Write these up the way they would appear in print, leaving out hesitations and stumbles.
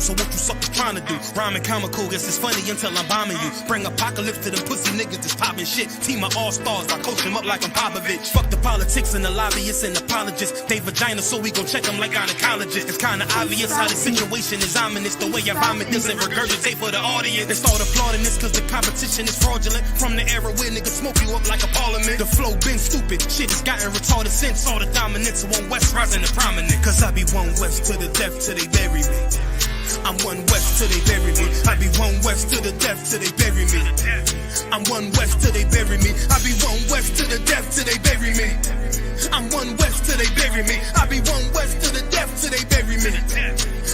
so what you suckers trying to do? Rhyming comical, guess it's funny until I'm bombing you. Bring apocalypse to them pussy niggas that's popping shit. Team of all-stars, I coach them up like I'm Popovich. Fuck the politics and the lobbyists and apologists. They vagina, so we gon' check them like gynecologists. It's kinda obvious how the situation is ominous. The way I vomit this and regurgitate for the audience. They start applauding this cause the competition is fraudulent. From the era where niggas smoke you up like a parliament. The flow been stupid, shit has gotten retarded since. All the dominance of one West rising to prominent. Cause I be one West to the death till they bury me. I'm one West till they bury me. I be one West to the death till they bury me. I'm one West till they bury me. I be one West to the death till they bury me. I'm one West till they bury me. I be one West to the death till they bury me.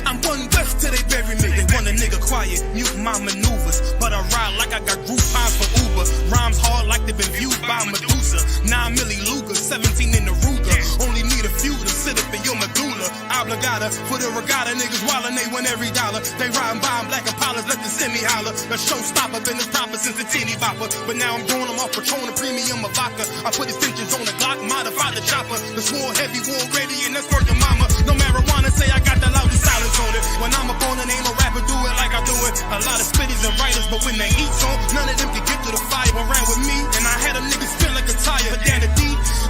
I'm one West till they bury me. They want a nigga quiet, mute my maneuvers, but I ride like I got Groupon for Uber. Rhymes hard like they've been viewed by Medusa. 9 milli Luger, 17 in the Ruger. Only need a few to sit up in your medulla. Obligata for the regatta, niggas wildin', they win every dollar. They riding by in black Impalas, let the semi holler. A showstopper, been this proper since the teeny bopper. But now I'm growing them off Patron and premium of vodka. I put extensions on the Glock, modified the chopper. The swore heavy, war ready, and that's for your mama. No marijuana, say I got the loudest silence on it. When I'm up on it, ain't no rapper do it like I do it. A lot of spitties and writers, but when they heat's on, none of them can get to the fire around with me. And I had a nigga spin like a tire, down the D,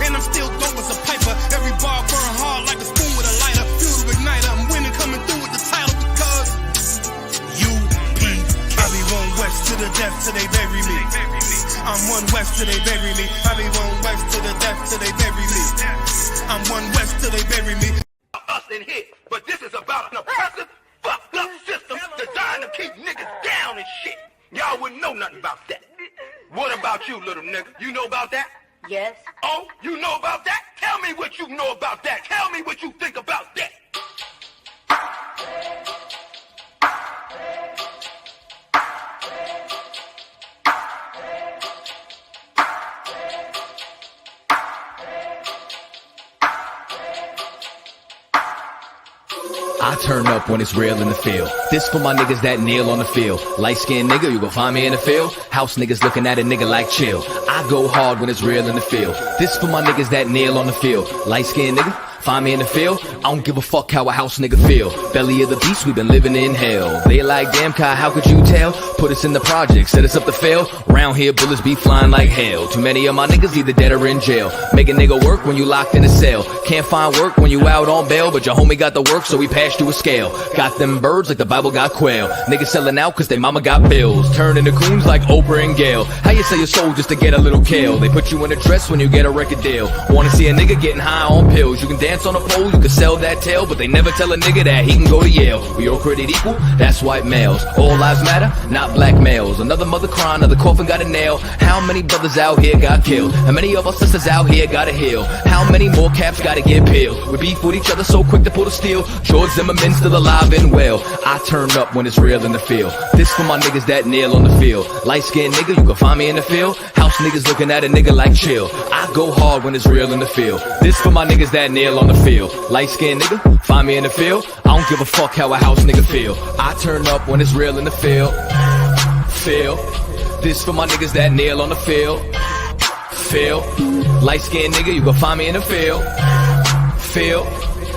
and I'm still dope as a piper. Every bar burn hard like a spoon with a lighter. Fuel to ignite, I'm winning, coming through with the title because UP. I be one West to the death till they bury me. I'm one West till they bury me. I be one West to the death till they bury me. I'm one West till they bury me. Us in here, but this is about an oppressive, fucked up system designed to keep niggas down and shit. Y'all wouldn't know nothing about that. What about you, little nigga? You know about that? Yes. Oh, you know about that? Tell me what you know about that. Tell me what you think about that. I turn up when it's real in the field. This for my niggas that kneel on the field. Light-skinned nigga, you gon' find me in the field. House niggas looking at a nigga like chill. I go hard when it's real in the field. This for my niggas that kneel on the field. Light-skinned nigga, find me in the field. I don't give a fuck how a house nigga feel. Belly of the beast, we been living in hell. They like, damn Kai, how could you tell? Put us in the project, set us up to fail. Round here, bullets be flying like hell. Too many of my niggas either dead or in jail. Make a nigga work when you locked in a cell. Can't find work when you out on bail, but your homie got the work, so we passed you a scale. Got them birds like the Bible got quail. Niggas selling out cause they mama got bills. Turn into coons like Oprah and Gail. How you sell your soul just to get a little kale? They put you in a dress when you get a record deal. Wanna see a nigga getting high on pills? You can dance on a pole, you can sell that tail, but they never tell a nigga that he can go to Yale. We all created equal, that's white males. All lives matter, not black males. Another mother crying, another coffin got a nail. How many brothers out here got killed? How many of our sisters out here gotta heal? How many more caps gotta get peeled? We beef with each other so quick to pull the steel. George Zimmerman still alive and well. I turn up when it's real in the field. This for my niggas that kneel on the field. Light-skinned nigga, you can find me in the field. House niggas looking at a nigga like chill. I go hard when it's real in the field. This for my niggas that kneel on the field. Light-skinned nigga, find me in the field. I don't give a fuck how a house nigga feel. I turn up when it's real in the field. Feel. This for my niggas that kneel on the field. Feel. Light-skinned nigga, you can find me in the field. Feel.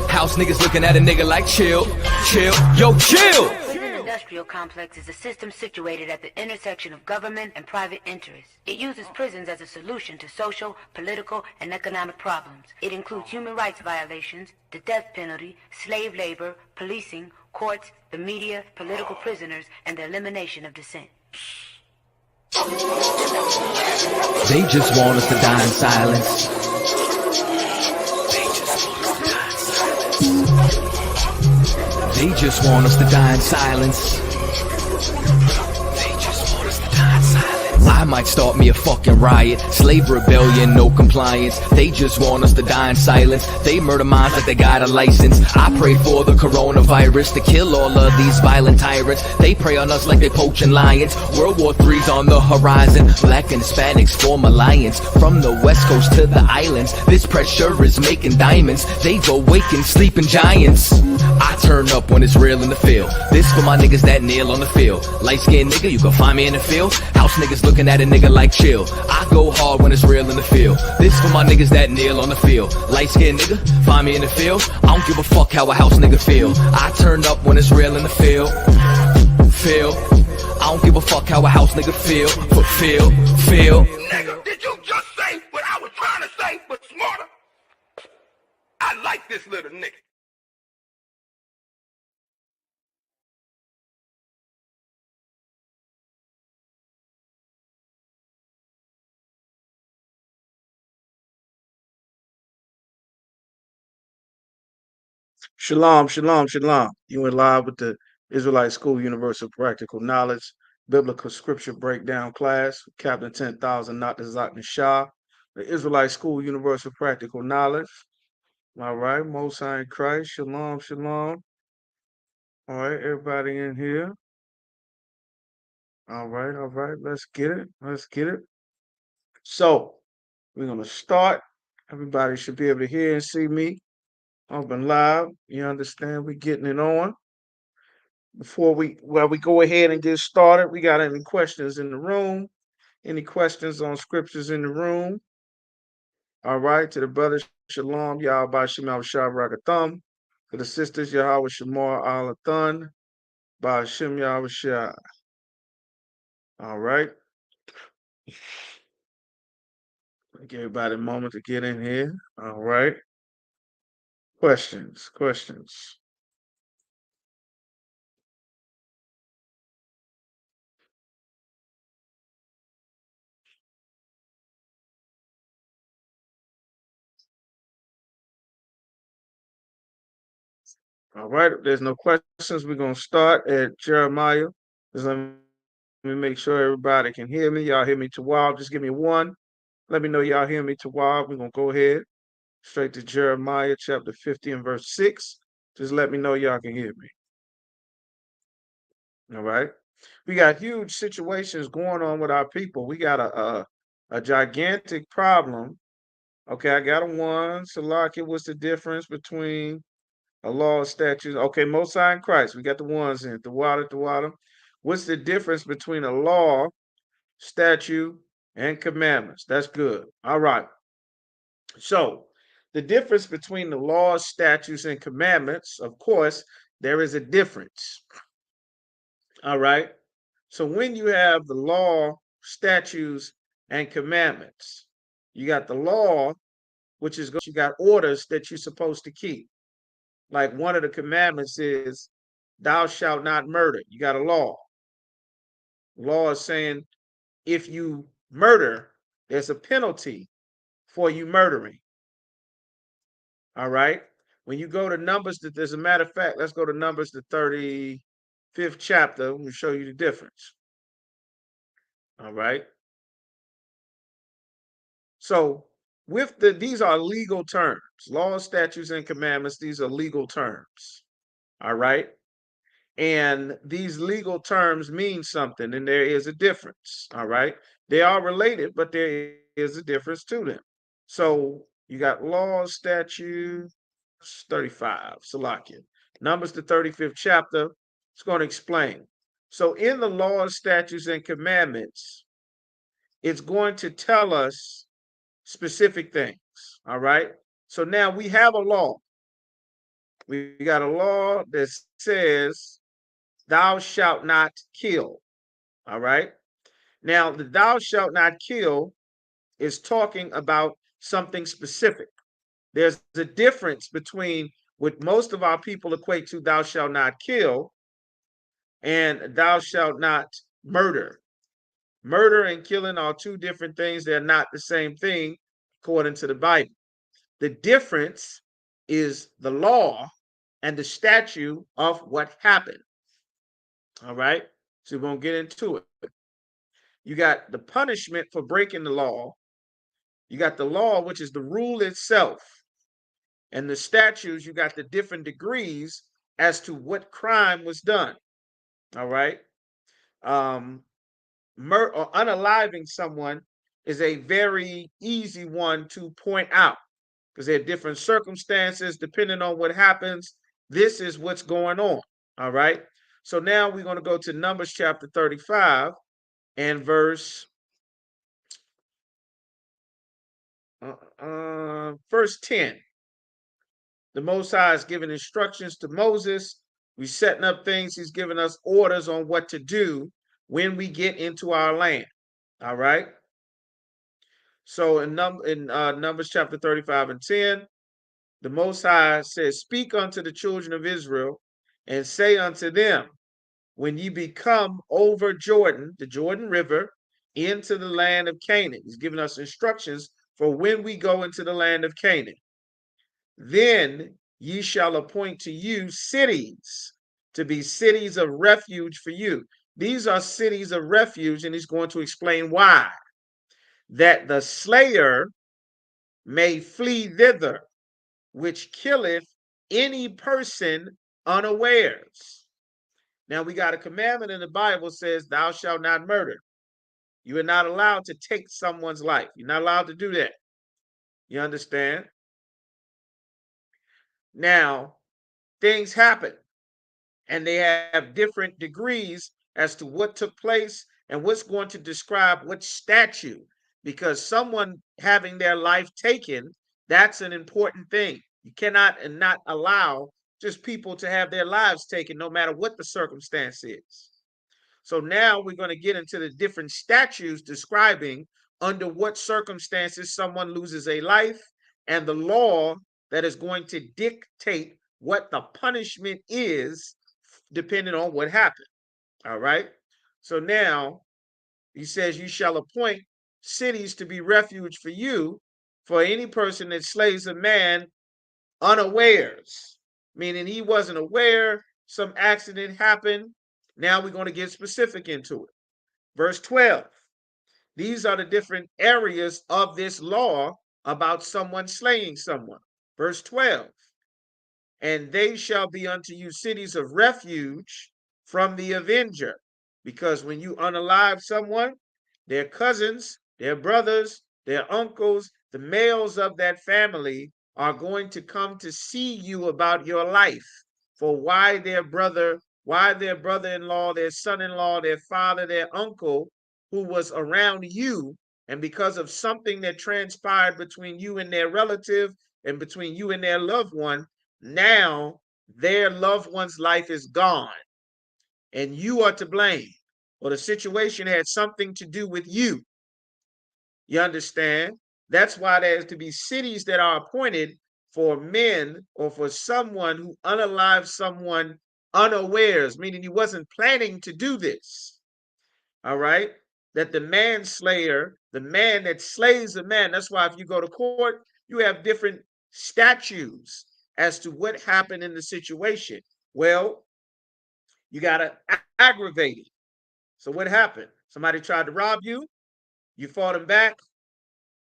House niggas looking at a nigga like chill. Chill. Yo, chill! The industrial complex is a system situated at the intersection of government and private interests. It uses prisons as a solution to social, political, and economic problems. It includes human rights violations, the death penalty, slave labor, policing, courts, the media, political prisoners, and the elimination of dissent. They just want us to die in silence. They just want us to die in silence. They just want us to die in silence. I might start me a fucking riot. Slave rebellion, no compliance. They just want us to die in silence. They murder minds like they got a license. I pray for the coronavirus to kill all of these violent tyrants. They prey on us like they poaching lions. World War III's on the horizon. Black and Hispanics form alliance. From the west coast to the islands, this pressure is making diamonds. They've awakened sleeping giants. I turn up when it's real in the field. This for my niggas that kneel on the field. Light-skinned nigga, you can find me in the field. House niggas looking at a nigga like chill. I go hard when it's real in the field. This for my niggas that kneel on the field. Light-skinned nigga, find me in the field. I don't give a fuck how a house nigga feel. I turn up when it's real in the field. I don't give a fuck how a house nigga feel. Nigga, did you just say what I was trying to say, but smarter? I like this little nigga. Shalom, shalom, shalom. You in live with the Israelite School Universal Practical Knowledge Biblical Scripture Breakdown class. Captain 10,000, not the Zak Shah. The Israelite School Universal Practical Knowledge. All right, Most High in Christ. Shalom, shalom. All right, everybody in here. All right. Let's get it. So, we're going to start. Everybody should be able to hear and see me. Open live. You understand? We're getting it on. Before we go ahead and get started, we got any questions in the room? Any questions on scriptures in the room? All right, to the brothers, Shalom, Yahweh Shemal Shabbarakatham. To the sisters, Yahweh Shamar Alathan, Ba'ashem Yahweh Shah. All right. Give everybody a moment to get in here. All right. Questions. All right. If there's no questions, we're going to start at Jeremiah. Just let me make sure everybody can hear me. Y'all hear me to wild. Just give me one. Let me know y'all hear me to wild. We're going to go ahead straight to Jeremiah chapter 50 and verse 6. Just let me know y'all can hear me. All right. We got huge situations going on with our people. We got a gigantic problem. Okay, I got a one. Salaki, what's the difference between a law of statutes? Okay, Most High in Christ. We got the ones in the water. What's the difference between a law, statute, and commandments? That's good. All right. So the difference between the laws, statutes, and commandments, of course, there is a difference. All right. So when you have the law, statutes, and commandments, you got the law, which is you got orders that you're supposed to keep. Like one of the commandments is, thou shalt not murder. You got a law. Law is saying if you murder, there's a penalty for you murdering. All right. When you go to Numbers, as a matter of fact, let's go to Numbers, the 35th chapter. We'll show you the difference. All right. So these are legal terms. Laws, statutes, and commandments, these are legal terms. All right. And these legal terms mean something, and there is a difference. All right. They are related, but there is a difference to them. So you got laws, statutes, 35, Salakia. Numbers, the 35th chapter. It's going to explain. So in the laws, statutes, and commandments, it's going to tell us specific things. All right. So now we have a law. We got a law that says, thou shalt not kill. All right. Now, the thou shalt not kill is talking about something specific. There's a difference between what most of our people equate to thou shalt not kill and thou shalt not murder. Murder and killing are two different things. They're not the same thing according to the Bible. The difference is the law and the statute of what happened. All right. So we're going to get into it. You got the punishment for breaking the law. You got the law, which is the rule itself. And the statutes, you got the different degrees as to what crime was done. All right. Or unaliving someone is a very easy one to point out because there are different circumstances depending on what happens. This is what's going on. All right. So now we're going to go to Numbers chapter 35 and verse verse 10. The Most High is giving instructions to Moses. We're setting up things. He's giving us orders on what to do when we get into our land. All right. So in Numbers chapter 35 and 10, the Most High says, "Speak unto the children of Israel and say unto them, when ye become over Jordan, the Jordan River, into the land of Canaan." He's giving us instructions for when we go into the land of Canaan. "Then ye shall appoint to you cities to be cities of refuge for you." These are cities of refuge, and he's going to explain why. "That the slayer may flee thither, which killeth any person unawares." Now we got a commandment in the Bible says, "Thou shalt not murder." You are not allowed to take someone's life. You're not allowed to do that. You understand? Now, things happen, and they have different degrees as to what took place and what's going to describe what statute, because someone having their life taken, that's an important thing. You cannot and not allow just people to have their lives taken no matter what the circumstance is. So now we're going to get into the different statutes describing under what circumstances someone loses a life and the law that is going to dictate what the punishment is depending on what happened. All right. So now he says, "You shall appoint cities to be refuge for you for any person that slays a man unawares," meaning he wasn't aware, some accident happened. Now we're going to get specific into it. Verse 12. These are the different areas of this law about someone slaying someone. Verse 12. "And they shall be unto you cities of refuge from the avenger." Because when you unalive someone, their cousins, their brothers, their uncles, the males of that family are going to come to see you about your life for why their brother-in-law, their son-in-law, their father, their uncle, who was around you, and because of something that transpired between you and their relative and between you and their loved one, now their loved one's life is gone and you are to blame, or the situation had something to do with you. You understand? That's why there's to be cities that are appointed for men or for someone who unalives someone unawares, meaning he wasn't planning to do this. All right? That the manslayer, the man that slays a man, that's why if you go to court, you have different statutes as to what happened in the situation. Well, you got to aggravate it. So what happened? Somebody tried to rob you, you fought him back,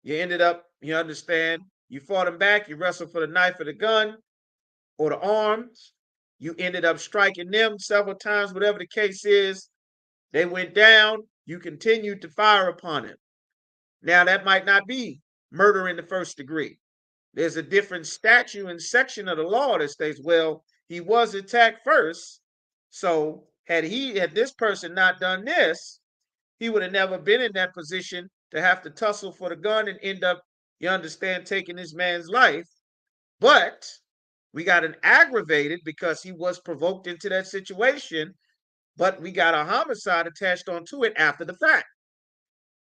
you ended up, you understand, you fought him back, you wrestled for the knife or the gun or the arms, you ended up striking them several times, whatever the case is, they went down, you continued to fire upon him. Now that might not be murder in the first degree. There's a different statute and section of the law that states, well, he was attacked first, so had this person not done this, he would have never been in that position to have to tussle for the gun and end up, you understand, taking this man's life. But we got an aggravated because he was provoked into that situation, but we got a homicide attached onto it after the fact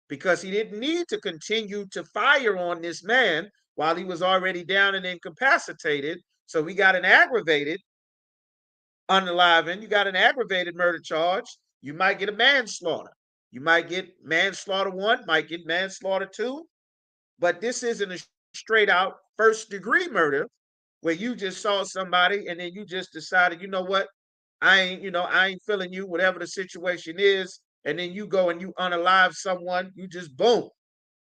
because he didn't need to continue to fire on this man while he was already down and incapacitated. So we got an aggravated unaliving, you got an aggravated murder charge, you might get a manslaughter. You might get manslaughter 1, might get manslaughter 2, but this isn't a straight out first degree murder where you just saw somebody and then you just decided, you know what, I ain't feeling you, whatever the situation is, and then you go and you unalive someone, you just boom,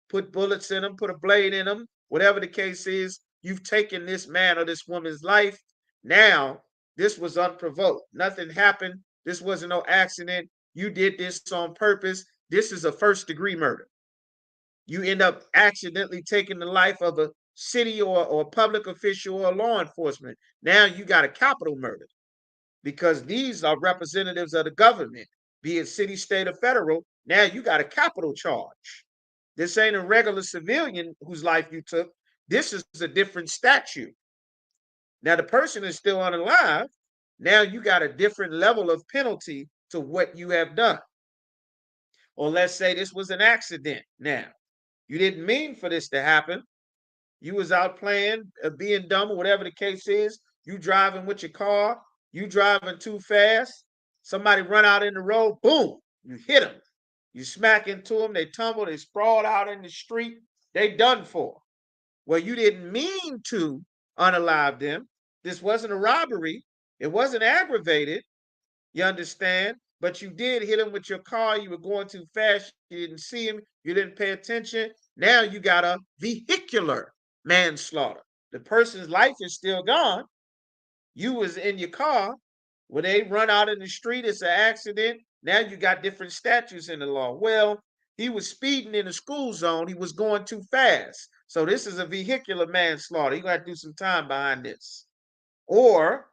put bullets in them, put a blade in them, whatever the case is, you've taken this man or this woman's life. Now, this was unprovoked. Nothing happened. This wasn't no accident. You did this on purpose. This is a first degree murder. You end up accidentally taking the life of a city or a public official or law enforcement. Now you got a capital murder because these are representatives of the government, be it city, state, or federal. Now you got a capital charge. This ain't a regular civilian whose life you took. This is a different statute. Now the person is still unalive. Now you got a different level of penalty to what you have done. Or let's say this was an accident. Now, you didn't mean for this to happen. You was out playing, being dumb, or whatever the case is. You driving with your car. You driving too fast. Somebody run out in the road. Boom! You hit them. You smack into them. They tumble. They sprawled out in the street. They done for. Well, you didn't mean to unalive them. This wasn't a robbery. It wasn't aggravated. You understand? But you did hit him with your car. You were going too fast. You didn't see him. You didn't pay attention. Now you got a vehicular manslaughter. The person's life is still gone. You was in your car. When they run out in the street, it's an accident. Now you got different statutes in the law. Well, he was speeding in the school zone. He was going too fast. So this is a vehicular manslaughter. You got to do some time behind this. Or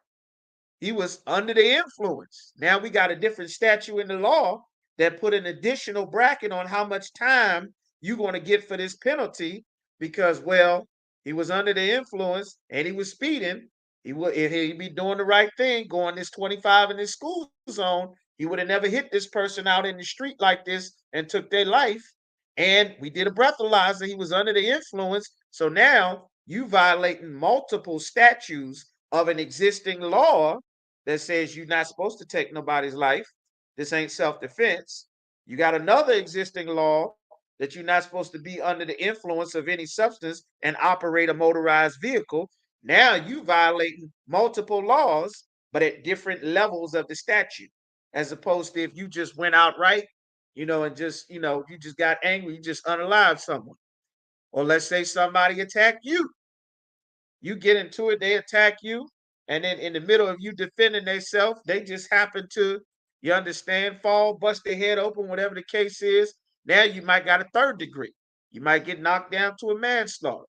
he was under the influence. Now we got a different statute in the law that put an additional bracket on how much time you're going to get for this penalty because, well, he was under the influence and he was speeding. If he'd be doing the right thing, going this 25 in this school zone, he would have never hit this person out in the street like this and took their life. And we did a breathalyzer. He was under the influence. So now you violating multiple statutes of an existing law that says you're not supposed to take nobody's life. This ain't self-defense. You got another existing law that you're not supposed to be under the influence of any substance and operate a motorized vehicle. Now you violating multiple laws, but at different levels of the statute, as opposed to if you just went outright, and just, you just got angry, you just unalived someone. Or let's say somebody attacked you. You get into it, they attack you, and then in the middle of you defending themselves, they just happen to, you understand, fall, bust their head open, whatever the case is. Now you might got a third degree. You might get knocked down to a manslaughter.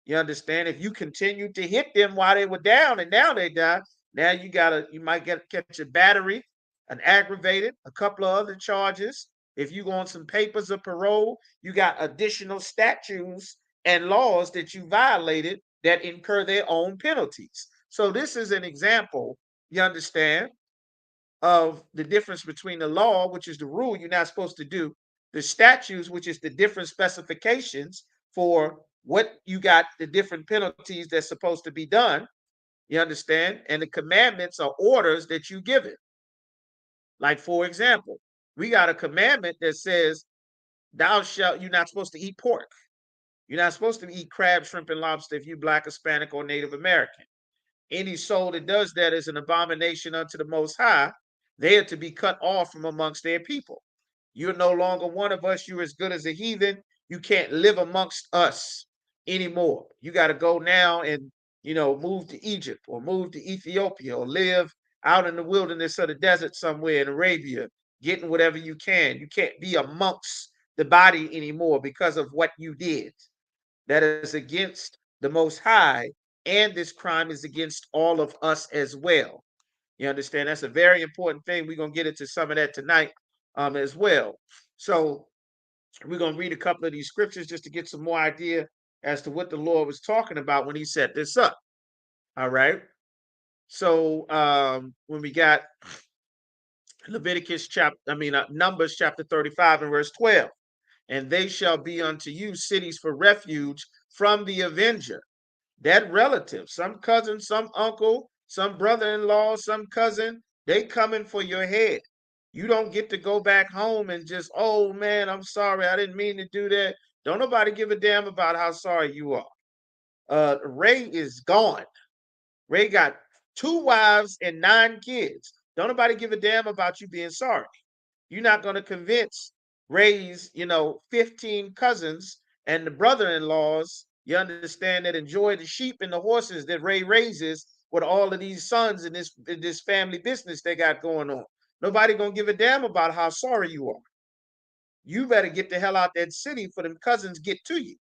You understand? If you continue to hit them while they were down and now they die, now you might catch a battery, an aggravated, a couple of other charges. If you go on some papers of parole, you got additional statutes and laws that you violated that incur their own penalties. So this is an example, you understand, of the difference between the law, which is the rule you're not supposed to do, the statutes, which is the different specifications for what you got, the different penalties that's supposed to be done, you understand, and the commandments are orders that you give it. Like, for example, we got a commandment that says, you're not supposed to eat pork. You're not supposed to eat crab, shrimp, and lobster if you're Black, Hispanic, or Native American. Any soul that does that is an abomination unto the Most High. They are to be cut off from amongst their people. You're no longer one of us. You're as good as a heathen. You can't live amongst us anymore. You got to go now and, move to Egypt or move to Ethiopia or live out in the wilderness of the desert somewhere in Arabia, getting whatever you can. You can't be amongst the body anymore because of what you did. That is against the Most High, and this crime is against all of us as well. You understand? That's a very important thing. We're going to get into some of that tonight as well. So we're going to read a couple of these scriptures just to get some more idea as to what the Lord was talking about when he set this up. All right. So when we got Numbers chapter 35 and verse 12, and they shall be unto you cities for refuge from the avenger. That relative, some cousin, some uncle, some brother-in-law, some cousin, they coming for your head. You don't get to go back home and just, oh man, I'm sorry, I didn't mean to do that. Don't nobody give a damn about how sorry you are. Ray is gone. Ray got 2 wives and 9 kids. Don't nobody give a damn about you being sorry. You're not going to convince Ray's, 15 cousins and the brother-in-laws, you understand, that enjoy the sheep and the horses that Ray raises with all of these sons in this family business they got going on. Nobody going to give a damn about how sorry you are. You better get the hell out that city for them cousins get to you,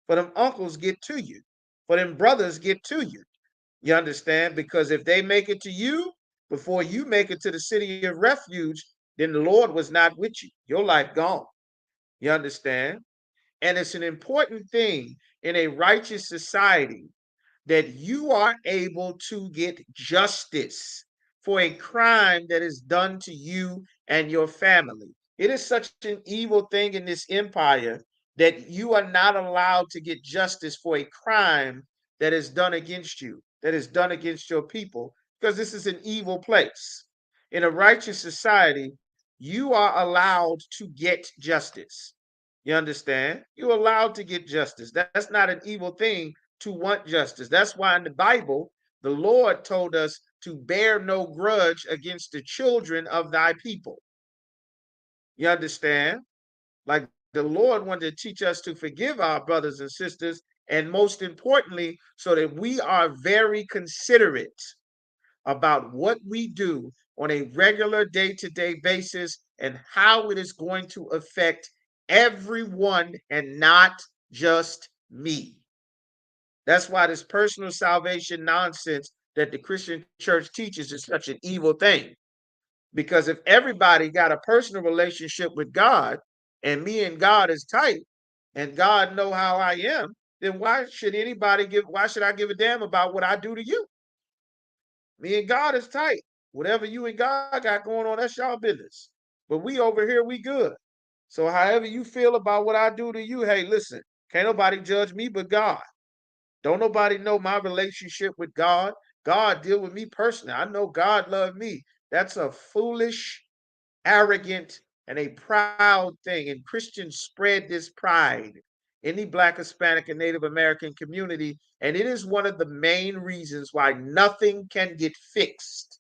for them uncles get to you, for them brothers get to you. You understand? Because if they make it to you before you make it to the city of refuge, then the Lord was not with you. Your life gone. You understand? And it's an important thing in a righteous society that you are able to get justice for a crime that is done to you and your family. It is such an evil thing in this empire that you are not allowed to get justice for a crime that is done against you, that is done against your people, because this is an evil place. In a righteous society, you are allowed to get justice. You understand? You're allowed to get justice. That's not an evil thing to want justice. That's why in the Bible, the Lord told us to bear no grudge against the children of thy people. You understand? Like the Lord wanted to teach us to forgive our brothers and sisters, and most importantly, so that we are very considerate about what we do on a regular day-to-day basis and how it is going to affect everyone and not just me. That's why this personal salvation nonsense that the Christian church teaches is such an evil thing. Because if everybody got a personal relationship with God and me and God is tight and God know how I am, then why should I give a damn about what I do to you? Me and God is tight. Whatever you and God got going on, that's y'all business. But we over here, we good. So however you feel about what I do to you, hey, listen, can't nobody judge me but God. Don't nobody know my relationship with God. God deal with me personally. I know God love me. That's a foolish, arrogant, and a proud thing. And Christians spread this pride in the Black, Hispanic, and Native American community. And it is one of the main reasons why nothing can get fixed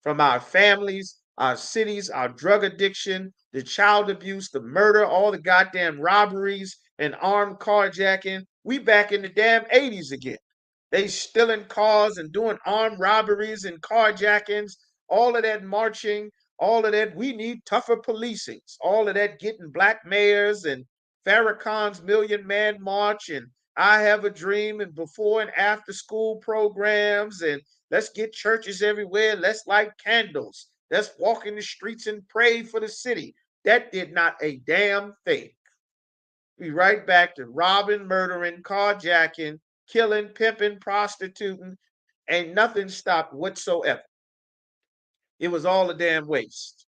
from our families, our cities, our drug addiction, the child abuse, the murder, all the goddamn robberies and armed carjacking. We back in the damn 80s again. They stealing cars and doing armed robberies and carjackings, all of that marching, all of that. We need tougher policings, all of that getting black mayors and Farrakhan's Million Man March and I Have a Dream and before and after school programs and let's get churches everywhere. Let's light candles. Let's walk in the streets and pray for the city. That did not a damn thing. We right back to robbing, murdering, carjacking, killing, pimping, prostituting. Ain't nothing stopped whatsoever. It was all a damn waste.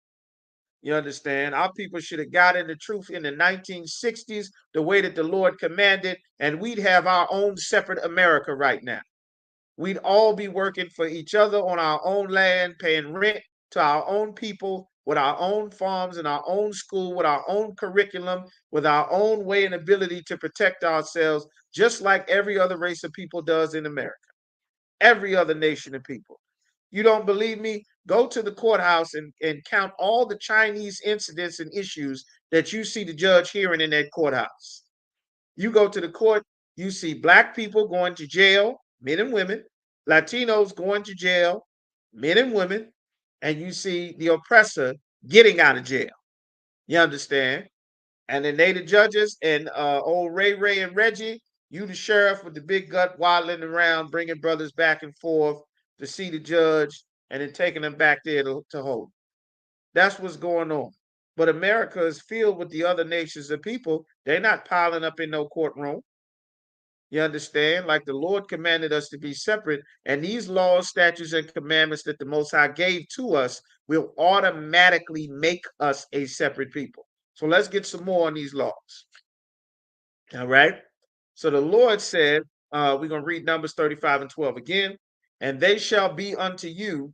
You understand? Our people should have got in the truth in the 1960s, the way that the Lord commanded, and we'd have our own separate America right now. We'd all be working for each other on our own land, paying rent to our own people, with our own farms and our own school, with our own curriculum, with our own way and ability to protect ourselves, just like every other race of people does in America, every other nation of people. You don't believe me? Go to the courthouse and count all the Chinese incidents and issues that you see the judge hearing in that courthouse. You go to the court, you see black people going to jail, men and women, Latinos going to jail, men and women, and you see the oppressor getting out of jail. You understand? And then they the judges and old Ray and Reggie, you the sheriff with the big gut waddling around, bringing brothers back and forth to see the judge and then taking them back there to hold. That's what's going on. But America is filled with the other nations of people. They're not piling up in no courtroom. You understand? Like the Lord commanded us to be separate, and these laws, statutes, and commandments that the Most High gave to us will automatically make us a separate people. So let's get some more on these laws. All right. So the Lord said, we're going to read Numbers 35 and 12 again. And they shall be unto you,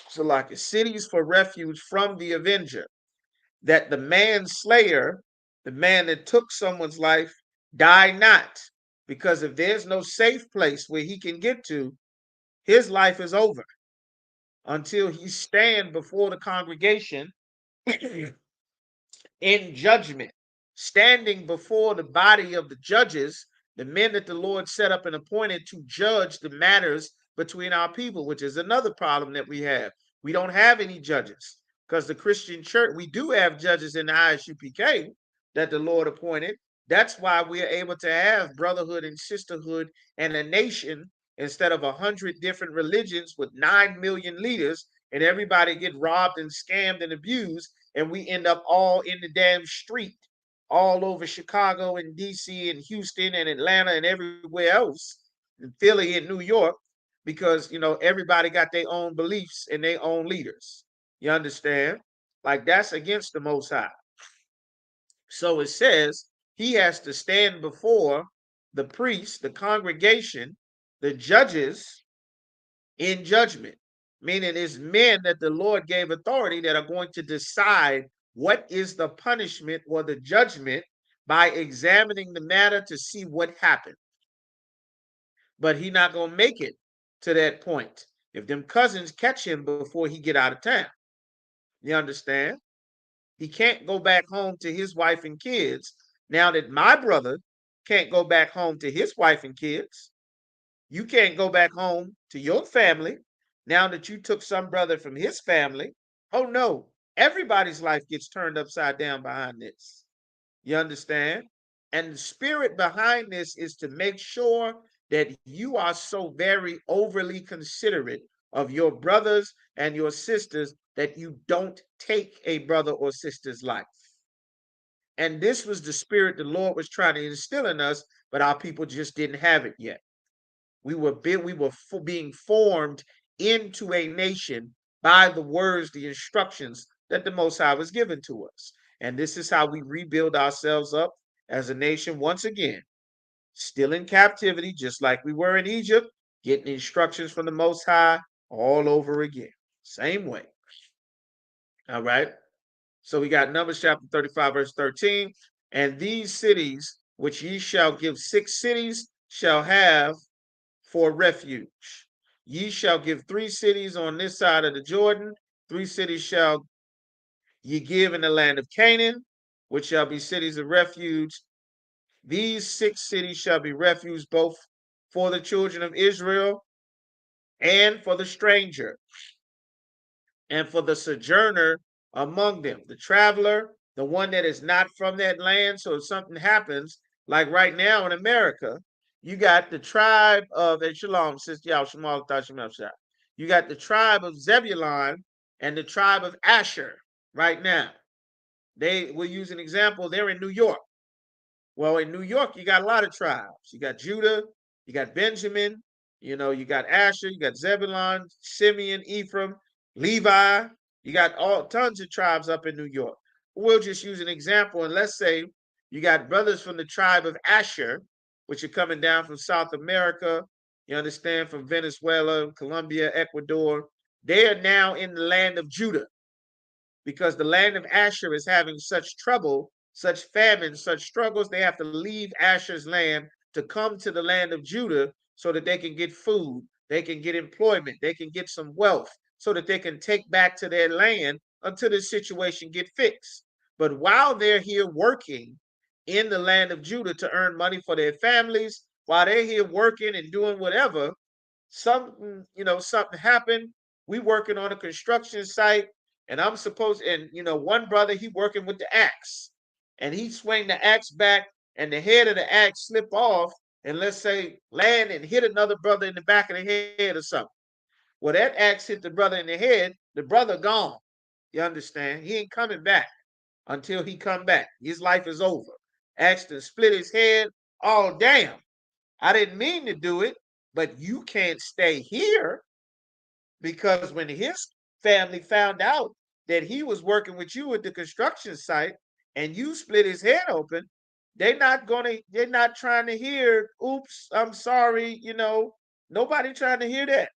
so like cities for refuge from the avenger, that the manslayer, the man that took someone's life, die not. Because if there's no safe place where he can get to, his life is over until he stand before the congregation in judgment, standing before the body of the judges, the men that the Lord set up and appointed to judge the matters between our people, which is another problem that we have. We don't have any judges because the Christian church, we do have judges in the Isupk that the Lord appointed. That's why we are able to have brotherhood and sisterhood and a nation instead of 100 different religions with 9 million leaders and everybody get robbed and scammed and abused and we end up all in the damn street, all over Chicago and DC and Houston and Atlanta and everywhere else, and Philly and New York, because everybody got their own beliefs and their own leaders. You understand? Like that's against the Most High. So it says he has to stand before the priests, the congregation, the judges in judgment, meaning it's men that the Lord gave authority that are going to decide what is the punishment or the judgment by examining the matter to see what happened. But he not going to make it to that point if them cousins catch him before he get out of town. You understand? He can't go back home to his wife and kids now that my brother can't go back home to his wife and kids. You can't go back home to your family now that you took some brother from his family. Oh no, everybody's life gets turned upside down behind this. You understand? And the spirit behind this is to make sure that you are so very overly considerate of your brothers and your sisters that you don't take a brother or sister's life. And this was the spirit the Lord was trying to instill in us, but our people just didn't have it yet. We were being formed into a nation by the words, the instructions that the Most High was given to us. And this is how we rebuild ourselves up as a nation once again, still in captivity, just like we were in Egypt, getting instructions from the Most High all over again. Same way. All right. So we got Numbers chapter 35, verse 13. And these cities which ye shall give, 6 cities shall have for refuge. Ye shall give 3 cities on this side of the Jordan. 3 cities shall ye give in the land of Canaan, which shall be cities of refuge. These 6 cities shall be refuge both for the children of Israel and for the stranger and for the sojourner among them, the traveler, the one that is not from that land. So if something happens, like right now in America, you got the tribe of Shalom, you got the tribe of Zebulon and the tribe of Asher right now. They will use an example, they're in New York. Well, in New York, you got a lot of tribes. You got Judah, you got Benjamin, you got Asher, you got Zebulon, Simeon, Ephraim, Levi. You got all tons of tribes up in New York. We'll just use an example, and let's say you got brothers from the tribe of Asher, which are coming down from South America. You understand, from Venezuela, Colombia, Ecuador. They are now in the land of Judah because the land of Asher is having such trouble, such famine, such struggles. They have to leave Asher's land to come to the land of Judah so that they can get food, they can get employment, they can get some wealth, so that they can take back to their land until the situation get fixed. But while they're here working in the land of Judah to earn money for their families, while they're here working and doing whatever, something happened. We working on a construction site, and I'm supposed, and one brother, he working with the axe, and he swing the axe back, and the head of the axe slip off, and let's say land and hit another brother in the back of the head or something. Well, that axe hit the brother in the head, the brother gone. You understand? He ain't coming back until he come back. His life is over. Axe to split his head. Oh, damn. I didn't mean to do it, but you can't stay here, because when his family found out that he was working with you at the construction site and you split his head open, they're not trying to hear, oops, I'm sorry, nobody trying to hear that.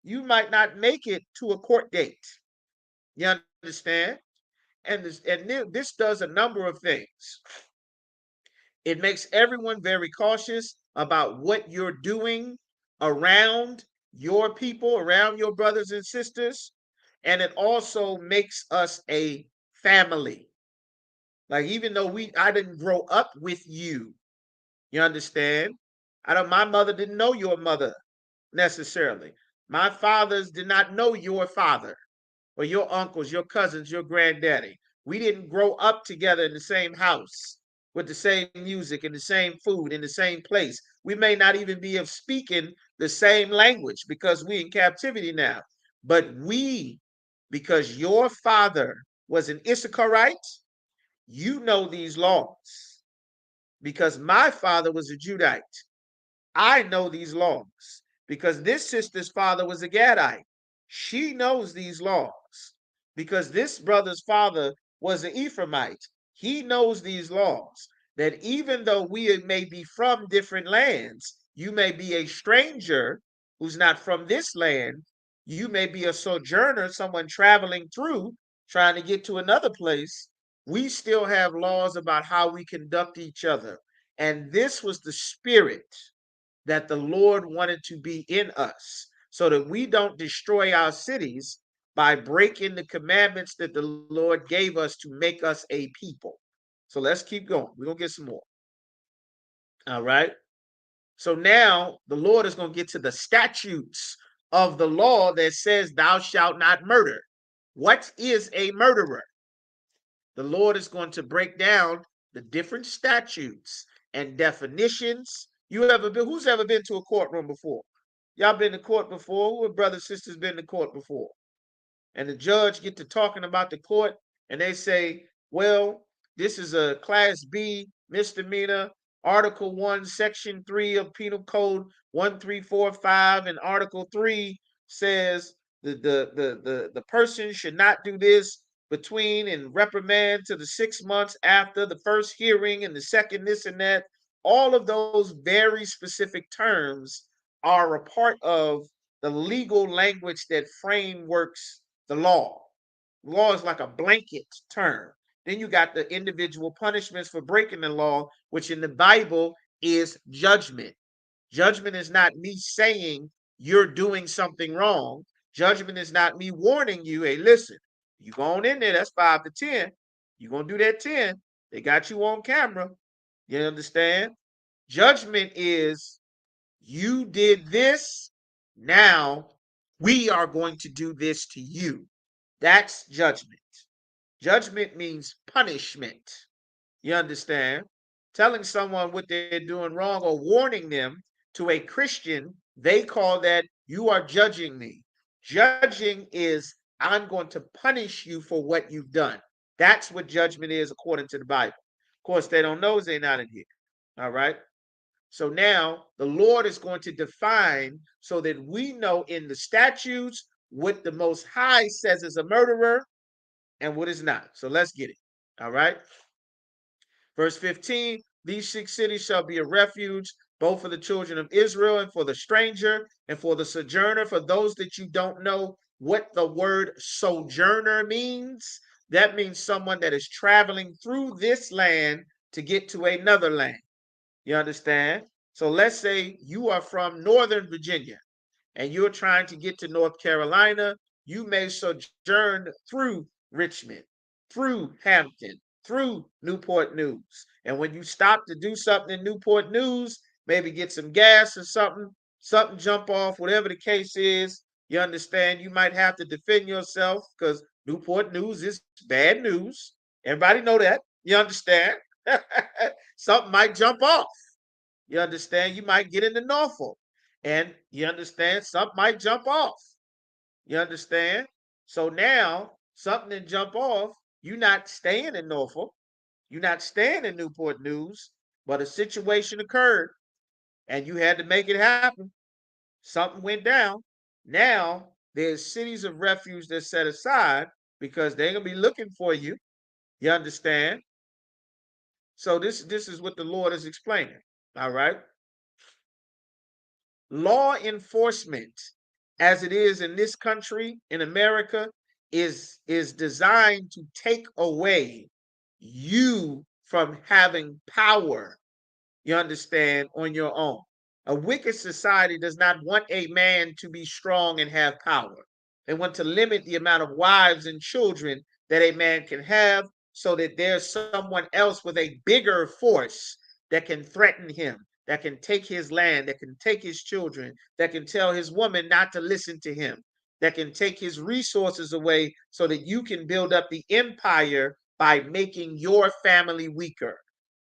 You might not make it to a court date. You understand? And this does a number of things. It makes everyone very cautious about what you're doing around your people, around your brothers and sisters. And it also makes us a family. Like, even though I didn't grow up with you, you understand? My mother didn't know your mother necessarily. My fathers did not know your father or your uncles, your cousins, your granddaddy. We didn't grow up together in the same house with the same music and the same food in the same place. We may not even be of speaking the same language because we in captivity now. But because your father was an Issacharite, you know these laws because my father was a Judite. I know these laws because this sister's father was a Gadite. She knows these laws because this brother's father was an Ephraimite. He knows these laws that even though we may be from different lands, you may be a stranger who's not from this land. You may be a sojourner, someone traveling through, trying to get to another place. We still have laws about how we conduct each other. And this was the spirit that the Lord wanted to be in us so that we don't destroy our cities by breaking the commandments that the Lord gave us to make us a people. So let's keep going. We're going to get some more. All right. So now the Lord is going to get to the statutes of the law that says, thou shalt not murder. What is a murderer? The Lord is going to break down the different statutes and definitions. Who's ever been to a courtroom before? Y'all been to court before? Who brothers, sisters been to court before? And the judge get to talking about the court and they say, well, this is a class B misdemeanor, article 1 section 3 of penal code 1345, and article 3 says the person should not do this between and reprimand to the 6 months after the first hearing and the second this and that. All of those very specific terms are a part of the legal language that frameworks the law. Law is like a blanket term. Then you got the individual punishments for breaking the law, which in the Bible is judgment. Judgment is not me saying you're doing something wrong. Judgment is not me warning you, hey, listen, you going in there, that's 5 to 10. You're going to do that 10. They got you on camera. You understand? Judgment is you did this. Now we are going to do this to you. That's judgment. Judgment means punishment. You understand? Telling someone what they're doing wrong or warning them. To a Christian, they call that you are judging me. Judging is I'm going to punish you for what you've done. That's what judgment is according to the Bible. Of course, they don't know, they're not in here. All right. So now the Lord is going to define so that we know in the statutes what the Most High says is a murderer and what is not. So let's get it. All right. Verse 15, these 6 cities shall be a refuge, both for the children of Israel and for the stranger and for the sojourner. For those that you don't know what the word sojourner means, that means someone that is traveling through this land to get to another land. You understand? So let's say you are from Northern Virginia and you're trying to get to North Carolina. You may sojourn through Richmond, through Hampton, through Newport News. And when you stop to do something in Newport News, maybe get some gas or something jump off, whatever the case is, you understand, you might have to defend yourself because Newport News is bad news. Everybody know that. You understand? Something might jump off. You understand? You might get into Norfolk. And you understand? Something might jump off. You understand? So now, something that jump off, you're not staying in Norfolk. You're not staying in Newport News, but a situation occurred and you had to make it happen. Something went down. Now, there's cities of refuge that's set aside because they're going to be looking for you. You understand? So this is what the Lord is explaining. All right. Law enforcement, as it is in this country, in America, is designed to take away you from having power, you understand, on your own. A wicked society does not want a man to be strong and have power. They want to limit the amount of wives and children that a man can have so that there's someone else with a bigger force that can threaten him, that can take his land, that can take his children, that can tell his woman not to listen to him, that can take his resources away so that you can build up the empire by making your family weaker.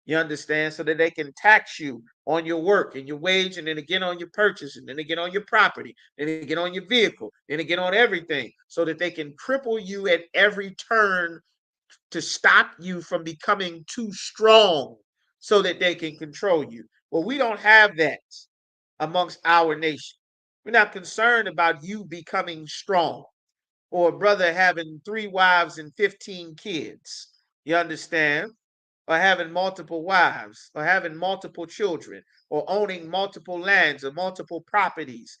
You understand? So that they can tax you on your work and your wage, and then again on your purchase, and then again on your property, and then again on your vehicle, and again on everything, so that they can cripple you at every turn to stop you from becoming too strong so that they can control you. Well, we don't have that amongst our nation. We're not concerned about you becoming strong or a brother having 3 wives and 15 kids. You understand? Or having multiple wives, or having multiple children, or owning multiple lands or multiple properties.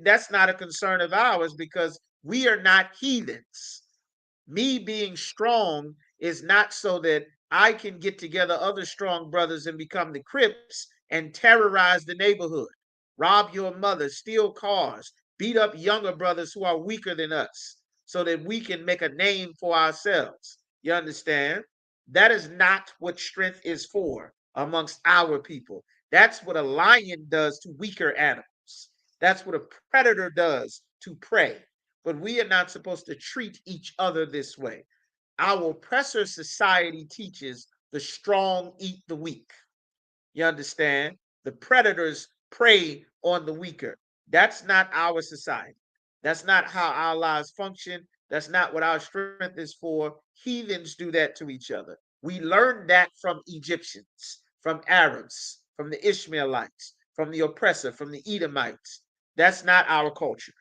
That's not a concern of ours because we are not heathens. Me being strong is not so that I can get together other strong brothers and become the Crips and terrorize the neighborhood, rob your mother, steal cars, beat up younger brothers who are weaker than us so that we can make a name for ourselves. You understand? That is not what strength is for amongst our people. That's what a lion does to weaker animals. That's what a predator does to prey. But we are not supposed to treat each other this way. Our oppressor society teaches the strong eat the weak. You understand? The predators prey on the weaker. That's not our society. That's not how our lives function. That's not what our strength is for. Heathens do that to each other. We learned that from Egyptians, from Arabs, from the Ishmaelites, from the oppressor, from the Edomites. That's not our culture.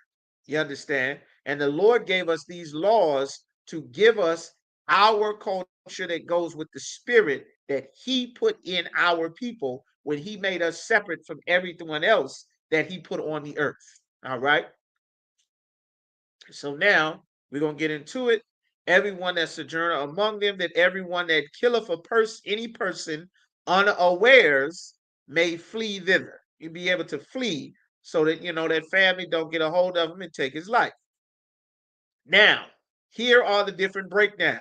You understand? And the Lord gave us these laws to give us our culture that goes with the spirit that He put in our people when He made us separate from everyone else that He put on the earth. All right. So now we're going to get into it. Everyone that sojourner among them, that everyone that killeth any person unawares may flee thither. You be able to flee so that, that family don't get a hold of him and take his life. Now, here are the different breakdowns.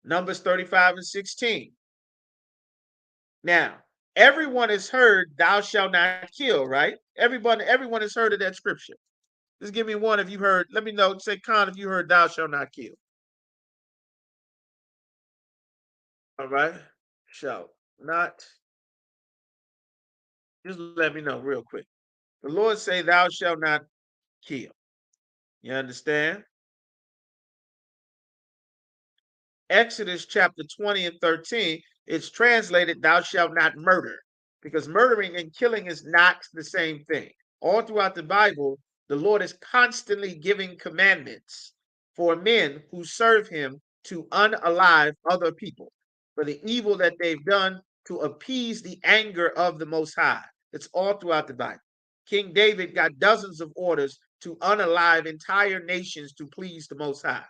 Numbers 35 and 16. Now, everyone has heard, thou shalt not kill, right? Everyone has heard of that scripture. Just give me one if you heard. Let me know. Say, Con, if you heard, thou shalt not kill. All right. Shall not. Just let me know real quick. The Lord say, thou shalt not kill. You understand? Exodus chapter 20 and 13, it's translated, thou shalt not murder, because murdering and killing is not the same thing. All throughout the Bible, the Lord is constantly giving commandments for men who serve Him to unalive other people for the evil that they've done to appease the anger of the Most High. It's all throughout the Bible. King David got dozens of orders to unalive entire nations to please the Most High.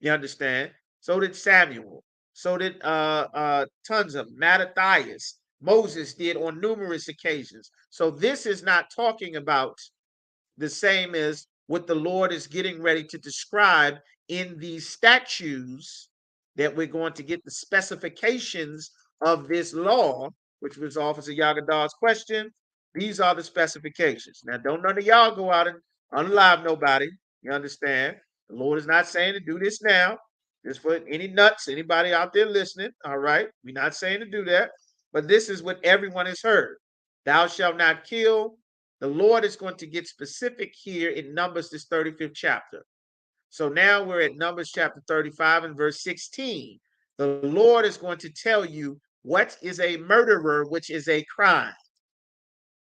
You understand? So did Samuel. So did tons of Mattathias. Moses did on numerous occasions. So this is not talking about the same as what the Lord is getting ready to describe in these statutes that we're going to get the specifications of this law, which was Officer Yagadar's question. These are the specifications. Now, don't none of y'all go out and unalive nobody. You understand? The Lord is not saying to do this now. Just for any nuts, anybody out there listening, all right? We're not saying to do that, but this is what everyone has heard. Thou shalt not kill. The Lord is going to get specific here in Numbers, this 35th chapter. So now we're at Numbers chapter 35 and verse 16. The Lord is going to tell you what is a murderer, which is a crime.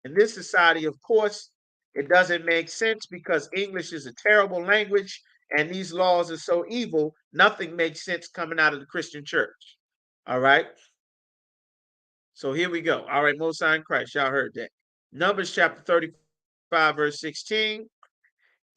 In this society, of course, it doesn't make sense because English is a terrible language and these laws are so evil, nothing makes sense coming out of the Christian church. All right. So here we go. All right, Most High in Christ. Y'all heard that. Numbers chapter 35, verse 16.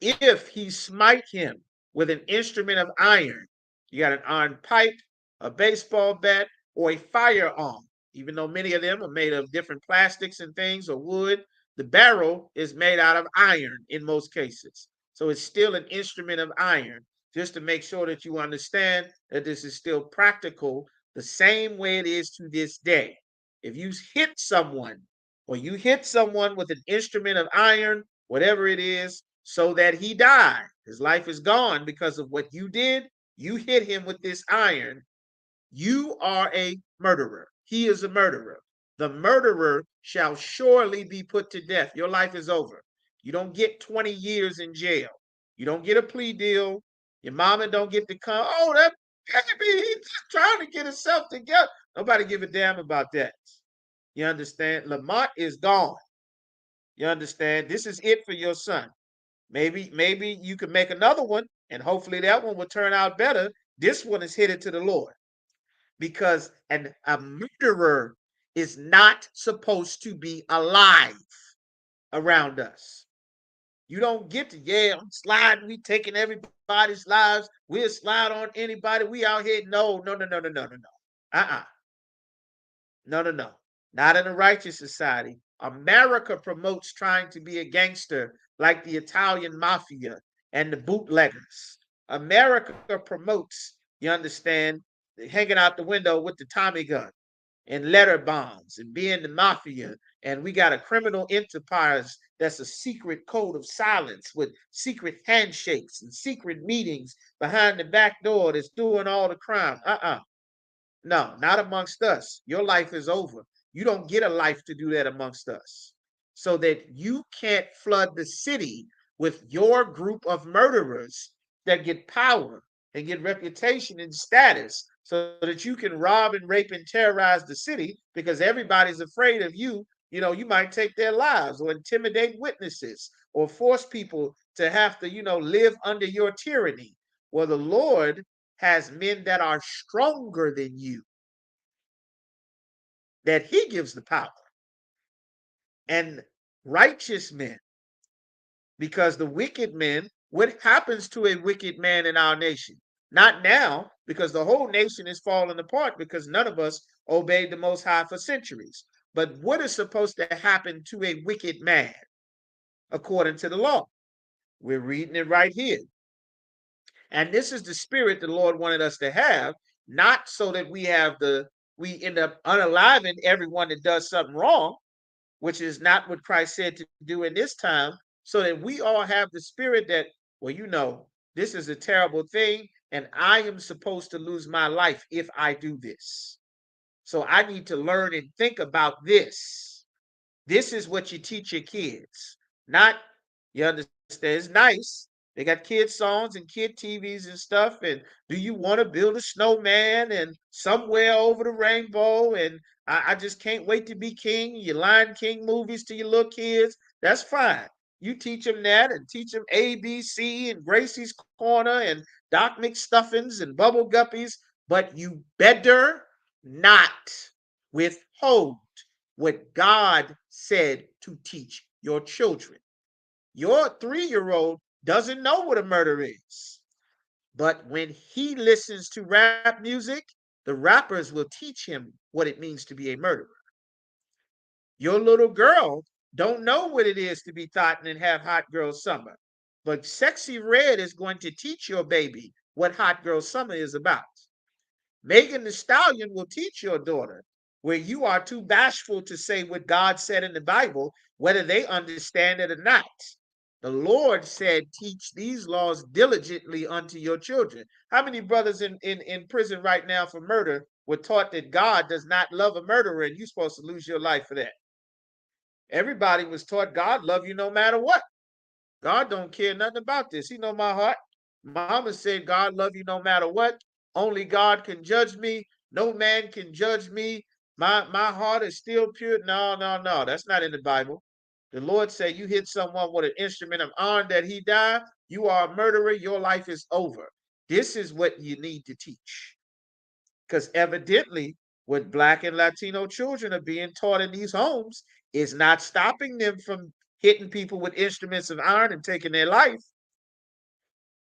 If he smite him with an instrument of iron, you got an iron pipe, a baseball bat, or a firearm, even though many of them are made of different plastics and things or wood, the barrel is made out of iron in most cases. So it's still an instrument of iron, just to make sure that you understand that this is still practical the same way it is to this day. If you hit someone or you hit someone with an instrument of iron, whatever it is, so that he died, his life is gone because of what you did, you hit him with this iron, you are a murderer. He is a murderer. The murderer shall surely be put to death. Your life is over. You don't get 20 years in jail. You don't get a plea deal. Your mama don't get to come. Oh, Baby, he's just trying to get himself together. Nobody give a damn about that. You understand? Lamont is gone. You understand? This is it for your son. Maybe you can make another one, and hopefully that one will turn out better. This one is headed to the Lord because a murderer is not supposed to be alive around us. You don't get to, yeah, I'm sliding, we taking everybody's lives, we'll slide on anybody. We out here. No, no, no, no, no, no, no, no. Uh-uh. No, no, no. Not in a righteous society. America promotes trying to be a gangster like the Italian mafia and the bootleggers. America promotes, you understand, hanging out the window with the Tommy gun and letter bombs and being the mafia. And we got a criminal enterprise that's a secret code of silence with secret handshakes and secret meetings behind the back door that's doing all the crime. No, not amongst us. Your life is over. You don't get a life to do that amongst us. So that you can't flood the city with your group of murderers that get power and get reputation and status so that you can rob and rape and terrorize the city because everybody's afraid of you. You know, you might take their lives or intimidate witnesses or force people to have to, live under your tyranny. Well, the Lord has men that are stronger than you, that he gives the power, and righteous men, because the wicked men, what happens to a wicked man in our nation? Not now, because the whole nation is falling apart because none of us obeyed the Most High for centuries. But what is supposed to happen to a wicked man according to the law? We're reading it right here. And this is the spirit the Lord wanted us to have, not so that we end up unaliving everyone that does something wrong, which is not what Christ said to do in this time, so that we all have the spirit that, well, this is a terrible thing, and I am supposed to lose my life if I do this. So I need to learn and think about this. This is what you teach your kids. Not, you understand, it's nice. They got kid songs and kid TVs and stuff. And do you want to build a snowman and somewhere over the rainbow? And I just can't wait to be king. Your Lion King movies to your little kids. That's fine. You teach them that and teach them ABC and Gracie's Corner and Doc McStuffins and Bubble Guppies. But you better not withhold what God said to teach your children. Your 3-year-old doesn't know what a murder is. But when he listens to rap music, the rappers will teach him what it means to be a murderer. Your little girl don't know what it is to be thought and have hot girl summer. But Sexy Red is going to teach your baby what hot girl summer is about. Megan the Stallion will teach your daughter where you are too bashful to say what God said in the Bible, whether they understand it or not. The Lord said, teach these laws diligently unto your children. How many brothers in prison right now for murder were taught that God does not love a murderer and you're supposed to lose your life for that? Everybody was taught God love you no matter what. God don't care nothing about this. He know my heart. Mama said God love you no matter what. Only God can judge me. No man can judge me. My heart is still pure. No, no, no. That's not in the Bible. The Lord said you hit someone with an instrument of iron that he died. You are a murderer. Your life is over. This is what you need to teach. Because evidently, what Black and Latino children are being taught in these homes is not stopping them from hitting people with instruments of iron and taking their life.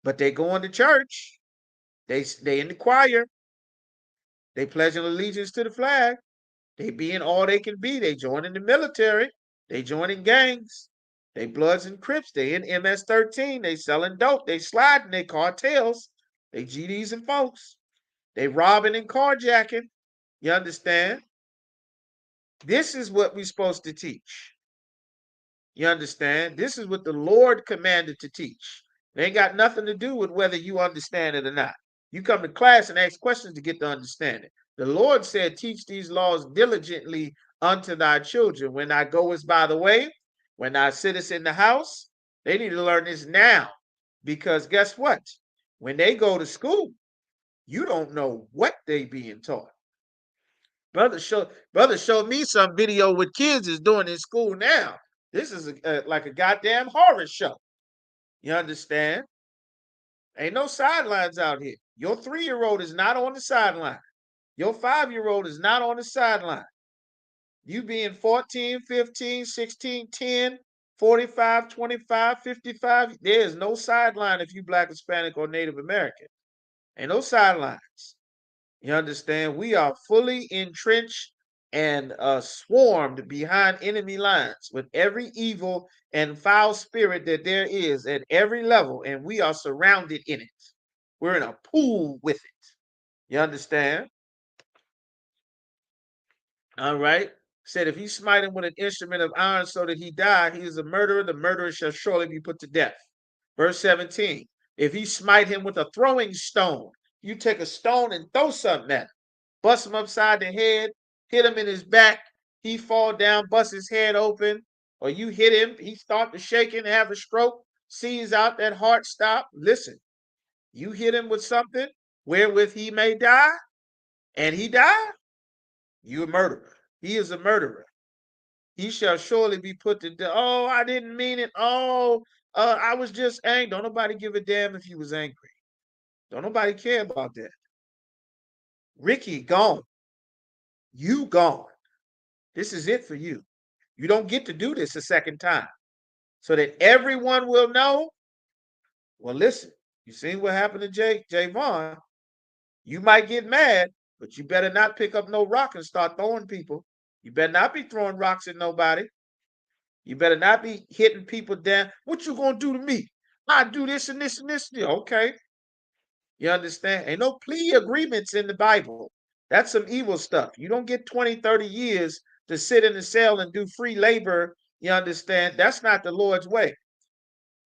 But they going to church. They in the choir. They pledging allegiance to the flag. They being all they can be. They joining the military. They joining gangs. They Bloods and Crips. They in MS-13. They selling dope. They sliding. They cartels. They GDs and folks. They robbing and carjacking. You understand? This is what we're supposed to teach. You understand? This is what the Lord commanded to teach. It ain't got nothing to do with whether you understand it or not. You come to class and ask questions to get to understand it. The Lord said, teach these laws diligently unto thy children. When I go is by the way, when I sit us in the house, they need to learn this now. Because guess what? When they go to school, You don't know what they being taught. Brother showed me some video with kids is doing in school now. This is like a goddamn horror show. You understand? Ain't no sidelines out here. Your 3-year-old is not on the sideline. Your 5-year-old is not on the sideline. You being 14, 15, 16, 10, 45, 25, 55. There's no sideline if you Black, Hispanic, or Native American. Ain't no sidelines. You understand? We are fully entrenched and swarmed behind enemy lines with every evil and foul spirit that there is at every level, and we are surrounded in it. We're in a pool with it. You understand? All right. Said, if he smite him with an instrument of iron so that he die, he is a murderer. The murderer shall surely be put to death. Verse 17. If he smite him with a throwing stone, you take a stone and throw something at him, bust him upside the head, hit him in his back, he fall down, bust his head open, or you hit him, he start to shaking, have a stroke, seize out, that heart stop. Listen, you hit him with something wherewith he may die, and he die, you a murderer. He is a murderer. He shall surely be put to death. Oh, I didn't mean it. Oh, I was just angry. Don't nobody give a damn if you was angry. Don't nobody care about that. Ricky, gone. You gone. This is it for you. You don't get to do this a second time. So that everyone will know. Well, listen, you seen what happened to Javon. You might get mad, but you better not pick up no rock and start throwing people. You better not be throwing rocks at nobody. You better not be hitting people down. What you gonna do to me? I do this and this and this. Okay. You understand? Ain't no plea agreements in the Bible. That's some evil stuff. You don't get 20, 30 years to sit in a cell and do free labor. You understand? That's not the Lord's way.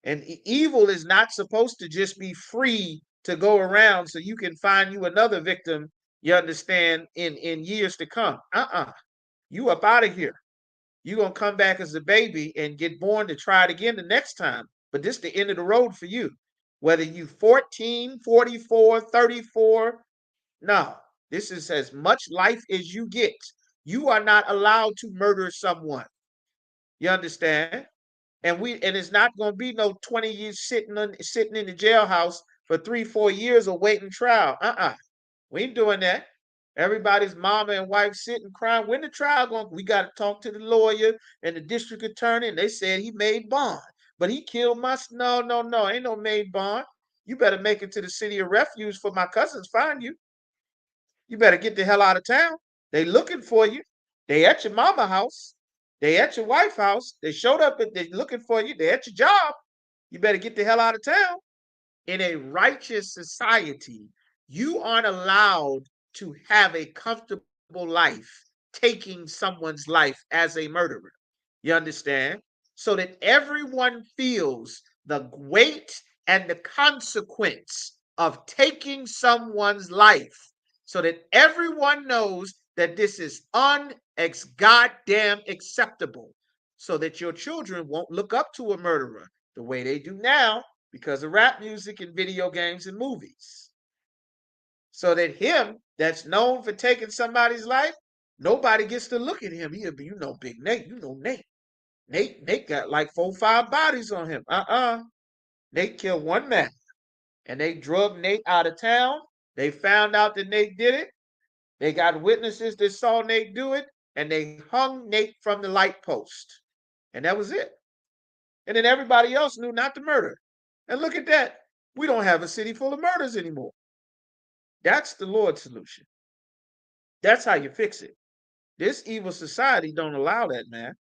And evil is not supposed to just be free to go around so you can find you another victim, you understand, in years to come. You up out of here. You're going to come back as a baby and get born to try it again the next time. But this is the end of the road for you. Whether you 14, 44, 34, no. This is as much life as you get. You are not allowed to murder someone. You understand? And it's not going to be no 20 years sitting in the jailhouse for 3-4 years awaiting trial. We ain't doing that. Everybody's mama and wife sitting crying. When the trial going? We got to talk to the lawyer and the district attorney, and they said he made bond, but he killed my. No, ain't no made bond. You better make it to the city of refuge for my cousins find you. You better get the hell out of town. They looking for you. They at your mama house. They at your wife's house. They showed up and they looking for you. They at your job. You better get the hell out of town. In a righteous society, you aren't allowed to have a comfortable life taking someone's life as a murderer. You understand? So that everyone feels the weight and the consequence of taking someone's life, so that everyone knows that this is goddamn acceptable, so that your children won't look up to a murderer the way they do now because of rap music and video games and movies. So that him that's known for taking somebody's life, nobody gets to look at him. He'll be, Big Nate, Nate. Nate got like 4-5 bodies on him. Nate killed one man. And they drug Nate out of town. They found out that Nate did it. They got witnesses that saw Nate do it. And they hung Nate from the light post. And that was it. And then everybody else knew not to murder. And look at that. We don't have a city full of murders anymore. That's the Lord's solution. That's how you fix it. This evil society don't allow that, man.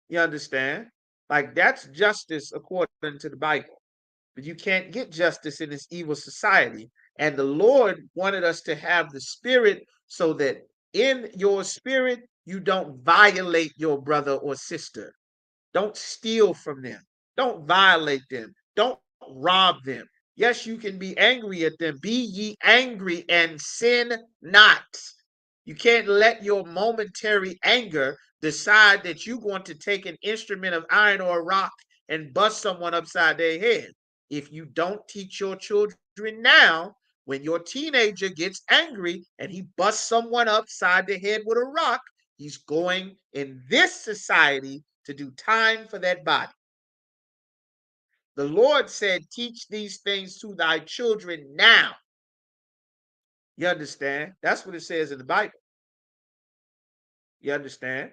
You understand? Like, that's justice according to the Bible. But you can't get justice in this evil society. And the Lord wanted us to have the spirit so that in your spirit, you don't violate your brother or sister. Don't steal from them. Don't violate them. Don't rob them. Yes, you can be angry at them. Be ye angry and sin not. You can't let your momentary anger decide that you're going to take an instrument of iron or a rock and bust someone upside their head. If you don't teach your children now when your teenager gets angry and he busts someone upside the head with a rock, he's going in this society to do time for that body. The Lord said, teach these things to thy children now. You understand? That's what it says in the Bible. You understand?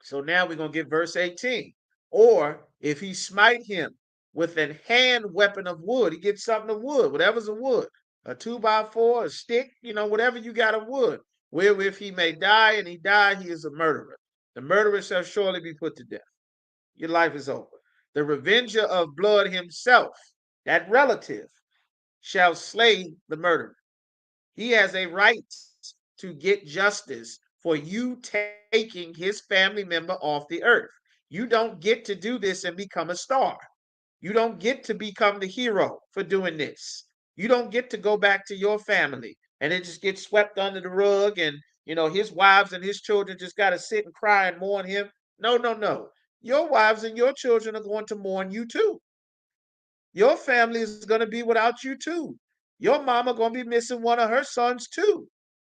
So now we're going to get verse 18. Or if he smite him with an hand weapon of wood, he gets something of wood, whatever's a wood, a 2x4, a stick, whatever you got of wood, wherewith he may die, and he die, he is a murderer. The murderer shall surely be put to death. Your life is over. The revenger of blood himself, that relative, shall slay the murderer. He has a right to get justice for you taking his family member off the earth. You don't get to do this and become a star. You don't get to become the hero for doing this. You don't get to go back to your family and it just gets swept under the rug and, his wives and his children just got to sit and cry and mourn him. No, no, no. Your wives and your children are going to mourn you too. Your family is going to be without you too. Your mama going to be missing one of her sons too.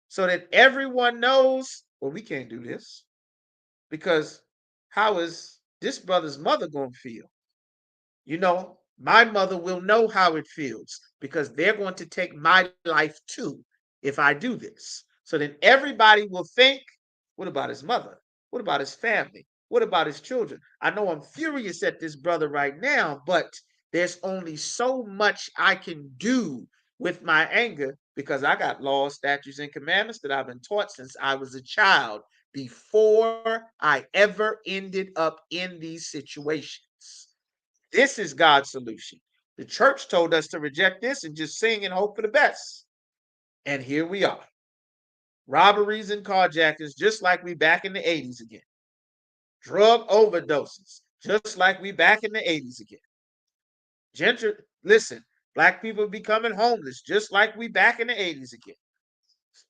So that everyone knows, well, we can't do this. Because how is this brother's mother going to feel? My mother will know how it feels because they're going to take my life too if I do this. So then everybody will think, what about his mother? What about his family? What about his children? I know I'm furious at this brother right now, but there's only so much I can do with my anger because I got laws, statutes, and commandments that I've been taught since I was a child before I ever ended up in these situations. This is God's solution. The church told us to reject this and just sing and hope for the best. And here we are. Robberies and carjackings, just like we back in the 80s again. Drug overdoses, just like we back in the 80s again. Listen, black people becoming homeless, just like we back in the 80s again.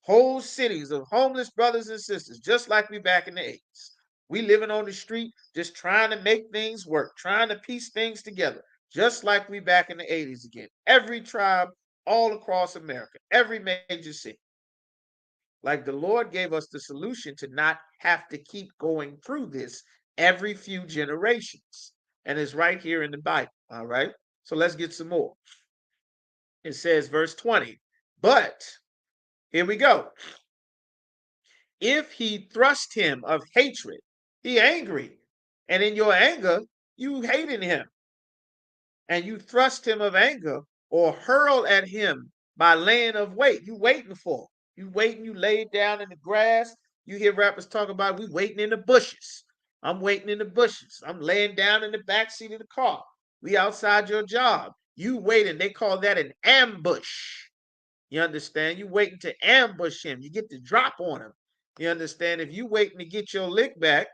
Whole cities of homeless brothers and sisters, just like we back in the 80s. We living on the street, just trying to make things work, trying to piece things together, just like we back in the 80s again. Every tribe all across America, every major city. Like the Lord gave us the solution to not have to keep going through this every few generations. And it's right here in the Bible. All right. So let's get some more. It says, verse 20, but here we go. If he thrust him of hatred, he angry, and in your anger, you hating him, and you thrust him of anger or hurl at him by laying of weight. You waiting for. You waiting, you lay down in the grass. You hear rappers talk about we waiting in the bushes. I'm waiting in the bushes. I'm laying down in the back seat of the car. We outside your job. You waiting. They call that an ambush. You understand? You waiting to ambush him. You get the drop on him. You understand? If you waiting to get your lick back,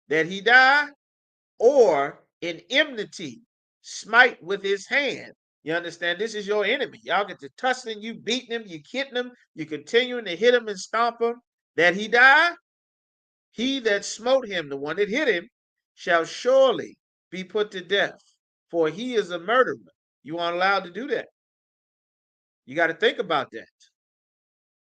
that he die, or in enmity, smite with his hand. You understand? This is your enemy. Y'all get to tussling you, beating him, you hitting him, you continuing to hit him and stomp him, that he die. He that smote him, the one that hit him, shall surely be put to death, for he is a murderer. You aren't allowed to do that. You got to think about that.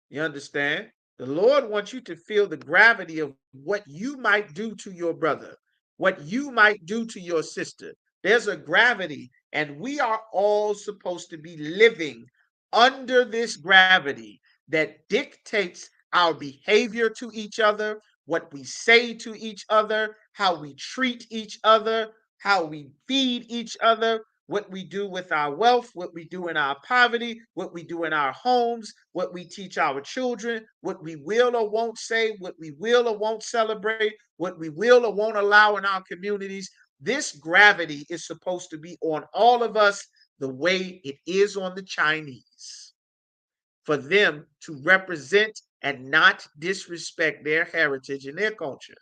You understand? The Lord wants you to feel the gravity of what you might do to your brother, what you might do to your sister. There's a gravity, and we are all supposed to be living under this gravity that dictates our behavior to each other, what we say to each other, how we treat each other, how we feed each other, what we do with our wealth, what we do in our poverty, what we do in our homes, what we teach our children, what we will or won't say, what we will or won't celebrate, what we will or won't allow in our communities. This gravity is supposed to be on all of us the way it is on the Chinese, for them to represent and not disrespect their heritage and their culture,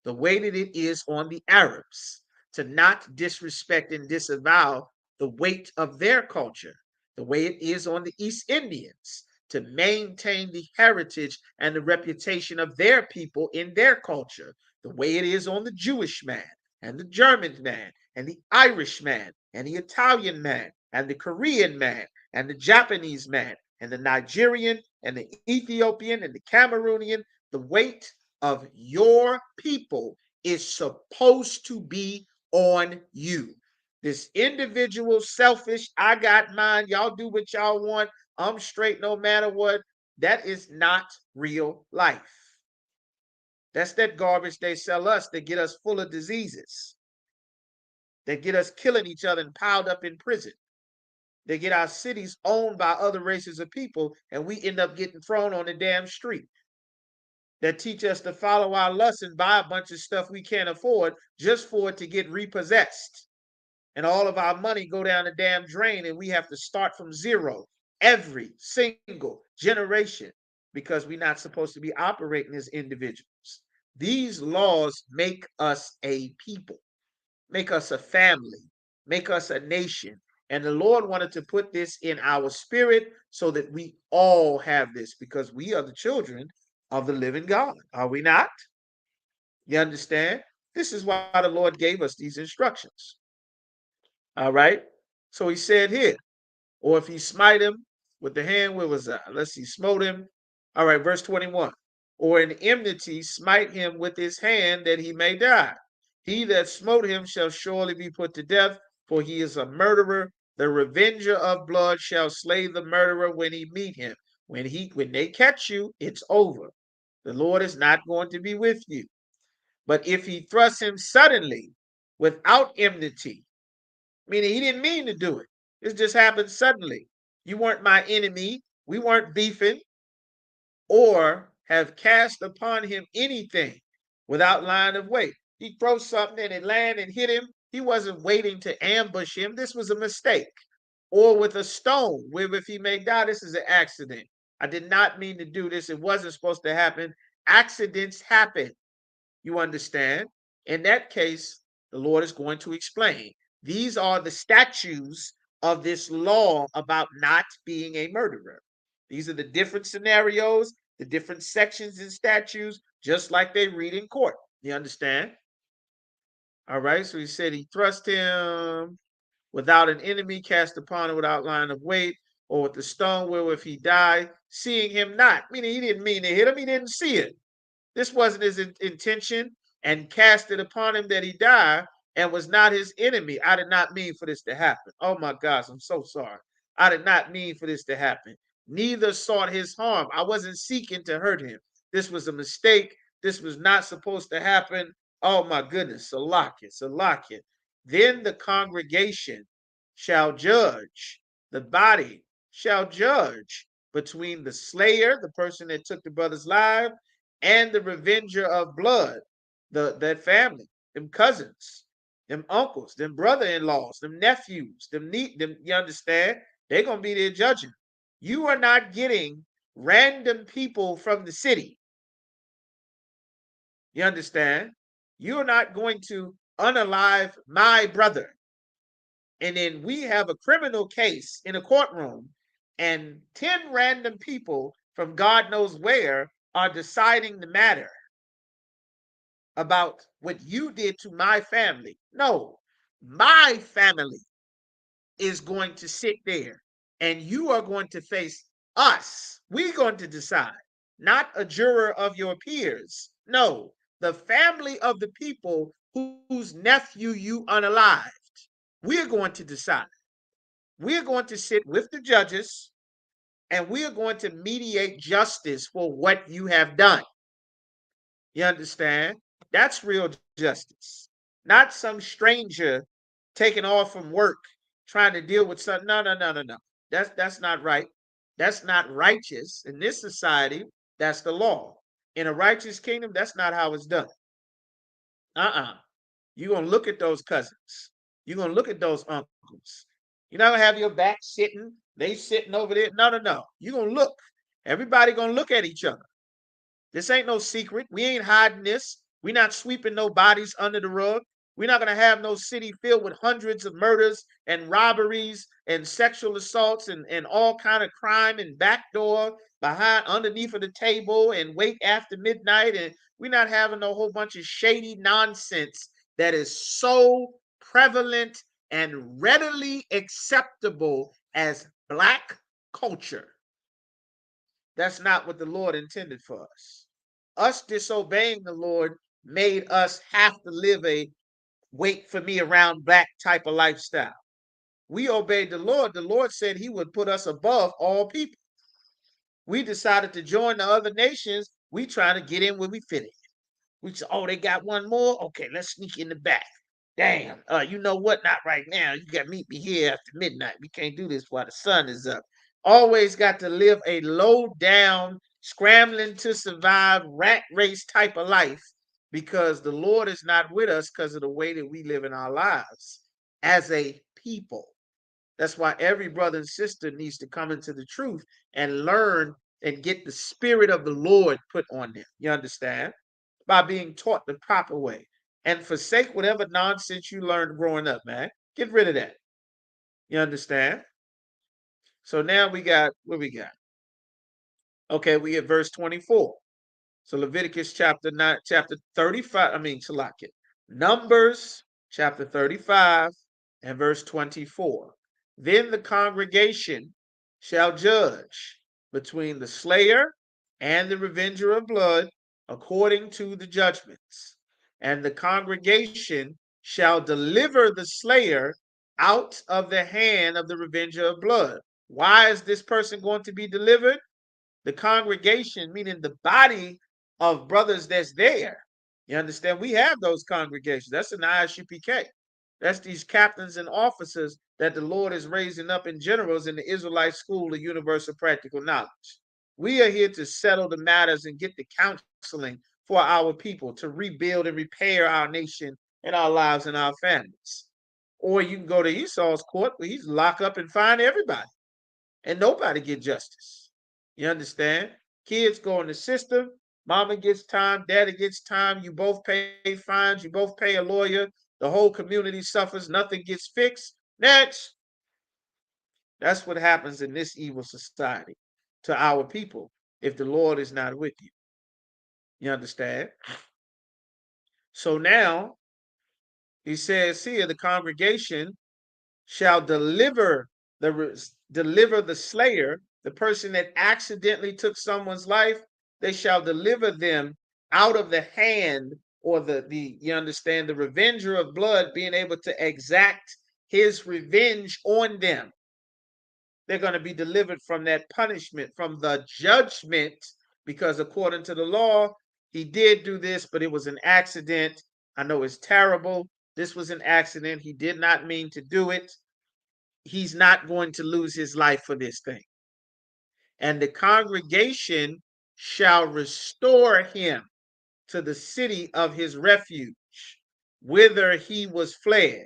the way that it is on the Arabs, to not disrespect and disavow the weight of their culture, the way it is on the East Indians, to maintain the heritage and the reputation of their people in their culture, the way it is on the Jewish man and the German man and the Irish man and the Italian man and the Korean man and the Japanese man and the Nigerian and the Ethiopian and the Cameroonian, the weight of your people is supposed to be on you. This individual, selfish, I got mine, y'all do what y'all want, I'm straight no matter what, that is not real life. That's that garbage they sell us that get us full of diseases, that get us killing each other and piled up in prison. They get our cities owned by other races of people, and we end up getting thrown on the damn street. That teach us to follow our lusts and buy a bunch of stuff we can't afford just for it to get repossessed. And all of our money go down the damn drain, and we have to start from zero every single generation because we're not supposed to be operating as individuals. These laws make us a people, make us a family, make us a nation. And the Lord wanted to put this in our spirit so that we all have this because we are the children of the living God. Are we not? You understand? This is why the Lord gave us these instructions. All right. So he said here, or if he smite him with the hand, where was that? Let's see, smote him. All right, verse 21. Or in enmity, smite him with his hand that he may die. He that smote him shall surely be put to death, for he is a murderer. The revenger of blood shall slay the murderer when he meet him. When they catch you, it's over. The Lord is not going to be with you. But if he thrusts him suddenly, without enmity, meaning he didn't mean to do it, it just happened suddenly. You weren't my enemy. We weren't beefing, or have cast upon him anything without line of weight. He throws something and it land and hit him. He wasn't waiting to ambush him. This was a mistake. Or with a stone, wherewith he may die. This is an accident. I did not mean to do this. It wasn't supposed to happen. Accidents happen. You understand? In that case, the Lord is going to explain. These are the statutes of this law about not being a murderer. These are the different scenarios, the different sections and statutes, just like they read in court. You understand? All right. So he said he thrust him without an enemy, cast upon him without line of weight, or with the stone wherewith he died, seeing him not. Meaning he didn't mean to hit him, he didn't see it. This wasn't his intention, and cast it upon him that he died, and was not his enemy. I did not mean for this to happen. Oh my gosh, I'm so sorry. I did not mean for this to happen. Neither sought his harm. I wasn't seeking to hurt him. This was a mistake. This was not supposed to happen. Oh my goodness, Salakia, Salakia. Then the congregation shall judge, the body shall judge between the slayer, the person that took the brother's life, and the revenger of blood, that family, them cousins, them uncles, them brother-in-laws, them nephews, them you understand? They're gonna be there judging. You are not getting random people from the city. You understand? You're not going to unalive my brother. And then we have a criminal case in a courtroom, and 10 random people from God knows where are deciding the matter about what you did to my family. No, my family is going to sit there and you are going to face us. We're going to decide, not a juror of your peers. No, the family of the people whose nephew you unalived. We're going to decide. We're going to sit with the judges and we're going to mediate justice for what you have done. You understand? That's real justice. Not some stranger taking off from work trying to deal with something. No, no, no, no, no. That's not right. That's not righteous. In this society, that's the law. In a righteous kingdom, that's not how it's done. Uh-uh. You're gonna look at those cousins. You're gonna look at those uncles. You're not gonna have your back sitting, they sitting over there. No, no, no. You're gonna look. Everybody gonna look at each other. This ain't no secret. We ain't hiding this. We're not sweeping no bodies under the rug. We're not going to have no city filled with hundreds of murders and robberies and sexual assaults and all kind of crime and backdoor behind underneath of the table and wait after midnight. And we're not having a whole bunch of shady nonsense that is so prevalent and readily acceptable as black culture. That's not what the Lord intended for us. Us disobeying the Lord made us have to live a wait for me around black type of lifestyle. We obeyed the Lord. The Lord said he would put us above all people. We decided to join the other nations. We trying to get in where we fit in. We said, oh, they got one more? Okay, let's sneak in the back. Damn, you know what? Not right now. You got to meet me here after midnight. We can't do this while the sun is up. Always got to live a low down, scrambling to survive, rat race type of life because the Lord is not with us because of the way that we live in our lives as a people. That's why every brother and sister needs to come into the truth and learn and get the spirit of the Lord put on them. You understand? By being taught the proper way and forsake whatever nonsense you learned growing up, man. Get rid of that. You understand? So now we got what we got. Okay, we at verse 24. So Leviticus chapter 9, chapter 35, Salakia. Numbers chapter 35 and verse 24. Then the congregation shall judge between the slayer and the revenger of blood according to the judgments. And the congregation shall deliver the slayer out of the hand of the revenger of blood. Why is this person going to be delivered? The congregation, meaning the body of brothers that's there. You understand? We have those congregations. That's an ISUPK. That's these captains and officers that the Lord is raising up in generals in the Israelite School of Universal Practical Knowledge. We are here to settle the matters and get the counseling for our people to rebuild and repair our nation and our lives and our families. Or you can go to Esau's court where he's lock up and fine everybody and nobody get justice. You understand? Kids go in the system. Mama gets time, daddy gets time. You both pay fines. You both pay a lawyer. The whole community suffers. Nothing gets fixed. Next. That's what happens in this evil society to our people if the Lord is not with you. You understand? So now he says here the congregation shall deliver the slayer, the person that accidentally took someone's life. They shall deliver them out of the hand, or the you understand, the revenger of blood being able to exact his revenge on them. They're going to be delivered from that punishment, from the judgment, because according to the law, he did do this, but it was an accident. I know it's terrible. This was an accident. He did not mean to do it. He's not going to lose his life for this thing. And the congregation shall restore him to the city of his refuge, whither he was fled.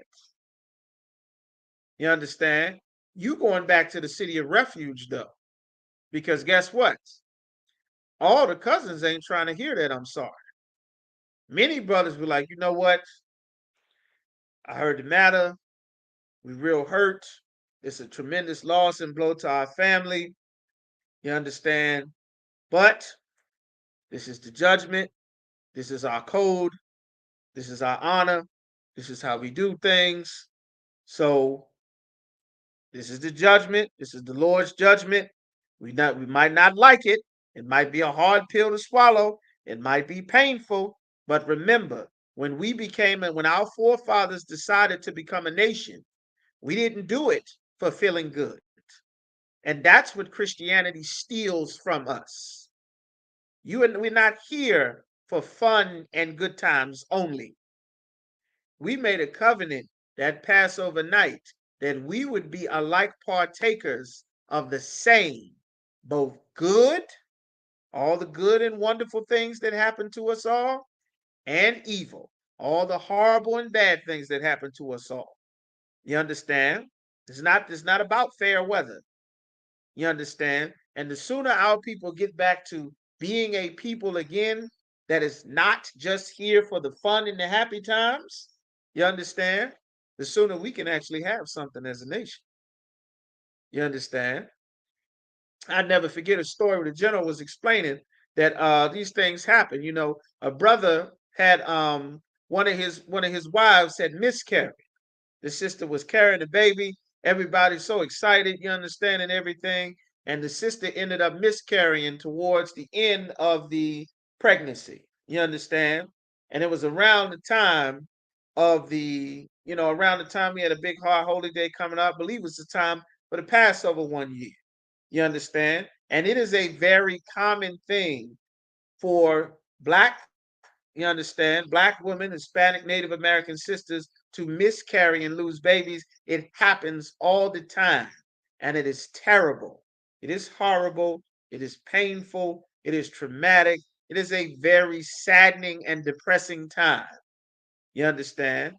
You understand? You going back to the city of refuge, though, because guess what? All the cousins ain't trying to hear that I'm sorry. Many brothers be like, you know what? I heard the matter. We real hurt. It's a tremendous loss and blow to our family. You understand? But this is the judgment. This is our code. This is our honor. This is how we do things. So this is the judgment. This is the Lord's judgment. We might not like it. It might be a hard pill to swallow. It might be painful. But remember, when our forefathers decided to become a nation, we didn't do it for feeling good. And that's what Christianity steals from us. We're not here for fun and good times only. We made a covenant that Passover night that we would be alike partakers of the same, both good, all the good and wonderful things that happen to us all, and evil, all the horrible and bad things that happen to us all. You understand? It's not about fair weather. You understand? And the sooner our people get back to being a people again that is not just here for the fun and the happy times, you understand? The sooner we can actually have something as a nation. You understand? I never forget a story where the general was explaining that these things happen. You know, a brother had one of his wives had miscarried. The sister was carrying the baby. Everybody's so excited, you understand, and everything. And the sister ended up miscarrying towards the end of the pregnancy. You understand? And it was around the time of around the time we had a big holy day coming up. I believe it was the time for the Passover one year. You understand? And it is a very common thing for you understand, black women, Hispanic, Native American sisters to miscarry and lose babies. It happens all the time. And it is terrible. It is horrible. It is painful. It is traumatic. It is a very saddening and depressing time. You understand?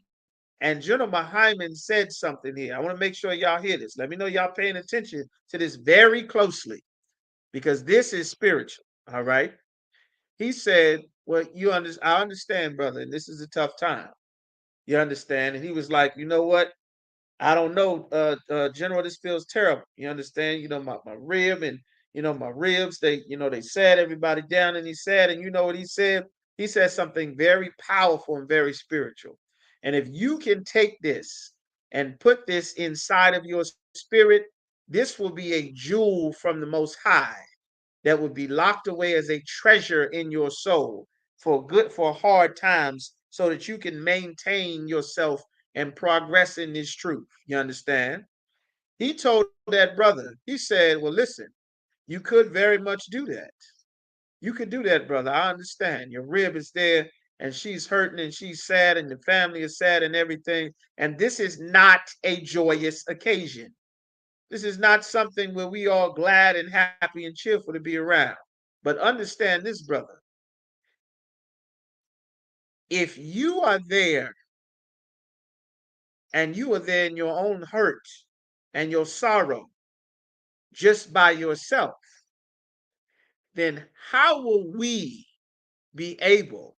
And General Hyman said something here. I want to make sure y'all hear this. Let me know y'all paying attention to this very closely because this is spiritual. All right. He said, well, I understand, brother, and this is a tough time. You understand? And he was like, you know what? I don't know, General, this feels terrible. You understand? My rib and my ribs, they sat everybody down and he said, and you know what he said? He said something very powerful and very spiritual. And if you can take this and put this inside of your spirit, this will be a jewel from the Most High that would be locked away as a treasure in your soul for hard times so that you can maintain yourself and progress in this truth. You understand? He told that brother, he said, well, listen, you could very much do that. You could do that, brother. I understand. Your rib is there and she's hurting and she's sad and the family is sad and everything. And this is not a joyous occasion. This is not something where we all glad and happy and cheerful to be around. But understand this, brother. If you are there and you are there in your own hurt and your sorrow just by yourself, then how will we be able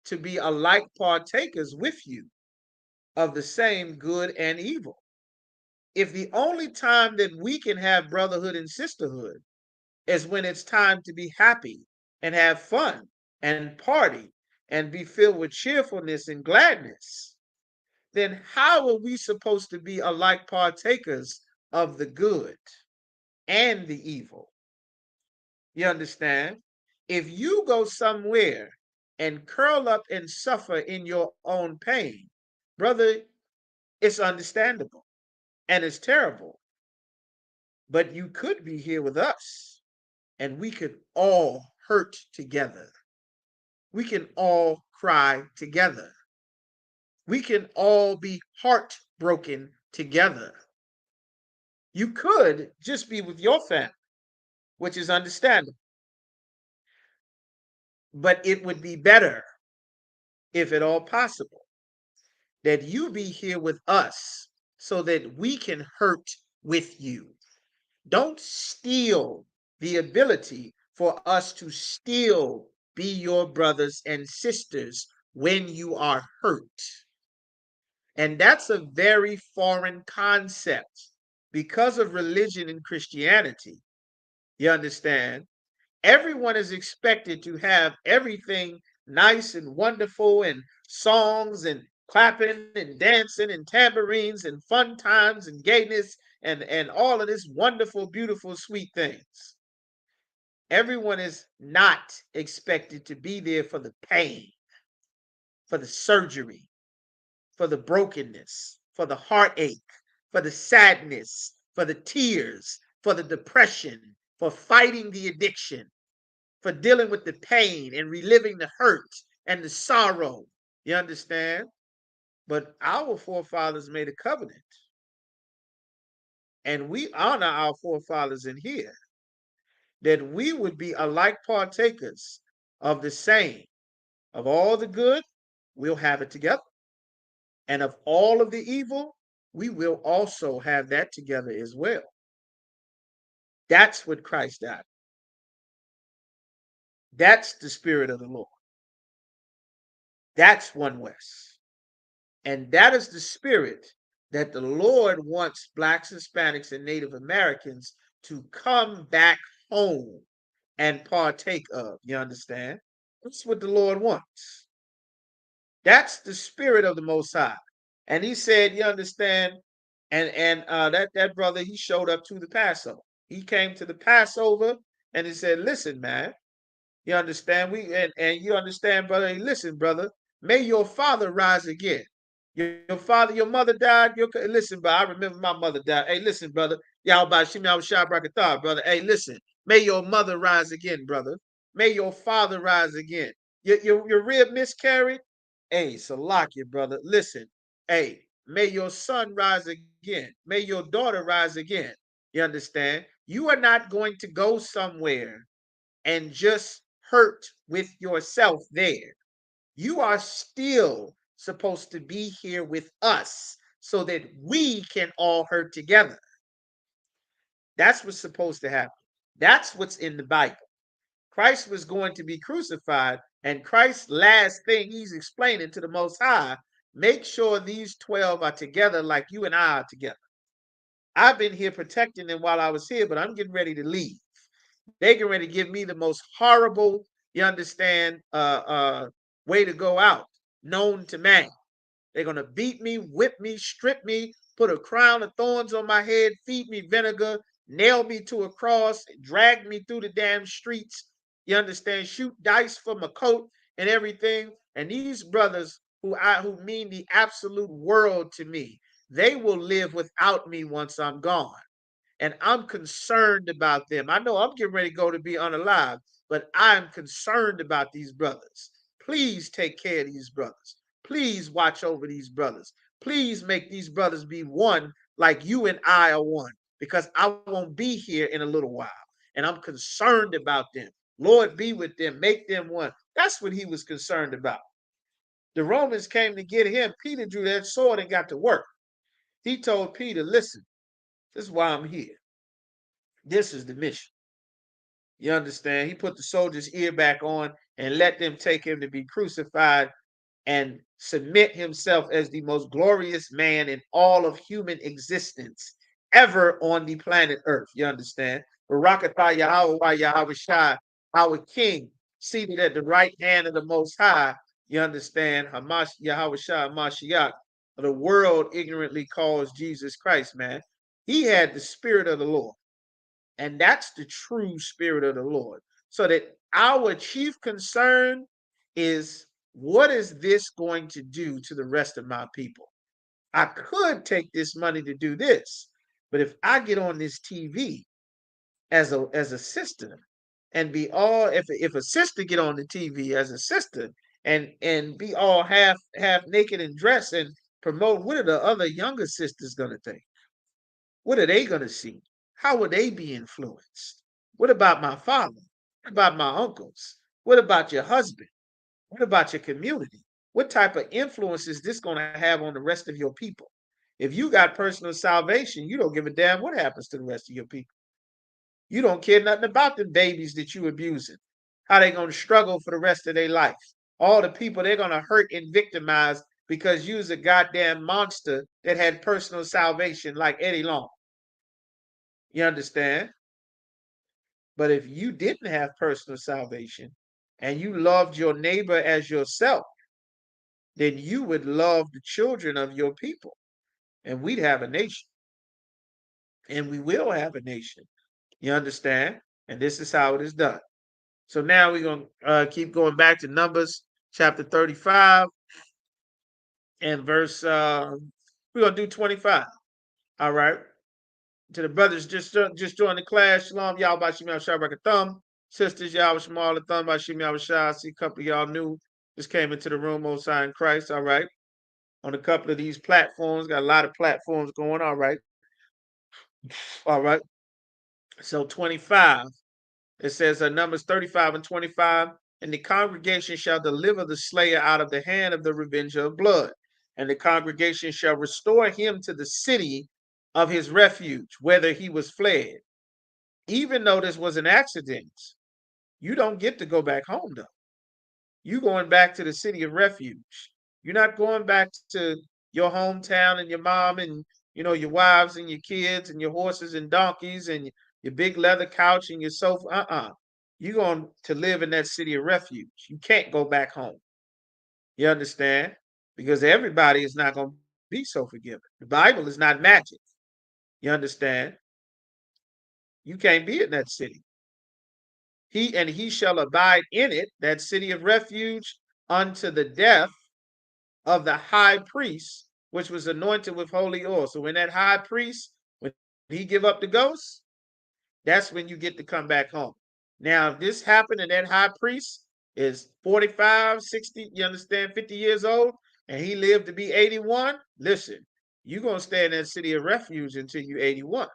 to be alike partakers with you of the same good and evil? If the only time that we can have brotherhood and sisterhood is when it's time to be happy and have fun and party and be filled with cheerfulness and gladness, then how are we supposed to be alike partakers of the good and the evil? You understand? If you go somewhere and curl up and suffer in your own pain, brother, it's understandable and it's terrible. But you could be here with us and we could all hurt together. We can all cry together. We can all be heartbroken together. You could just be with your family, which is understandable. But it would be better, if at all possible, that you be here with us so that we can hurt with you. Don't steal the ability for us to still be your brothers and sisters when you are hurt. And that's a very foreign concept because of religion and Christianity. You understand? Everyone is expected to have everything nice and wonderful and songs and clapping and dancing and tambourines and fun times and gayness and all of this wonderful, beautiful, sweet things. Everyone is not expected to be there for the pain, for the surgery, for the brokenness, for the heartache, for the sadness, for the tears, for the depression, for fighting the addiction, for dealing with the pain and reliving the hurt and the sorrow. You understand? But our forefathers made a covenant, and we honor our forefathers in here, that we would be alike partakers of the same. Of all the good, we'll have it together. And of all of the evil, we will also have that together as well. That's what Christ died. That's the spirit of the Lord. That's one West. And that is the spirit that the Lord wants Blacks, Hispanics, and Native Americans to come back home and partake of. You understand? That's what the Lord wants. That's the spirit of the Most High. And he said, you understand? And that brother, he showed up to the Passover. He came to the Passover and he said, "Listen, man, you understand? And you understand, brother. Hey, listen, brother. May your father rise again. Your father, your mother died. Listen, bro. I remember my mother died. Hey, listen, brother. Y'all by Shimmy Shah Brakatah, brother. Hey, listen. May your mother rise again, brother. May your father rise again. Your rib miscarried. Hey, Salakia, brother. Listen. Hey, may your son rise again. May your daughter rise again. You understand? You are not going to go somewhere and just hurt with yourself there. You are still supposed to be here with us so that we can all hurt together. That's what's supposed to happen. That's what's in the Bible. Christ was going to be crucified, and Christ's last thing he's explaining to the Most High, make sure these 12 are together like you and I are together. I've been here protecting them while I was here, but I'm getting ready to leave. They getting ready to give me the most horrible, you understand, way to go out, known to man. They're gonna beat me, whip me, strip me, put a crown of thorns on my head, feed me vinegar, nail me to a cross, drag me through the damn streets. You understand? Shoot dice for my coat and everything. And these brothers who mean the absolute world to me, they will live without me once I'm gone. And I'm concerned about them. I know I'm getting ready to go to be unalive, but I'm concerned about these brothers. Please take care of these brothers. Please watch over these brothers. Please make these brothers be one like you and I are one, because I won't be here in a little while. And I'm concerned about them. Lord, be with them, make them one. That's what he was concerned about. The Romans came to get him. Peter drew that sword and got to work. He told Peter, listen, this is why I'm here. This is the mission. You understand? He put the soldier's ear back on and let them take him to be crucified and submit himself as the most glorious man in all of human existence ever on the planet Earth. You understand? Barakatah Yahweh Yahweh Shai, our King, seated at the right hand of the Most High. You understand? Hamash Yahweh Shai Mashiach. The world ignorantly calls Jesus Christ, man. He had the spirit of the Lord. And that's the true spirit of the Lord. So that our chief concern is, what is this going to do to the rest of my people? I could take this money to do this, but if I get on this TV as a sister and be all, if a sister get on the TV as a sister and be all half naked and dressed and promote, what are the other younger sisters gonna think? What are they going to see? How will they be influenced? What about my father? What about my uncles? What about your husband? What about your community? What type of influence is this going to have on the rest of your people? If you got personal salvation, you don't give a damn what happens to the rest of your people. You don't care nothing about the babies that you abusing. How they going to struggle for the rest of their life. All the people they're going to hurt and victimize because you's a goddamn monster that had personal salvation like Eddie Long. You understand? But if you didn't have personal salvation and you loved your neighbor as yourself, then you would love the children of your people. And we'd have a nation. And we will have a nation. You understand? And this is how it is done. So now we're going to keep going back to Numbers chapter 35 and verse, we're going to do 25. All right. To the brothers just joined the class, shalom, y'all by Shimei Shabbat sisters, y'all Shema Thumb by Shimei Shah. I see a couple of y'all new just came into the room, Most High in Christ. All right. On a couple of these platforms, got a lot of platforms going. All right. All right. So 25, it says Numbers 35 and 25, and the congregation shall deliver the slayer out of the hand of the revenger of blood, and the congregation shall restore him to the city of his refuge, whether he was fled. Even though this was an accident, you don't get to go back home though. You going back to the city of refuge. You're not going back to your hometown and your mom and your wives and your kids and your horses and donkeys and your big leather couch and your sofa. You're going to live in that city of refuge. You can't go back home. You understand? Because everybody is not going to be so forgiving. The Bible is not magic. You understand? You can't be in that city. He shall abide in it, that city of refuge, unto the death of the high priest, which was anointed with holy oil. So when that high priest, when he give up the ghost, that's when you get to come back home. Now, if this happened and that high priest is 45, 60, you understand, 50 years old, and he lived to be 81, listen, you're going to stay in that city of refuge until you're 81.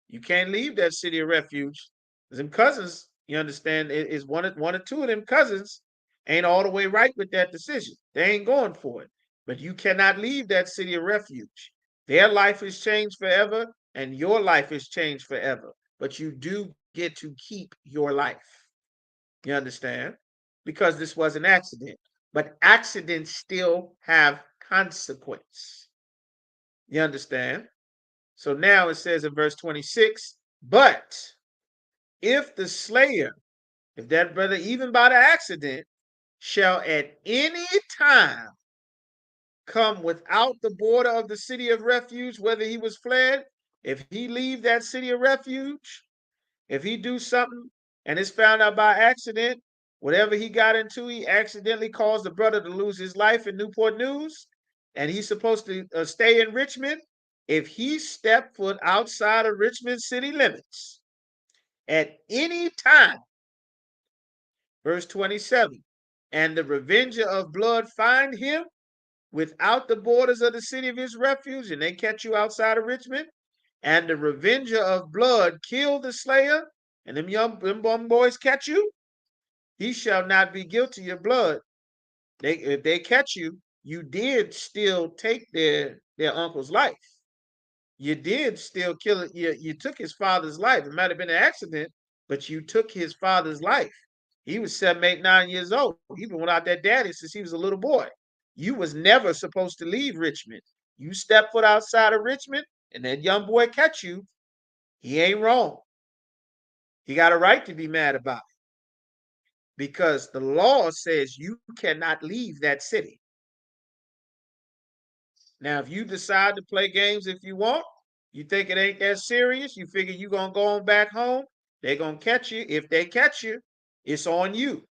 You can't leave that city of refuge. Them cousins, you understand, is one or two of them cousins ain't all the way right with that decision. They ain't going for it. But you cannot leave that city of refuge. Their life is changed forever, and your life is changed forever. But you do get to keep your life. You understand? Because this was an accident. But accidents still have consequence. You understand? So now it says in verse 26, but if the slayer, if that brother, even by the accident, shall at any time come without the border of the city of refuge, whether he was fled, if he leave that city of refuge, if he do something and it's found out by accident, whatever he got into, he accidentally caused the brother to lose his life in Newport News, and he's supposed to stay in Richmond. If he stepped foot outside of Richmond city limits at any time, verse 27, and the revenger of blood find him without the borders of the city of his refuge, and they catch you outside of Richmond, and the revenger of blood kill the slayer, and them boys catch you, he shall not be guilty of blood. If they catch you, you did still take their uncle's life. You did still kill it. You took his father's life. It might have been an accident, but you took his father's life. He was 7, 8, 9 years old. He been without that daddy since he was a little boy. You was never supposed to leave Richmond. You step foot outside of Richmond, and that young boy catch you. He ain't wrong. He got a right to be mad about it because the law says you cannot leave that city. Now, if you decide to play games if you want, you think it ain't that serious, you figure you going to go on back home, they're going to catch you. If they catch you, it's on you.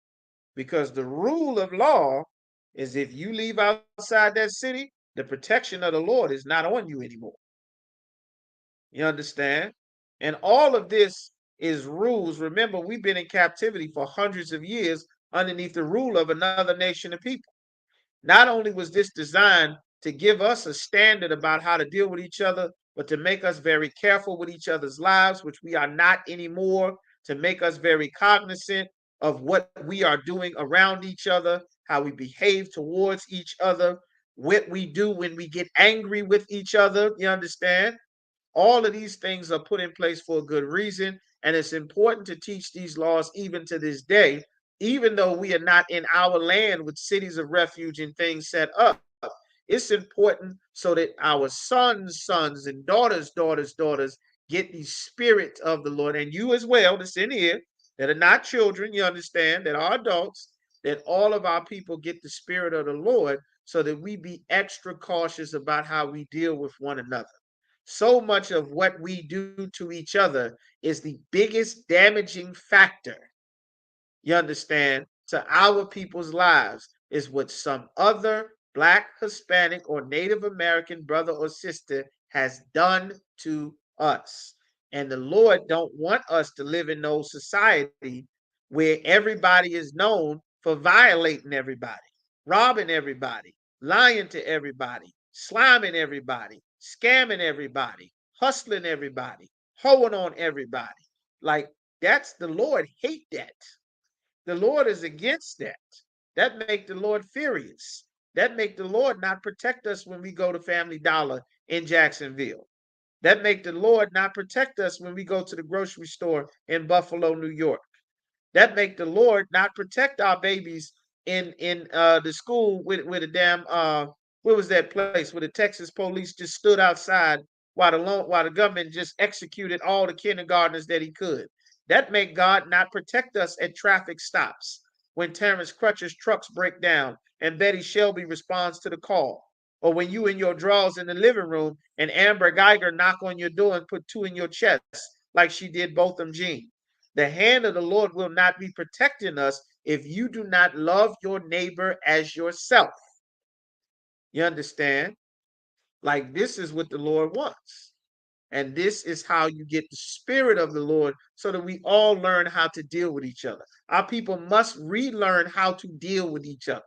Because the rule of law is if you leave outside that city, the protection of the Lord is not on you anymore. You understand? And all of this is rules. Remember, we've been in captivity for hundreds of years underneath the rule of another nation of people. Not only was this designed to give us a standard about how to deal with each other, but to make us very careful with each other's lives, which we are not anymore, to make us very cognizant of what we are doing around each other, how we behave towards each other, what we do when we get angry with each other. You understand? All of these things are put in place for a good reason, and it's important to teach these laws even to this day, even though we are not in our land with cities of refuge and things set up. It's important so that our sons, and daughters get the spirit of the Lord, and you as well, that's in here, that are not children, you understand, that are adults, that all of our people get the spirit of the Lord so that we be extra cautious about how we deal with one another. So much of what we do to each other is the biggest damaging factor, you understand, to our people's lives is what some other Black, Hispanic, or Native American brother or sister has done to us. And the Lord don't want us to live in no society where everybody is known for violating everybody, robbing everybody, lying to everybody, sliming everybody, scamming everybody, hustling everybody, hoeing on everybody. Like, that's the Lord hate that. The Lord is against that. That make the Lord furious. That make the Lord not protect us when we go to Family Dollar in Jacksonville. That make the Lord not protect us when we go to the grocery store in Buffalo, New York. That make the Lord not protect our babies in the school with a damn where was that place where the Texas police just stood outside while the government just executed all the kindergartners that he could. That make God not protect us at traffic stops when Terrence Crutcher's trucks break down and Betty Shelby responds to the call. Or when you in your drawers in the living room and Amber Geiger knock on your door and put 2 in your chest like she did Botham Jean. The hand of the Lord will not be protecting us if you do not love your neighbor as yourself. You understand? Like, this is what the Lord wants. And this is how you get the spirit of the Lord so that we all learn how to deal with each other. Our people must relearn how to deal with each other.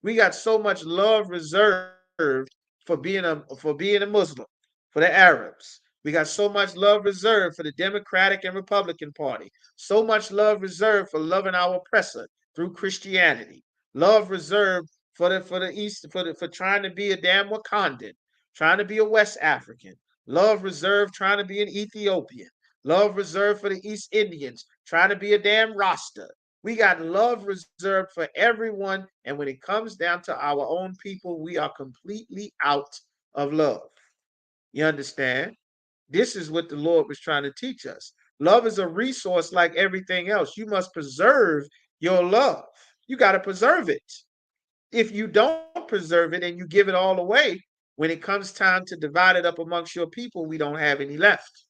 We got so much love reserved for being a Muslim, for the Arabs. We got so much love reserved for the Democratic and Republican Party. So much love reserved for loving our oppressor through Christianity. Love reserved for the East for trying to be a damn Wakandan, trying to be a West African. Love reserved trying to be an Ethiopian. Love reserved for the East Indians trying to be a damn Rasta. We got love reserved for everyone. And when it comes down to our own people, we are completely out of love. You understand? This is what the Lord was trying to teach us. Love is a resource like everything else. You must preserve your love. You got to preserve it. If you don't preserve it and you give it all away, when it comes time to divide it up amongst your people, we don't have any left.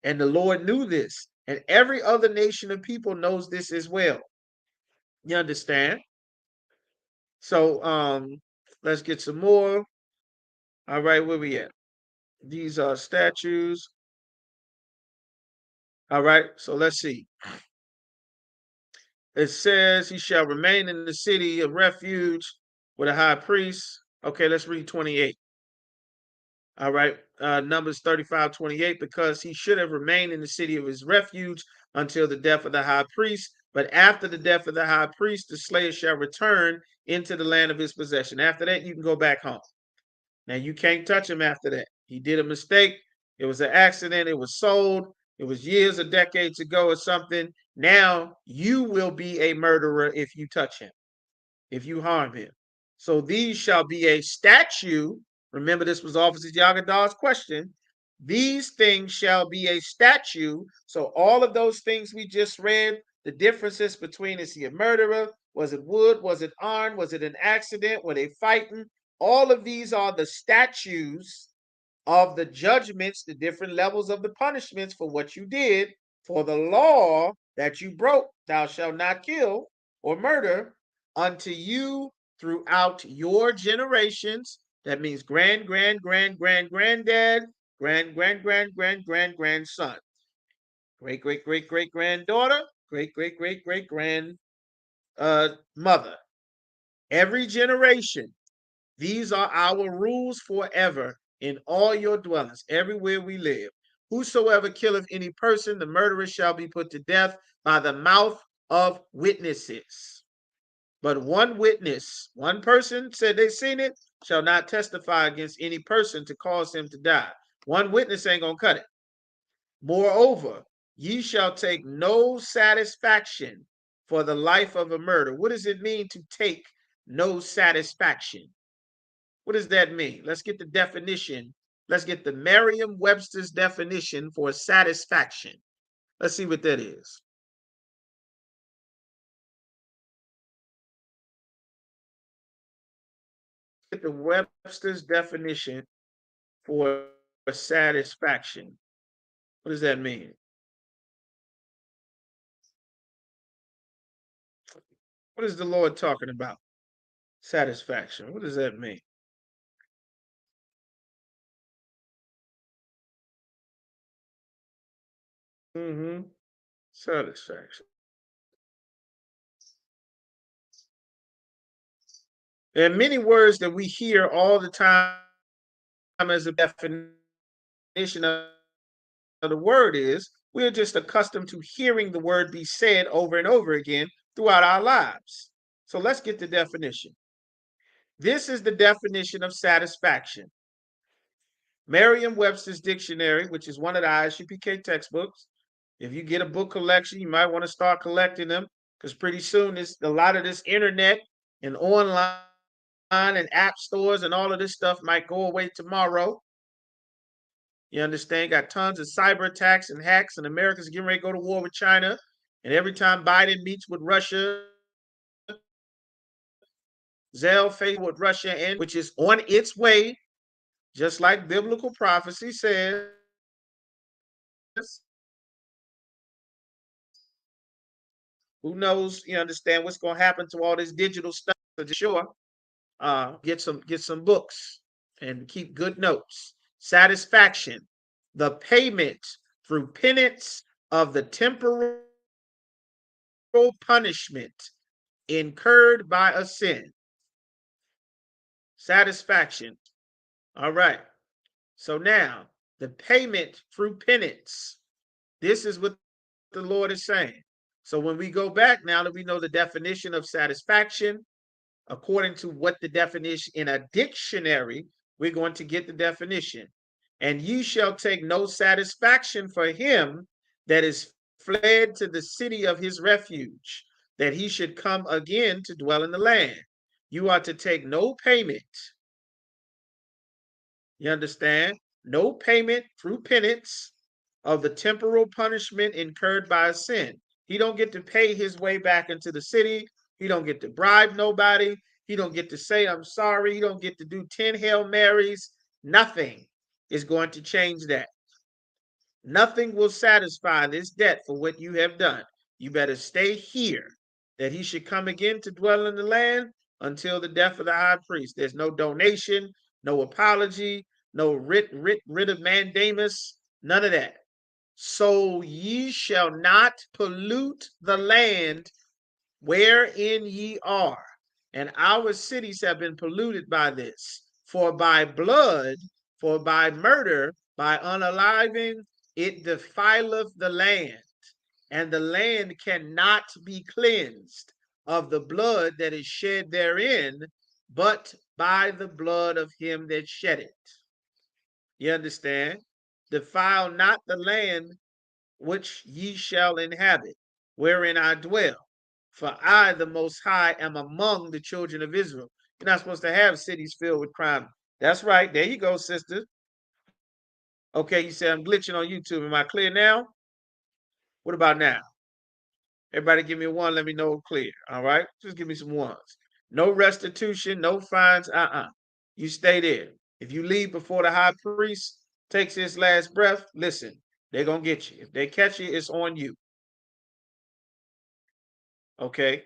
And the Lord knew this. And every other nation of people knows this as well. You understand? So let's get some more. All right, where we at? These are statues. All right, so let's see. It says he shall remain in the city of refuge with a high priest. Okay, let's read 28. All right, Numbers 35:28, because he should have remained in the city of his refuge until the death of the high priest. But after the death of the high priest, the slayer shall return into the land of his possession. After that, you can go back home. Now, you can't touch him after that. He did a mistake. It was an accident. It was sold. It was years or decades ago or something. Now, you will be a murderer if you touch him, if you harm him. So these shall be a statue. Remember, this was Officer Yagadar's question. These things shall be a statue. So all of those things we just read, the differences between, is he a murderer? Was it wood? Was it armed? Was it an accident? Were they fighting? All of these are the statues of the judgments, the different levels of the punishments for what you did, for the law that you broke. Thou shalt not kill or murder, unto you throughout your generations. That means grand, grand, grand, grand, granddad, grand, grand, grand, grand, grand, grandson, great, great, great, great granddaughter, great, great, great, great grand mother. Every generation. These are our rules forever in all your dwellings, everywhere we live. Whosoever killeth any person, the murderer shall be put to death by the mouth of witnesses. But one witness, one person said they seen it, shall not testify against any person to cause him to die. One witness ain't gonna cut it. Moreover, ye shall take no satisfaction for the life of a murder. What does it mean to take no satisfaction? What does that mean? Let's get the definition. Let's get the Merriam-Webster's definition for satisfaction. Let's see what that is. Get the Webster's definition for satisfaction. What does that mean? What is the Lord talking about? Satisfaction. What does that mean? Mm-hmm. Satisfaction. There are many words that we hear all the time as a definition of the word is. We're just accustomed to hearing the word be said over and over again throughout our lives. So let's get the definition. This is the definition of satisfaction. Merriam-Webster's dictionary, which is one of the ISUPK textbooks. If you get a book collection, you might want to start collecting them, because pretty soon a lot of this internet and online and app stores and all of this stuff might go away tomorrow. You understand? Got tons of cyber attacks and hacks, and America's getting ready to go to war with China. And every time Biden meets with Russia, Zell faced with Russia, and which is on its way, just like biblical prophecy says. Who knows? You understand what's going to happen to all this digital stuff? So just sure, get some books and keep good notes. Satisfaction, the payment through penance of the temporal punishment incurred by a sin. Satisfaction. All right. So now the payment through penance. This is what the Lord is saying. So when we go back, now that we know the definition of satisfaction, according to what the definition in a dictionary, we're going to get the definition. And ye shall take no satisfaction for him that is fled to the city of his refuge, that he should come again to dwell in the land. You are to take no payment. You understand? No payment through penance of the temporal punishment incurred by a sin. He don't get to pay his way back into the city. He don't get to bribe nobody. He don't get to say, I'm sorry. He don't get to do 10 Hail Marys. Nothing is going to change that. Nothing will satisfy this debt for what you have done. You better stay here, that he should come again to dwell in the land until the death of the high priest. There's no donation, no apology, no writ of mandamus, none of that. So ye shall not pollute the land wherein ye are. And our cities have been polluted by this. For by blood, for by murder, by unaliving, it defileth the land, and the land cannot be cleansed of the blood that is shed therein, but by the blood of him that shed it. You understand? Defile not the land which ye shall inhabit, wherein I dwell. For I, the Most High, am among the children of Israel. You're not supposed to have cities filled with crime. That's right. There you go, sister. Okay, you said I'm glitching on YouTube. Am I clear now? What about now? Everybody give me a one. Let me know clear. All right? Just give me some ones. No restitution, no fines. You stay there. If you leave before the high priest takes his last breath, listen, they're going to get you. If they catch you, it's on you. Okay?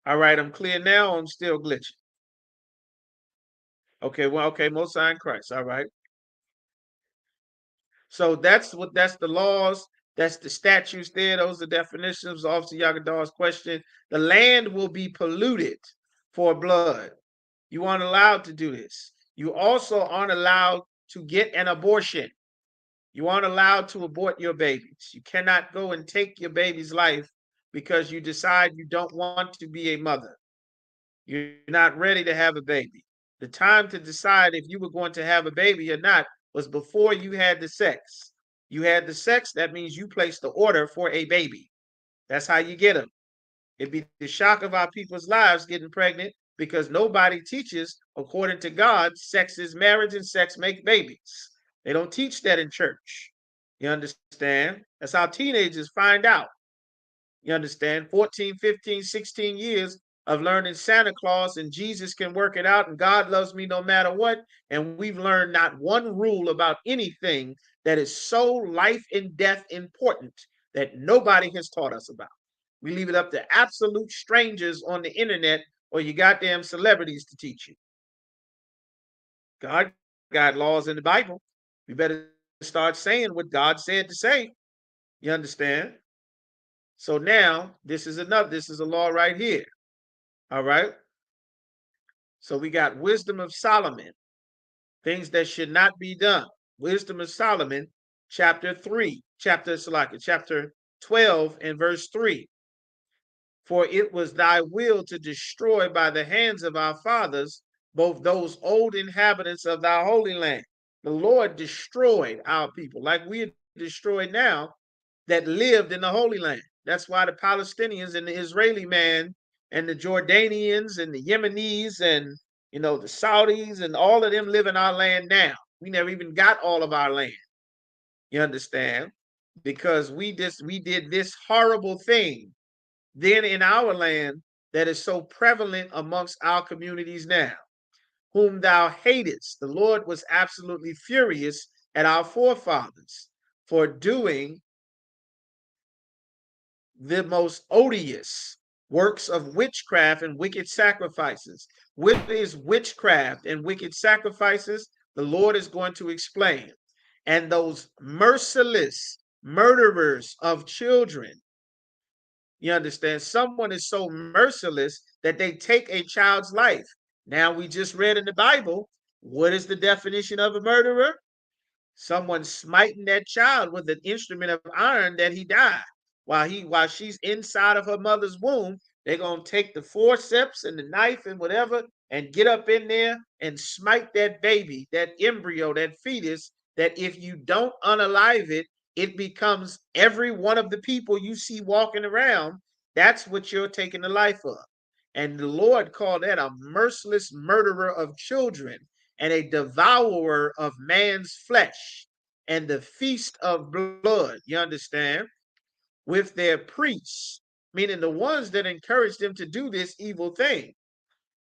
All right, I'm clear now. I'm still glitching. Okay, well, okay, Most High in Christ. All right. So that's the laws, that's the statutes there. Those are definitions. Officer Yagadar's question. The land will be polluted for blood. You aren't allowed to do this. You also aren't allowed to get an abortion. You aren't allowed to abort your babies. You cannot go and take your baby's life because you decide you don't want to be a mother. You're not ready to have a baby. The time to decide if you were going to have a baby or not was before you had the sex. You had the sex, that means you placed the order for a baby. That's how you get them. It'd be the shock of our people's lives getting pregnant because nobody teaches, according to God, sex is marriage and sex make babies. They don't teach that in church. You understand? That's how teenagers find out. You understand? 14, 15, 16 years of learning Santa Claus and Jesus can work it out and God loves me no matter what. And we've learned not one rule about anything that is so life and death important that nobody has taught us about. We leave it up to absolute strangers on the internet or you goddamn celebrities to teach you. God got laws in the Bible. We better start saying what God said to say. You understand? So now this is a law right here. All right. So we got wisdom of Solomon, things that should not be done. Wisdom of Solomon, chapter 12 and verse 3. For it was thy will to destroy by the hands of our fathers both those old inhabitants of thy holy land. The Lord destroyed our people like we are destroyed now that lived in the Holy Land. That's why the Palestinians and the Israeli man and the Jordanians and the Yemenis and the Saudis and all of them live in our land now. We never even got all of our land. You understand? Because we did this horrible thing then in our land that is so prevalent amongst our communities now. Whom thou hatest. The Lord was absolutely furious at our forefathers for doing the most odious works of witchcraft and wicked sacrifices. What is witchcraft and wicked sacrifices? The Lord is going to explain. And those merciless murderers of children. You understand? Someone is so merciless that they take a child's life. Now, we just read in the Bible, what is the definition of a murderer? Someone smiting that child with an instrument of iron that he died. While she's inside of her mother's womb, they're gonna take the forceps and the knife and whatever and get up in there and smite that baby, that embryo, that fetus, that if you don't unalive it, it becomes every one of the people you see walking around. That's what you're taking the life of. And the Lord called that a merciless murderer of children and a devourer of man's flesh and the feast of blood. You understand? With their priests, meaning the ones that encourage them to do this evil thing,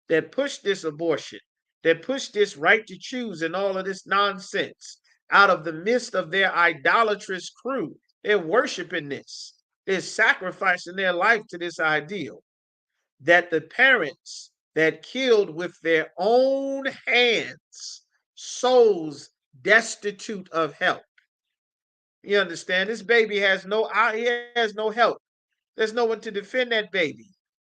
that push this abortion, that push this right to choose and all of this nonsense out of the midst of their idolatrous crew. They're worshiping this. They're sacrificing their life to this ideal. That the parents that killed with their own hands souls destitute of help. You understand? This baby has no help. There's no one to defend that baby.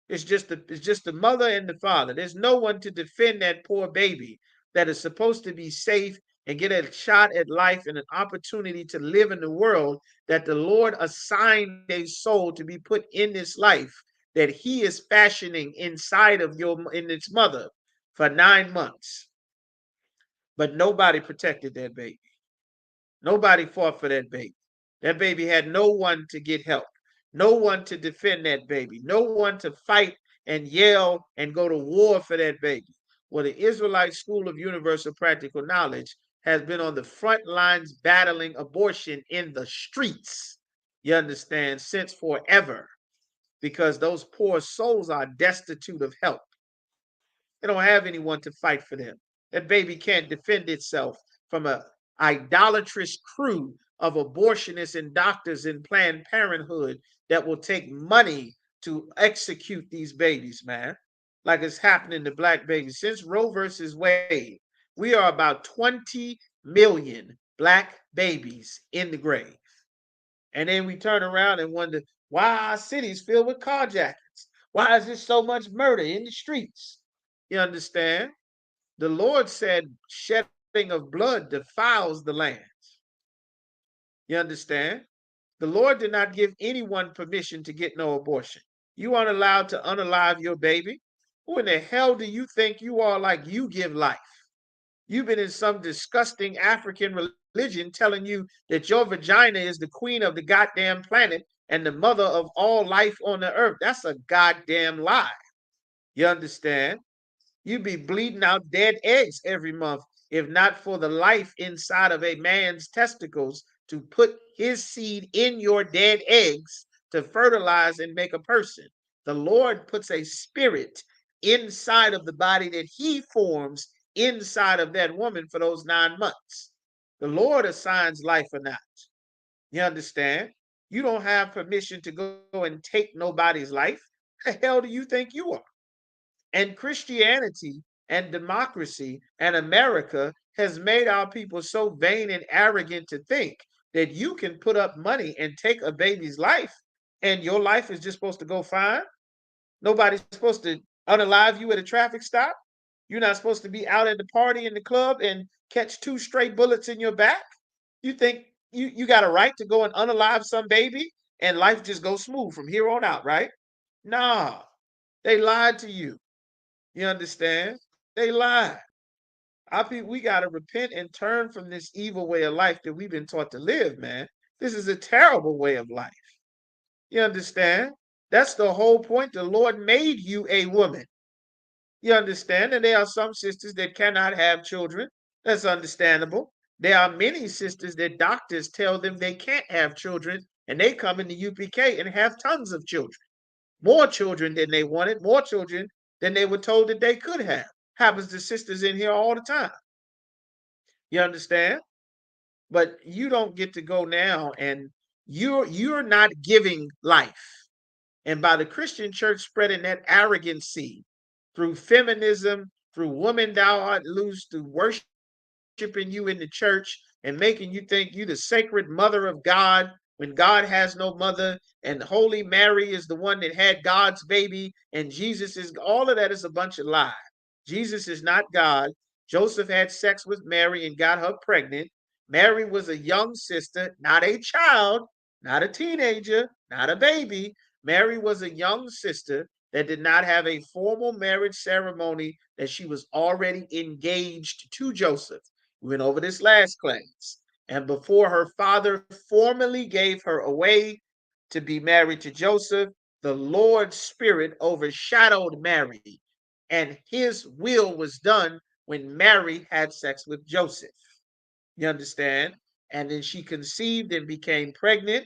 It's just the mother and the father. There's no one to defend that poor baby that is supposed to be safe and get a shot at life and an opportunity to live in the world that the Lord assigned a soul to be put in this life that he is fashioning inside of in its mother for 9 months. But nobody protected that baby. Nobody fought for that baby. That baby had no one to get help, no one to defend that baby, no one to fight and yell and go to war for that baby. Well, the Israelite School of Universal Practical Knowledge has been on the front lines battling abortion in the streets, you understand, since forever, because those poor souls are destitute of help. They don't have anyone to fight for them. That baby can't defend itself from an idolatrous crew of abortionists and doctors in Planned Parenthood that will take money to execute these babies, man. Like it's happening to black babies. Since Roe versus Wade, we are about 20 million black babies in the grave. And then we turn around and wonder why our cities filled with carjackings. Why is there so much murder in the streets? You understand? The Lord said shedding of blood defiles the land. You understand? The Lord did not give anyone permission to get no abortion. You aren't allowed to unalive your baby. Who in the hell do you think you are, like you give life? You've been in some disgusting African religion telling you that your vagina is the queen of the goddamn planet and the mother of all life on the earth. That's a goddamn lie. You understand? You'd be bleeding out dead eggs every month if not for the life inside of a man's testicles to put his seed in your dead eggs to fertilize and make a person. The Lord puts a spirit inside of the body that he forms inside of that woman for those 9 months. The Lord assigns life or not. You understand? You don't have permission to go and take nobody's life. The hell do you think you are? And Christianity and democracy and America has made our people so vain and arrogant to think that you can put up money and take a baby's life and your life is just supposed to go fine. Nobody's supposed to unalive you at a traffic stop. You're not supposed to be out at the party in the club and catch 2 straight bullets in your back. You think you got a right to go and unalive some baby and life just goes smooth from here on out, right? Nah, they lied to you. You understand? They lied. Our people, we got to repent and turn from this evil way of life that we've been taught to live, man. This is a terrible way of life. You understand? That's the whole point. The Lord made you a woman. You understand? And there are some sisters that cannot have children. That's understandable. There are many sisters that doctors tell them they can't have children, and they come into UPK and have tons of children. more children than they wanted, more children than they were told that they could have. Happens to sisters in here all the time. You understand? But you don't get to go now, and you're not giving life. And by the Christian church spreading that arrogancy through feminism, through woman thou art loose, through worshiping you in the church and making you think you the sacred mother of God when God has no mother, and Holy Mary is the one that had God's baby, and Jesus is all of that is a bunch of lies. Jesus is not God. Joseph had sex with Mary and got her pregnant. Mary was a young sister, not a child, not a teenager, not a baby. Mary was a young sister that did not have a formal marriage ceremony, that she was already engaged to Joseph. We went over this last class. And before her father formally gave her away to be married to Joseph, the Lord's Spirit overshadowed Mary, and his will was done when Mary had sex with Joseph. You understand? And then she conceived and became pregnant.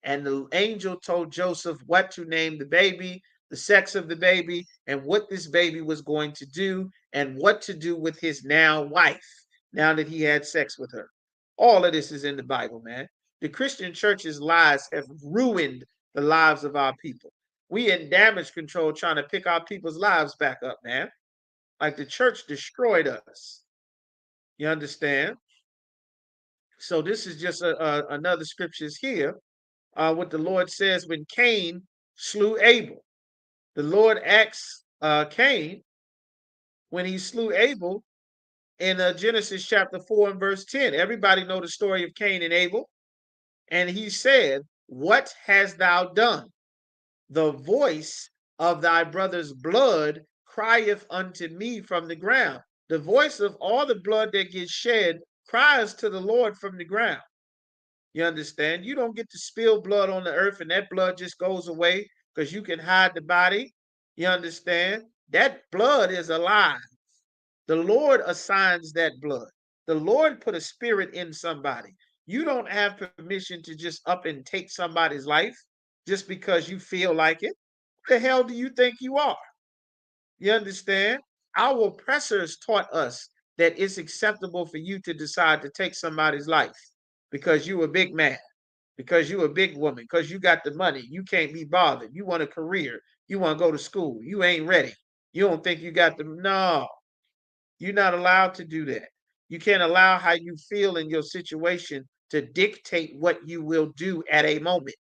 And the angel told Joseph what to name the baby, the sex of the baby, and what this baby was going to do, and what to do with his now wife, now that he had sex with her. All of this is in the Bible, man. The Christian church's lies have ruined the lives of our people. We in damage control trying to pick our people's lives back up, man. Like the church destroyed us. You understand? So this is just another scriptures here. What the Lord says when Cain slew Abel. The Lord asks Cain when he slew Abel in Genesis chapter 4 and verse 10. Everybody know the story of Cain and Abel. And he said, "What hast thou done? The voice of thy brother's blood crieth unto me from the ground." The voice of all the blood that gets shed cries to the Lord from the ground. You understand? You don't get to spill blood on the earth and that blood just goes away because you can hide the body. You understand? That blood is alive. The Lord assigns that blood. The Lord put a spirit in somebody. You don't have permission to just up and take somebody's life just because you feel like it. What the hell do you think you are? You understand? Our oppressors taught us that it's acceptable for you to decide to take somebody's life because you a big man, because you a big woman, because you got the money. You can't be bothered. You want a career. You want to go to school. You ain't ready. You don't think you got the no. You're not allowed to do that. You can't allow how you feel in your situation to dictate what you will do at a moment.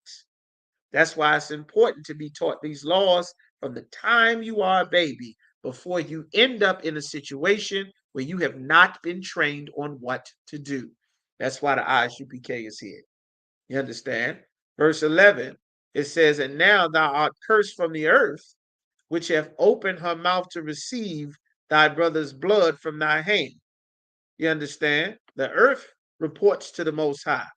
That's why it's important to be taught these laws from the time you are a baby before you end up in a situation where you have not been trained on what to do. That's why the Isupk is here. You understand? Verse 11, it says, "And now thou art cursed from the earth, which hath opened her mouth to receive thy brother's blood from thy hand." You understand? The earth reports to the Most High.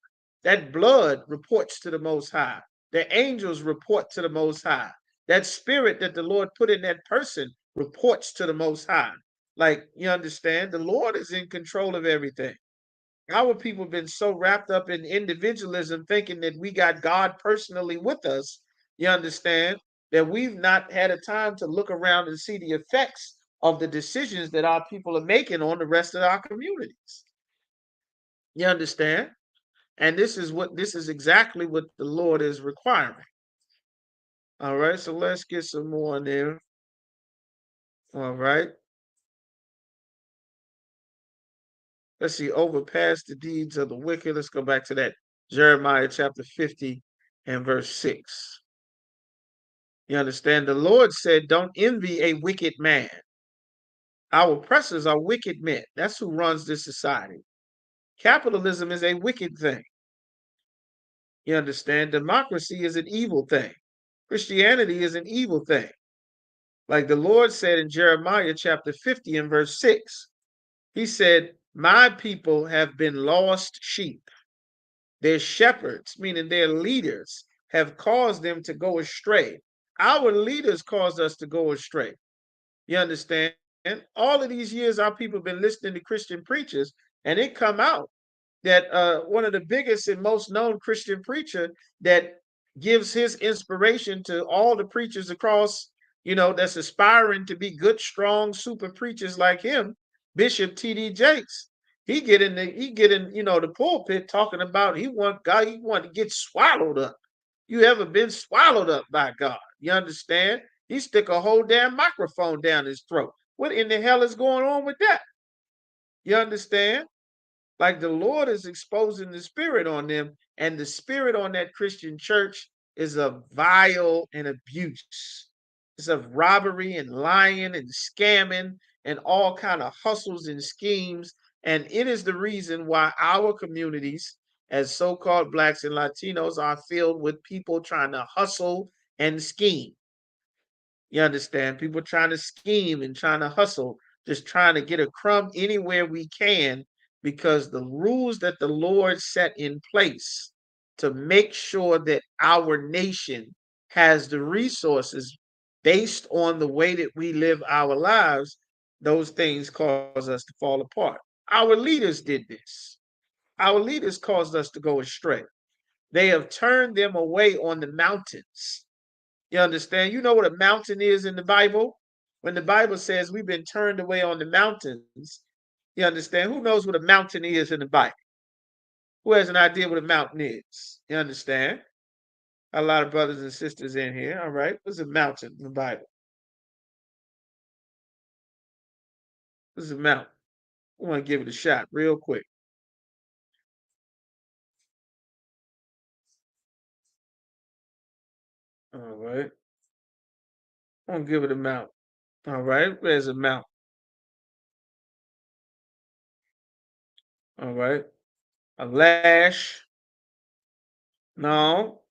That blood reports to the Most High. The angels report to the Most High. That spirit that the Lord put in that person reports to the Most High. Like, you understand? The Lord is in control of everything. Our people have been so wrapped up in individualism, thinking that we got God personally with us, you understand, that we've not had a time to look around and see the effects of the decisions that our people are making on the rest of our communities. You understand? And this is exactly what the Lord is requiring. All right, so let's get some more in there. All right. Let's see, overpass the deeds of the wicked. Let's go back to that Jeremiah chapter 50 and verse 6. You understand? The Lord said, "Don't envy a wicked man." Our oppressors are wicked men. That's who runs this society. Capitalism is a wicked thing. You understand? Democracy is an evil thing. Christianity is an evil thing. Like the Lord said in Jeremiah chapter 50 and verse 6, he said, "My people have been lost sheep. Their shepherds, meaning their leaders, have caused them to go astray." Our leaders caused us to go astray. You understand? All of these years, our people have been listening to Christian preachers, and it come out that one of the biggest and most known Christian preacher that gives his inspiration to all the preachers across, that's aspiring to be good, strong, super preachers like him, Bishop T.D. Jakes. He get in the pulpit talking about he want to get swallowed up. You ever been swallowed up by God? You understand? He stick a whole damn microphone down his throat. What in the hell is going on with that? You understand? Like the Lord is exposing the spirit on them, and the spirit on that Christian church is of vile and abuse. It's of robbery and lying and scamming and all kind of hustles and schemes. And it is the reason why our communities, as so-called blacks and Latinos, are filled with people trying to hustle and scheme. You understand? People trying to scheme and trying to hustle, just trying to get a crumb anywhere we can, because the rules that the Lord set in place to make sure that our nation has the resources based on the way that we live our lives, those things cause us to fall apart. Our leaders did this. Our leaders caused us to go astray. They have turned them away on the mountains. You understand? You know what a mountain is in the Bible? When the Bible says we've been turned away on the mountains, you understand? Who knows what a mountain is in the Bible? Who has an idea what a mountain is? You understand? A lot of brothers and sisters in here. All right. What's a mountain in the Bible? What's a mountain? I want to give it a shot real quick. All right. I want to give it a mountain. All right. Where's a mountain? All right. A lash. No.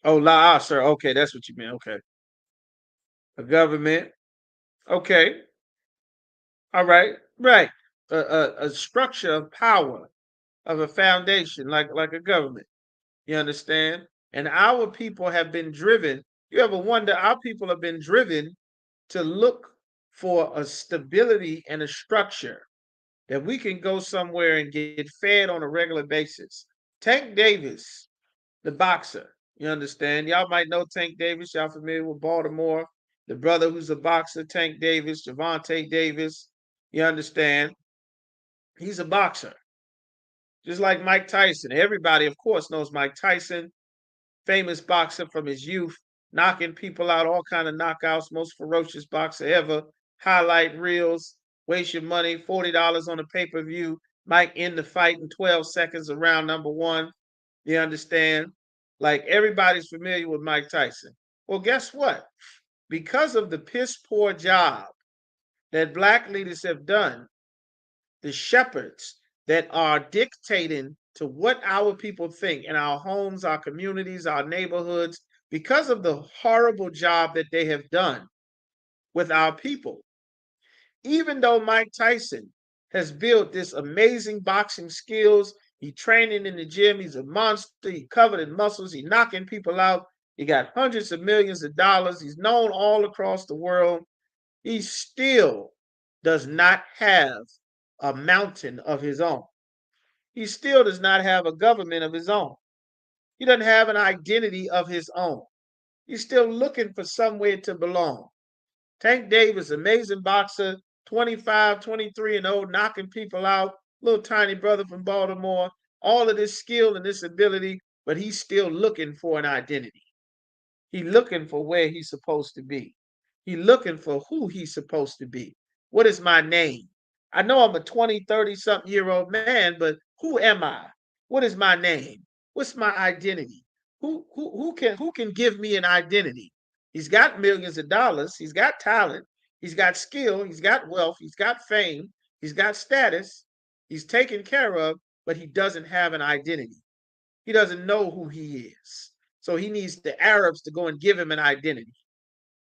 Oh, sir. Okay, that's what you mean. Okay. A government. Okay. All right. Right. A structure of power, of a foundation, like a government. You understand? And our people have been driven. You ever wonder, our people have been driven to look for a stability and a structure that we can go somewhere and get fed on a regular basis. Tank Davis, the boxer, you understand? Y'all might know Tank Davis. Y'all familiar with Baltimore? The brother who's a boxer, Tank Davis, Javante Davis. You understand? He's a boxer, just like Mike Tyson. Everybody, of course, knows Mike Tyson, famous boxer from his youth, knocking people out, all kind of knockouts, most ferocious boxer ever. Highlight reels, waste your money, $40 on a pay-per-view, might end the fight in 12 seconds around number one. You understand? Like everybody's familiar with Mike Tyson. Well, guess what? Because of the piss poor job that black leaders have done, the shepherds that are dictating to what our people think in our homes, our communities, our neighborhoods, because of the horrible job that they have done with our people. Even though Mike Tyson has built this amazing boxing skills, he training in the gym, he's a monster, he covered in muscles, he knocking people out, he got hundreds of millions of dollars, he's known all across the world, he still does not have a mountain of his own. He still does not have a government of his own. He doesn't have an identity of his own. He's still looking for somewhere to belong. Tank Davis, amazing boxer, 25, 23 and old, knocking people out, little tiny brother from Baltimore, all of this skill and this ability, but he's still looking for an identity. He's looking for where he's supposed to be. He's looking for who he's supposed to be. What is my name? I know I'm a 20, 30 something year old man, but who am I? What is my name? What's my identity? Who can give me an identity? He's got millions of dollars, he's got talent, he's got skill, he's got wealth, he's got fame, he's got status, he's taken care of, but he doesn't have an identity. He doesn't know who he is. So he needs the Arabs to go and give him an identity,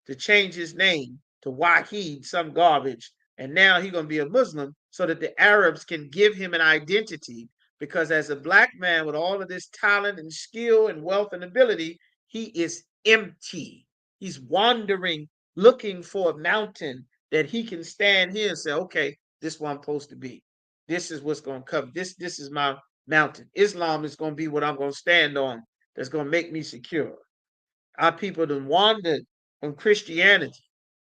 to change his name to Wahid, some garbage. And now he's going to be a Muslim so that the Arabs can give him an identity. Because as a black man with all of this talent and skill and wealth and ability, he is empty. He's wandering, looking for a mountain that he can stand here and say, okay, this is what I'm supposed to be. This is what's going to cover. This is my mountain. Islam is going to be what I'm going to stand on. that's going to make me secure. Our people done wandered from Christianity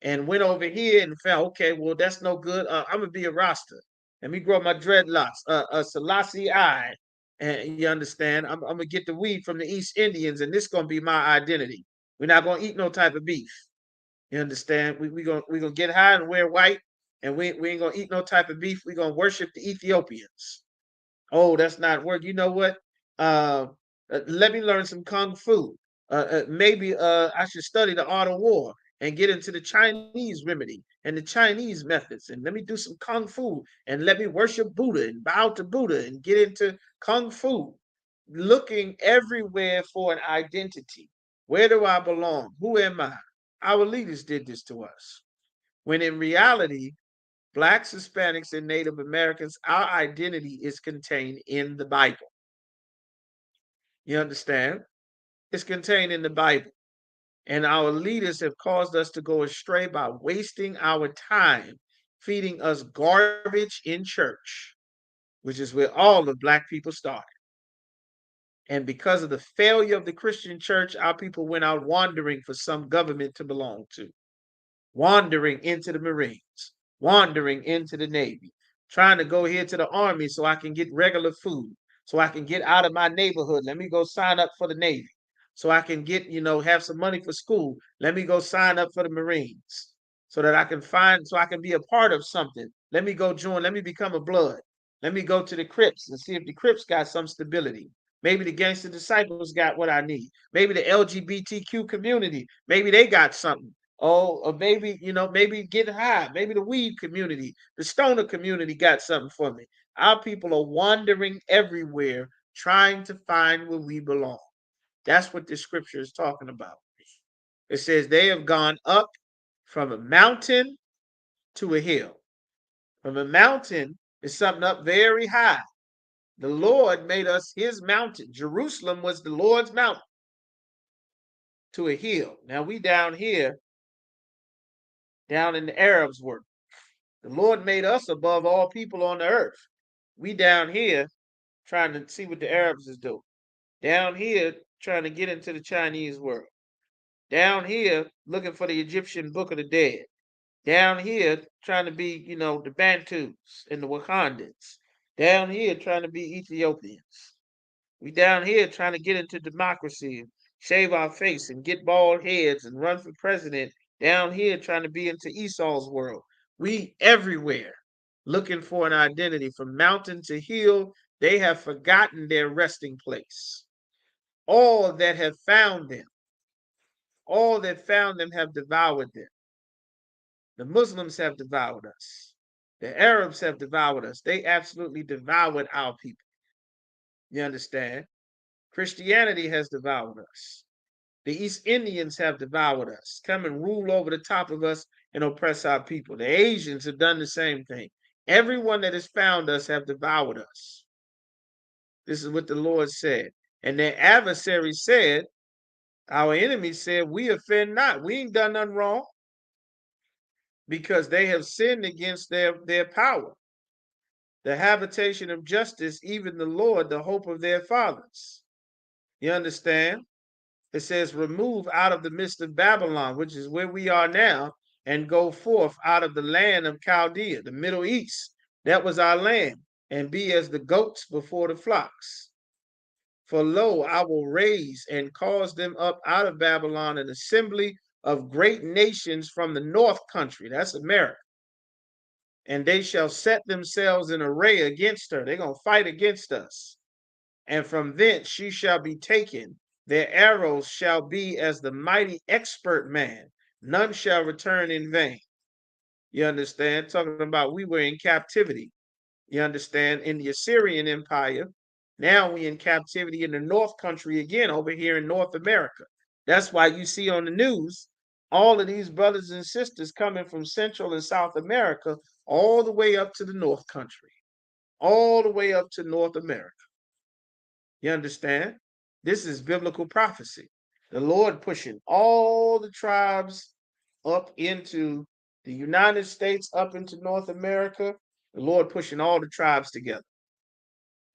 and went over here and felt, okay, well, that's no good. I'm going to be a Rasta. Let me grow my dreadlocks. Selassie I. And you understand? I'm going to get the weed from the East Indians, and this going to be my identity. We're not going to eat no type of beef. You understand? We gonna get high and wear white, and we ain't gonna eat no type of beef. We're gonna worship the Ethiopians. Oh, that's not work. You know what? Uh, Let me learn some kung fu. Maybe I should study the art of war and get into the Chinese remedy and the Chinese methods. And let me do some kung fu and let me worship Buddha and bow to Buddha and get into kung fu. Looking everywhere for an identity. Where do I belong? Who am I? Our leaders did this to us. When in reality, Blacks, Hispanics, and Native Americans, our identity is contained in the Bible. You understand? It's contained in the Bible. And our leaders have caused us to go astray by wasting our time feeding us garbage in church, which is where all of Black people started. And because of the failure of the Christian church, our people went out wandering for some government to belong to, wandering into the Marines, wandering into the Navy, trying to go here to the Army so I can get regular food, so I can get out of my neighborhood. Let me go sign up for the Navy. So I can get, have some money for school. Let me go sign up for the Marines so that so I can be a part of something. Let me go join, let me become a blood. Let me go to the Crips and see if the Crips got some stability. Maybe the Gangster Disciples got what I need. Maybe the LGBTQ community, maybe they got something. Oh, or maybe, maybe get high. Maybe the weed community, the stoner community got something for me. Our people are wandering everywhere trying to find where we belong. That's what this scripture is talking about. It says they have gone up from a mountain to a hill. From a mountain is something up very high. The Lord made us his mountain. Jerusalem was the Lord's mountain. To a hill. Now we down here, down in the Arabs' world. The Lord made us above all people on the earth. We down here trying to see what the Arabs is doing. Down here trying to get into the Chinese world. Down here looking for the Egyptian Book of the Dead. Down here trying to be, the Bantus and the Wakandans. Down here trying to be Ethiopians. We down here trying to get into democracy and shave our face and get bald heads and run for president. Down here trying to be into Esau's world. We everywhere looking for an identity from mountain to hill. They have forgotten their resting place. All that have found them have devoured them. The Muslims have devoured us. The Arabs have devoured us. They absolutely devoured our people. You understand? Christianity has devoured us. The East Indians have devoured us, come and rule over the top of us and oppress our people. The Asians have done the same thing. Everyone that has found us have devoured us. This is what the Lord said. And their adversary said, our enemies said, we offend not. We ain't done nothing wrong. Because they have sinned against their power. The habitation of justice, even the Lord, the hope of their fathers. You understand? It says, remove out of the midst of Babylon, which is where we are now, and go forth out of the land of Chaldea, the Middle East. That was our land, and be as the goats before the flocks. For lo, I will raise and cause them up out of Babylon an assembly of great nations from the north country. That's America. And they shall set themselves in array against her. They're going to fight against us. And from thence she shall be taken. Their arrows shall be as the mighty expert man. None shall return in vain. You understand? Talking about we were in captivity. You understand? In the Assyrian Empire. Now we in captivity in the North Country again, over here in North America. That's why you see on the news all of these brothers and sisters coming from Central and South America all the way up to the North Country, all the way up to North America. You understand? This is biblical prophecy. The Lord pushing all the tribes up into the United States, up into North America. The Lord pushing all the tribes together.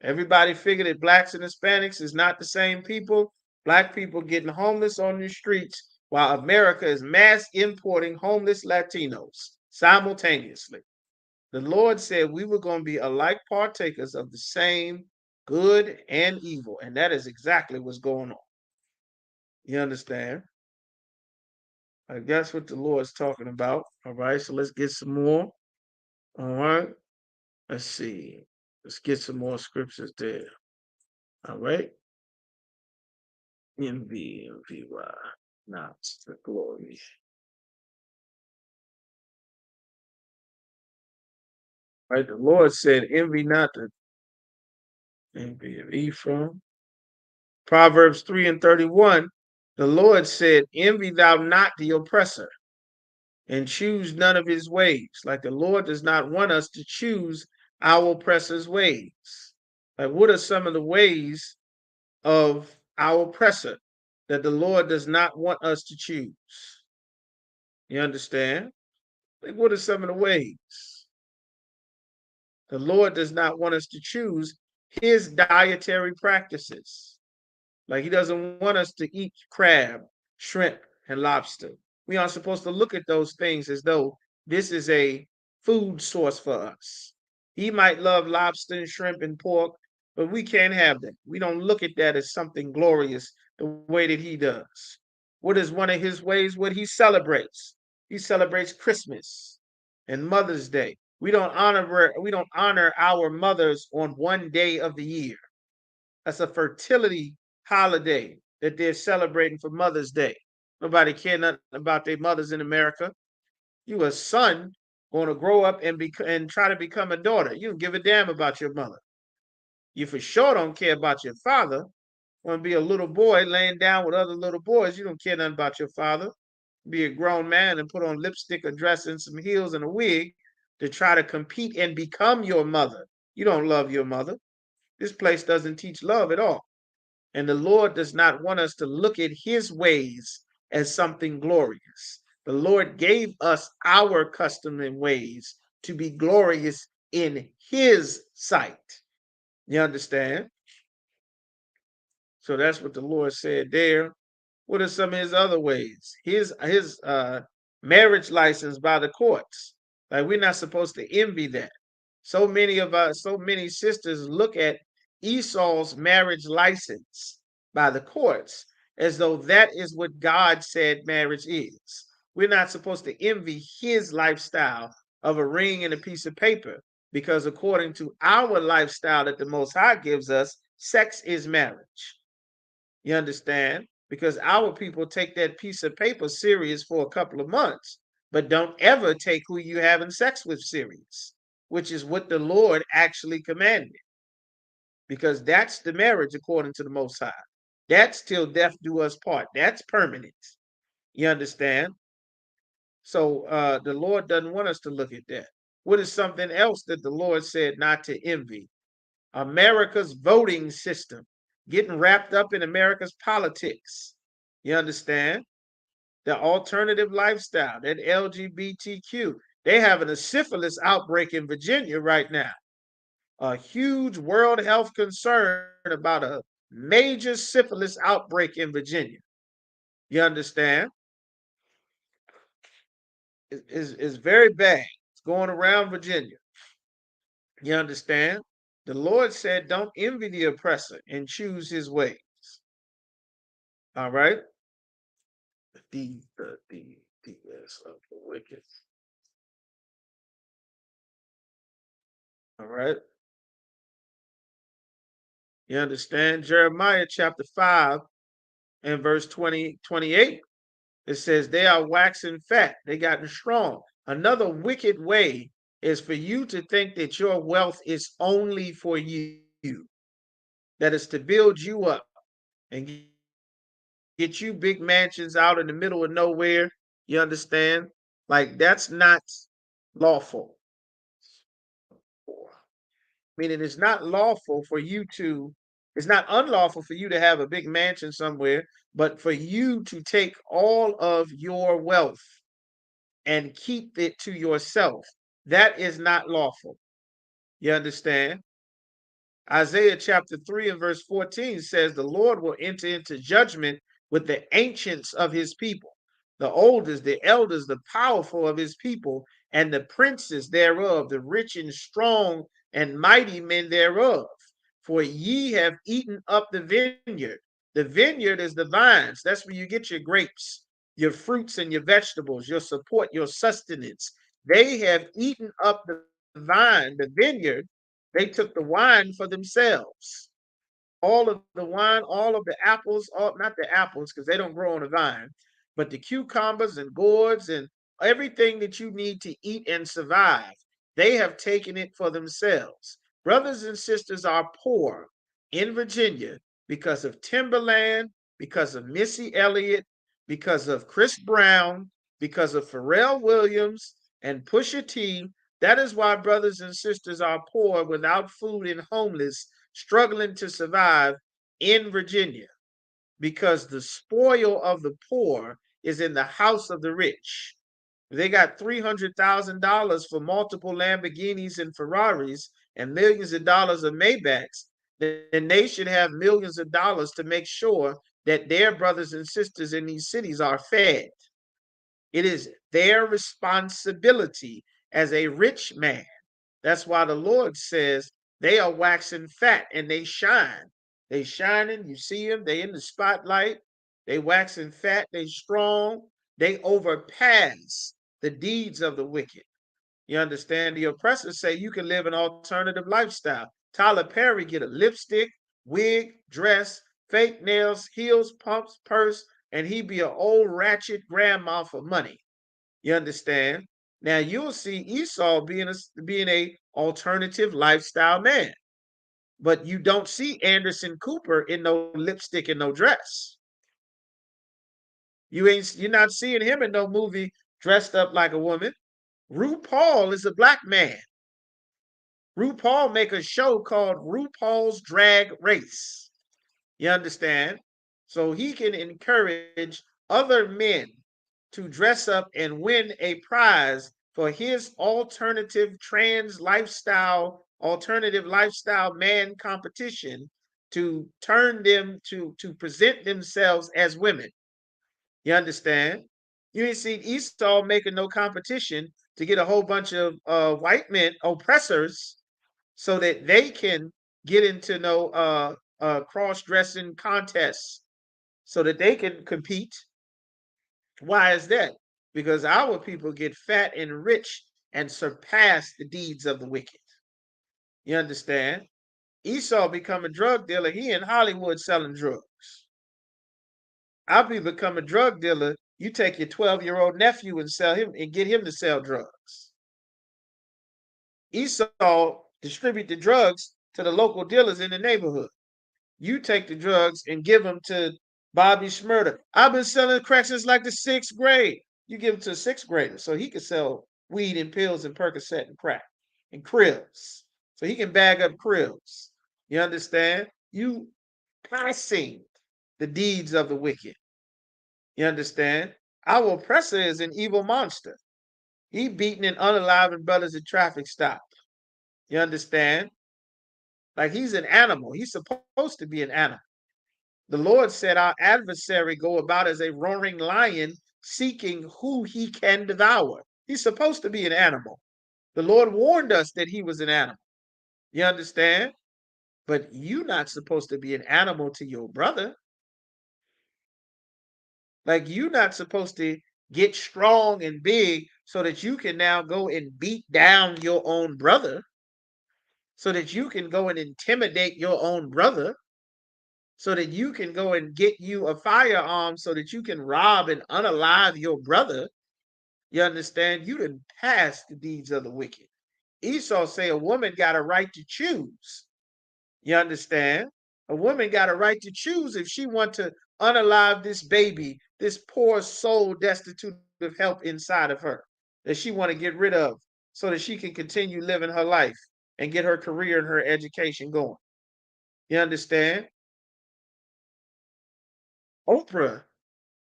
Everybody figured that blacks and Hispanics is not the same people. Black people getting homeless on the streets while America is mass importing homeless Latinos simultaneously. The Lord said we were going to be alike partakers of the same good and evil. And that is exactly what's going on. You understand? That's what the Lord's talking about. All right. So let's get some more. All right. Let's see. Let's get some more scriptures there. All right. MVY. Not the glory. Right. The Lord said, envy not the envy of Ephraim. Proverbs 3:31. The Lord said, envy thou not the oppressor, and choose none of his ways. Like the Lord does not want us to choose our oppressor's ways. Like, what are some of the ways of our oppressor that the Lord does not want us to choose? You understand? Like, what are some of the ways? The Lord does not want us to choose his dietary practices. Like, he doesn't want us to eat crab, shrimp, and lobster. We aren't supposed to look at those things as though this is a food source for us. He might love lobster and shrimp and pork, but we can't have that. We don't look at that as something glorious the way that he does. What is one of his ways? What he celebrates? He celebrates Christmas and Mother's Day. We don't honor our mothers on one day of the year. That's a fertility holiday that they're celebrating for Mother's Day. Nobody care nothing about their mothers in America. You a son going to grow up and try to become a daughter. You don't give a damn about your mother. You for sure don't care about your father. Want to be a little boy laying down with other little boys. You don't care nothing about your father. Be a grown man and put on lipstick, a dress, and some heels and a wig to try to compete and become your mother. You don't love your mother. This place doesn't teach love at all. And the Lord does not want us to look at his ways as something glorious. The Lord gave us our custom and ways to be glorious in his sight. You understand? So that's what the Lord said there. What are some of his other ways? His marriage license by the courts. Like, we're not supposed to envy that. So many sisters look at Esau's marriage license by the courts as though that is what God said marriage is. We're not supposed to envy his lifestyle of a ring and a piece of paper, because according to our lifestyle that the Most High gives us, sex is marriage. You understand? Because our people take that piece of paper serious for a couple of months, but don't ever take who you having sex with serious, which is what the Lord actually commanded. Because that's the marriage according to the Most High. That's till death do us part. That's permanent. You understand? So the Lord doesn't want us to look at that. What is something else that the Lord said not to envy? America's voting system, getting wrapped up in America's politics. You understand? The alternative lifestyle, that LGBTQ. They having a syphilis outbreak in Virginia right now. A huge World Health concern about a major syphilis outbreak in Virginia. You understand? It's very bad. It's going around Virginia. You understand? The Lord said, don't envy the oppressor and choose his ways. All right? The deeds of the wicked. All right? You understand? Jeremiah chapter 5 and verse 28. It says, they are waxing fat, they gotten strong. Another wicked way is for you to think that your wealth is only for you, that is to build you up and get you big mansions out in the middle of nowhere. You understand? Like, that's not lawful. Meaning it's not lawful for you to, it's not unlawful for you to have a big mansion somewhere, but for you to take all of your wealth and keep it to yourself, that is not lawful. You understand? Isaiah chapter 3 and verse 14 says, the Lord will enter into judgment with the ancients of his people, the oldest, the elders, the powerful of his people, and the princes thereof, the rich and strong and mighty men thereof. For ye have eaten up the vineyard. The vineyard is the vines. That's where you get your grapes, your fruits, and your vegetables, your support, your sustenance. They have eaten up the vine, the vineyard. They took the wine for themselves. All of the wine, all of the apples, all, not the apples because they don't grow on a vine, but the cucumbers and gourds and everything that you need to eat and survive, they have taken it for themselves. Brothers and sisters are poor in Virginia because of Timberland, because of Missy Elliott, because of Chris Brown, because of Pharrell Williams and Pusha T. That is why brothers and sisters are poor, without food, and homeless, struggling to survive in Virginia, because the spoil of the poor is in the house of the rich. They got $300,000 for multiple Lamborghinis and Ferraris and millions of dollars of Maybachs. Then they should have millions of dollars to make sure that their brothers and sisters in these cities are fed. It is their responsibility as a rich man. That's why the Lord says they are waxing fat and they shine. They shining, you see them, they in the spotlight, they waxing fat, they strong, they overpass the deeds of the wicked. You understand? The oppressors say you can live an alternative lifestyle. Tyler Perry get a lipstick, wig, dress, fake nails, heels, pumps, purse, and he be an old ratchet grandma for money. You understand? Now you'll see Esau being a alternative lifestyle man, but you don't see Anderson Cooper in no lipstick and no dress. You're not seeing him in no movie dressed up like a woman. RuPaul is a black man. RuPaul make a show called RuPaul's Drag Race. You understand? So he can encourage other men to dress up and win a prize for his alternative lifestyle man competition, to turn them to present themselves as women. You understand? You ain't seen Esau making no competition to get a whole bunch of white men oppressors so that they can get into no cross-dressing contests so that they can compete. Why is that? Because our people get fat and rich and surpass the deeds of the wicked. You understand? Esau become a drug dealer. He in Hollywood selling drugs. Our people become a drug dealer. You take your 12-year-old nephew and sell him and get him to sell drugs. Esau distribute the drugs to the local dealers in the neighborhood. You take the drugs and give them to Bobby Schmurder. I've been selling crack since like the 6th grade. You give them to a 6th grader so he can sell weed and pills and Percocet and crack and cribs. So he can bag up cribs. You understand? You passing the deeds of the wicked. You understand? Our oppressor is an evil monster. He beating and unaliving brothers at traffic stop. You understand? Like he's an animal. He's supposed to be an animal. The Lord said our adversary go about as a roaring lion, seeking who he can devour. He's supposed to be an animal. The Lord warned us that he was an animal. You understand? But you're not supposed to be an animal to your brother. Like you're not supposed to get strong and big so that you can now go and beat down your own brother, so that you can go and intimidate your own brother, so that you can go and get you a firearm so that you can rob and unalive your brother. You understand? You didn't pass the deeds of the wicked. Esau say a woman got a right to choose. You understand? A woman got a right to choose if she want to unalive this baby, this poor soul destitute of help inside of her, that she want to get rid of so that she can continue living her life and get her career and her education going. You understand? Oprah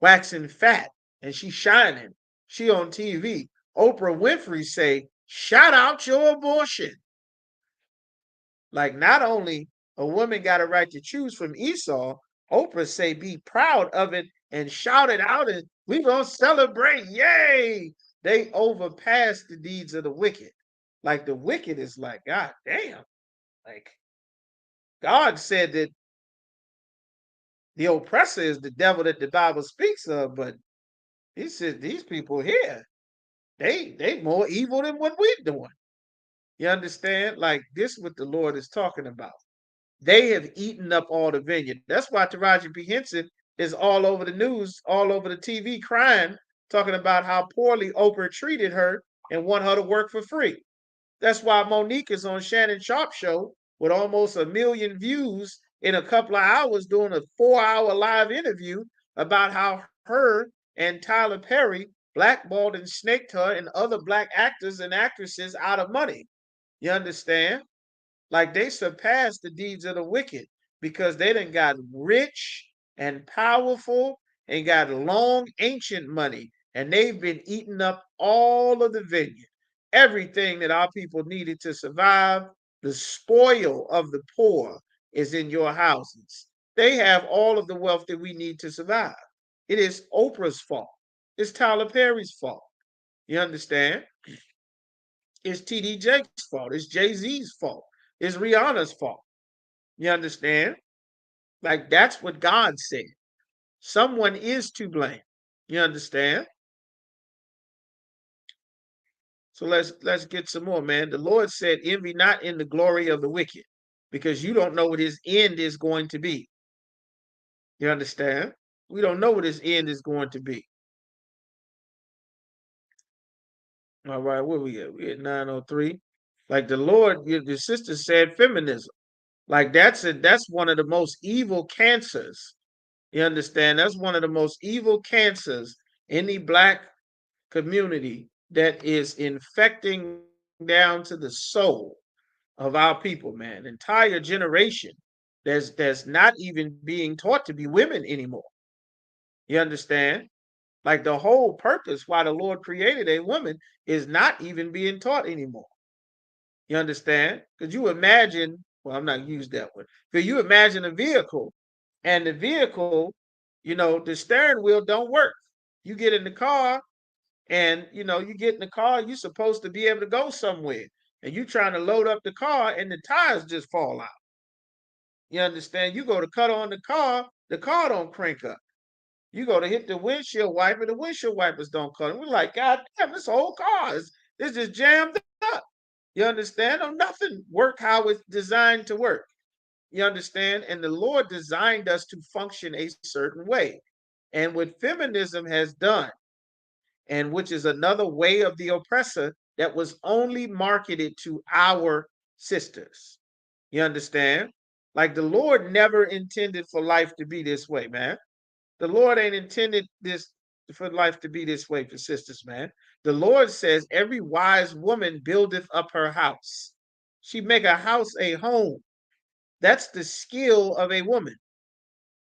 waxing fat and she shining. She on TV. Oprah Winfrey say, shout out your abortion. Like, not only a woman got a right to choose from Esau, Oprah say be proud of it and shout it out, and we gonna celebrate. Yay! They overpass the deeds of the wicked. Like, the wicked is like, God damn. Like, God said that the oppressor is the devil that the Bible speaks of, but he said these people here, they more evil than what we're doing. You understand? Like, this what the Lord is talking about. They have eaten up all the vineyard. That's why Taraji P. Henson is all over the news, all over the TV crying, talking about how poorly Oprah treated her and want her to work for free. That's why Monique is on Shannon Sharp show with almost 1 million views in a couple of hours doing a 4-hour live interview about how her and Tyler Perry blackballed and snaked her and other black actors and actresses out of money. You understand? Like, they surpassed the deeds of the wicked because they done got rich and powerful and got long ancient money, and they've been eating up all of the vineyard, everything that our people needed to survive. The spoil of the poor is in your houses. They have all of the wealth that we need to survive. It is Oprah's fault. It's Tyler Perry's fault. You understand? It's TD Jakes' fault. It's Jay-Z's fault. It's Rihanna's fault. You understand? Like, that's what God said. Someone is to blame. You understand? So let's get some more, man. The Lord said, envy not in the glory of the wicked, because you don't know what his end is going to be. You understand? We don't know what his end is going to be. All right, where we at? We at 903. Like, the Lord, the sister said feminism. Like, that's one of the most evil cancers. You understand? That's one of the most evil cancers in the black community that is infecting down to the soul of our people, man. Entire generation that's not even being taught to be women anymore. You understand? Like, the whole purpose why the Lord created a woman is not even being taught anymore. You understand? Could you imagine? Well, I'm not use that one. Could you imagine a vehicle, and the vehicle, the steering wheel don't work? You get in the car, and you get in the car. You're supposed to be able to go somewhere, and you trying to load up the car, and the tires just fall out. You understand? You go to cut on the car don't crank up. You go to hit the windshield wiper, the windshield wipers don't cut. We're like, God damn, this whole car is just jammed up. You understand? Oh, nothing work how it's designed to work. You understand? And the Lord designed us to function a certain way. And what feminism has done, and which is another way of the oppressor that was only marketed to our sisters. You understand? Like, the Lord never intended for life to be this way, man. The Lord ain't intended this for life to be this way for sisters, man. The Lord says, every wise woman buildeth up her house. She make a house a home. That's the skill of a woman.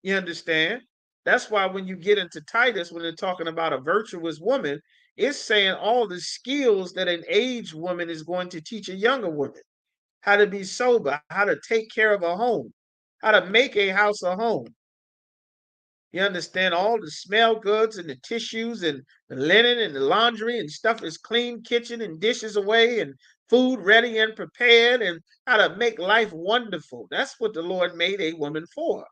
You understand? That's why when you get into Titus, when they're talking about a virtuous woman, it's saying all the skills that an aged woman is going to teach a younger woman. How to be sober, how to take care of a home, how to make a house a home. You understand? All the smell goods and the tissues and the linen and the laundry and stuff is clean, kitchen and dishes away and food ready and prepared, and how to make life wonderful. That's what the Lord made a woman for.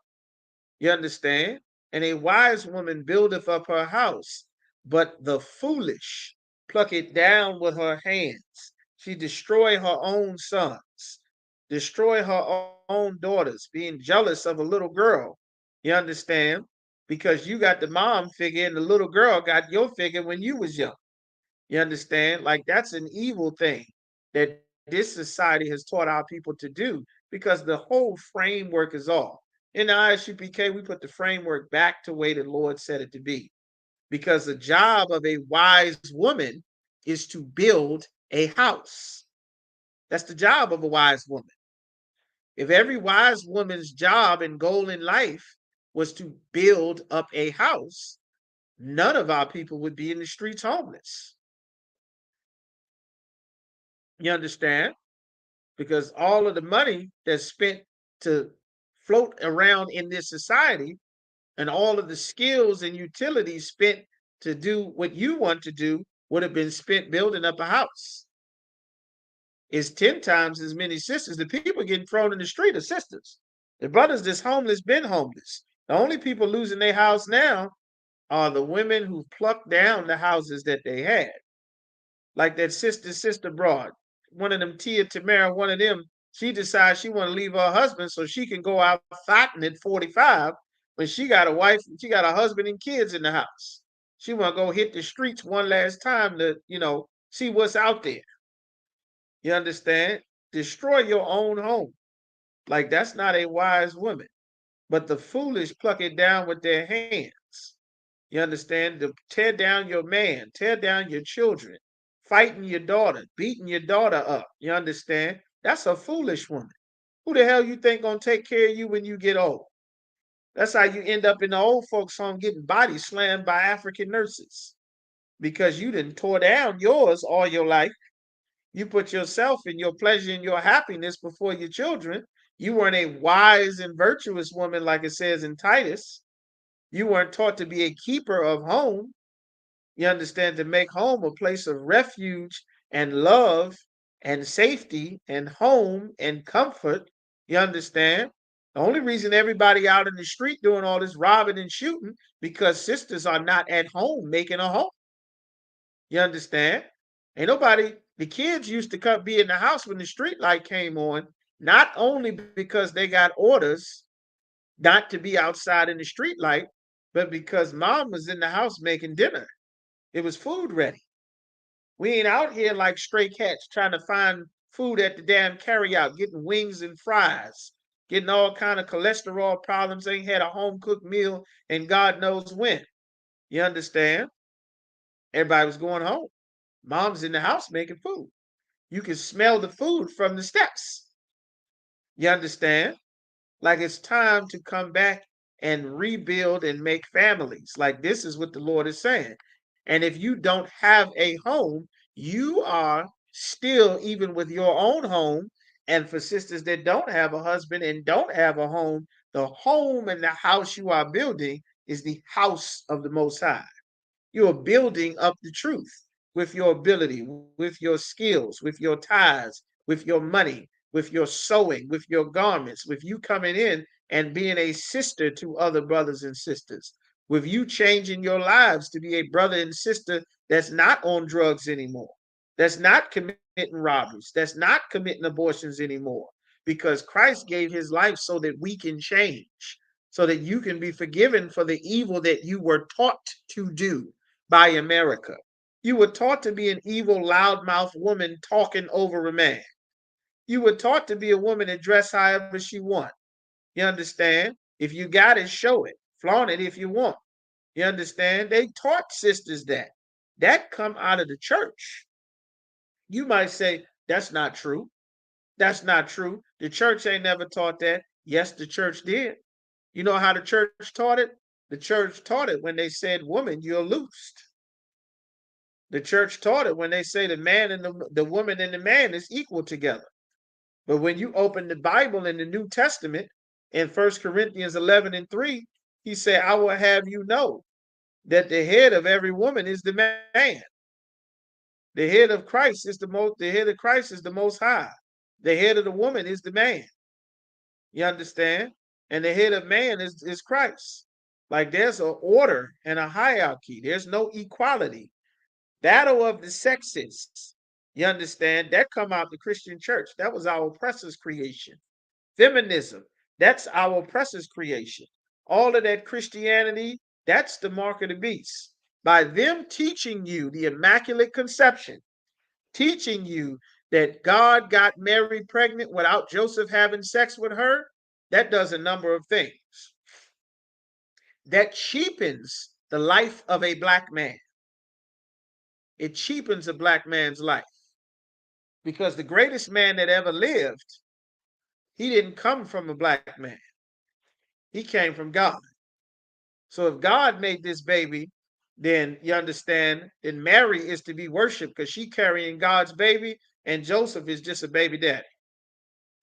You understand? And a wise woman buildeth up her house, but the foolish pluck it down with her hands. She destroy her own sons, destroy her own daughters, being jealous of a little girl. You understand? Because you got the mom figure and the little girl got your figure when you was young. You understand? Like, that's an evil thing that this society has taught our people to do, because the whole framework is off. In the ISUPK, we put the framework back to the way the Lord said it to be. Because the job of a wise woman is to build a house. That's the job of a wise woman. If every wise woman's job and goal in life was to build up a house, none of our people would be in the streets homeless. You understand? because all of the money that's spent to float around in this society and all of the skills and utilities spent to do what you want to do would have been spent building up a house. It's 10 times as many sisters. The people getting thrown in the street are sisters. The brothers that's homeless been homeless. The only people losing their house now are the women who plucked down the houses that they had. Like that sister broad, one of them Tia Tamara, one of them, she decides she want to leave her husband so she can go out fighting at 45 when she got a wife, she got a husband and kids in the house. She want to go hit the streets one last time to, see what's out there. You understand? Destroy your own home. Like that's not a wise woman. But the foolish pluck it down with their hands. You understand? To tear down your man, tear down your children, fighting your daughter, beating your daughter up. You understand? That's a foolish woman. Who the hell you think gonna take care of you when you get old? That's how you end up in the old folks' home getting body slammed by African nurses because you didn't tore down yours all your life. You put yourself and your pleasure and your happiness before your children. You weren't a wise and virtuous woman like it says in Titus. You weren't taught to be a keeper of home. You understand, to make home a place of refuge and love and safety and home and comfort. You understand? The only reason everybody out in the street doing all this robbing and shooting because sisters are not at home making a home. You understand? Ain't nobody, the kids used to come be in the house when the street light came on, not only because they got orders not to be outside in the street light, but because mom was in the house making dinner. It was food ready. We ain't out here like stray cats trying to find food at the damn carryout, getting wings and fries, getting all kind of cholesterol problems. Ain't had a home cooked meal and God knows when. You understand? Everybody was going home. Mom's in the house making food. You can smell the food from the steps. You understand? Like it's time to come back and rebuild and make families. Like this is what the Lord is saying. And if you don't have a home, you are still, even with your own home, and for sisters that don't have a husband and don't have a home, the home and the house you are building is the house of the Most High. You are building up the truth with your ability, with your skills, with your ties, with your money, with your sewing, with your garments, with you coming in and being a sister to other brothers and sisters, with you changing your lives to be a brother and sister that's not on drugs anymore, that's not committing robberies, that's not committing abortions anymore, because Christ gave his life so that we can change, so that you can be forgiven for the evil that you were taught to do by America. You were taught to be an evil, loudmouth woman talking over a man. You were taught to be a woman that dress however she want. You understand? If you got it, show it. Flaunt it if you want. You understand? They taught sisters that. That come out of the church. You might say, that's not true. That's not true. The church ain't never taught that. Yes, the church did. You know how the church taught it? The church taught it when they said, woman, you're loosed. The church taught it when they say the man and the woman and the man is equal together. But when you open the Bible in the New Testament, in 1 Corinthians 11:3, he said, I will have you know that the head of every woman is the man. The head of Christ is the head of Christ is the most high. The head of the woman is the man. You understand? And the head of man is Christ. Like there's an order and a hierarchy. There's no equality. Battle of the sexes. You understand? That come out the Christian church. That was our oppressor's creation. Feminism. That's our oppressor's creation. All of that Christianity, that's the mark of the beast. By them teaching you the Immaculate Conception, teaching you that God got Mary pregnant without Joseph having sex with her, that does a number of things. That cheapens the life of a black man. It cheapens a black man's life. Because the greatest man that ever lived, he didn't come from a black man. He came from God. So if God made this baby, then you understand, then Mary is to be worshipped because she carrying God's baby and Joseph is just a baby daddy.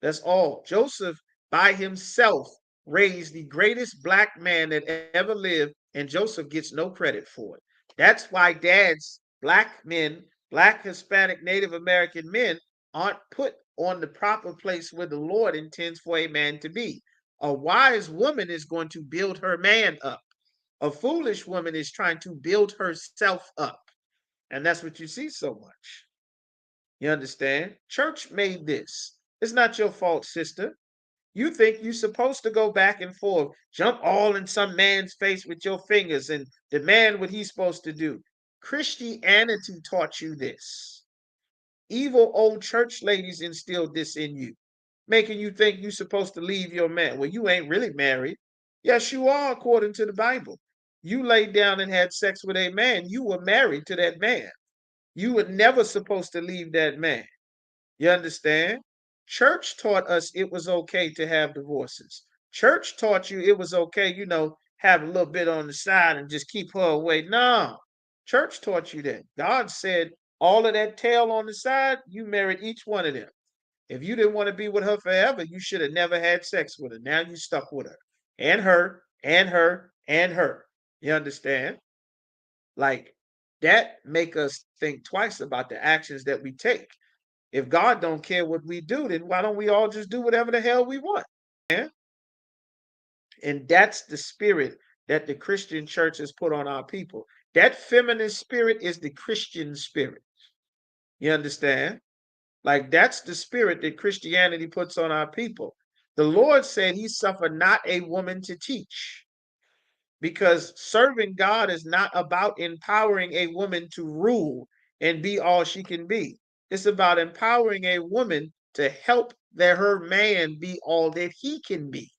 That's all. Joseph by himself raised the greatest black man that ever lived, and Joseph gets no credit for it. That's why dads, black men, black, Hispanic, Native American men aren't put on the proper place where the Lord intends for a man to be. A wise woman is going to build her man up. A foolish woman is trying to build herself up. And that's what you see so much. You understand? Church made this. It's not your fault, sister. You think you're supposed to go back and forth, jump all in some man's face with your fingers and demand what he's supposed to do. Christianity taught you this. Evil old church ladies instilled this in you, making you think you're supposed to leave your man. Well, you ain't really married. Yes, you are, according to the Bible. You laid down and had sex with a man. You were married to that man. You were never supposed to leave that man. You understand? Church taught us it was okay to have divorces. Church taught you it was okay, have a little bit on the side and just keep her away. No, church taught you that. God said all of that tail on the side, you married each one of them. If you didn't want to be with her forever, you should have never had sex with her. Now you stuck with her and her and her and her. You understand? Like that make us think twice about the actions that we take. If God don't care what we do, then why don't we all just do whatever the hell we want? Yeah? And that's the spirit that the Christian church has put on our people. That feminine spirit is the Christian spirit. You understand? Like that's the spirit that Christianity puts on our people. The Lord said he suffered not a woman to teach, because serving God is not about empowering a woman to rule and be all she can be. It's about empowering a woman to help that her man be all that he can be.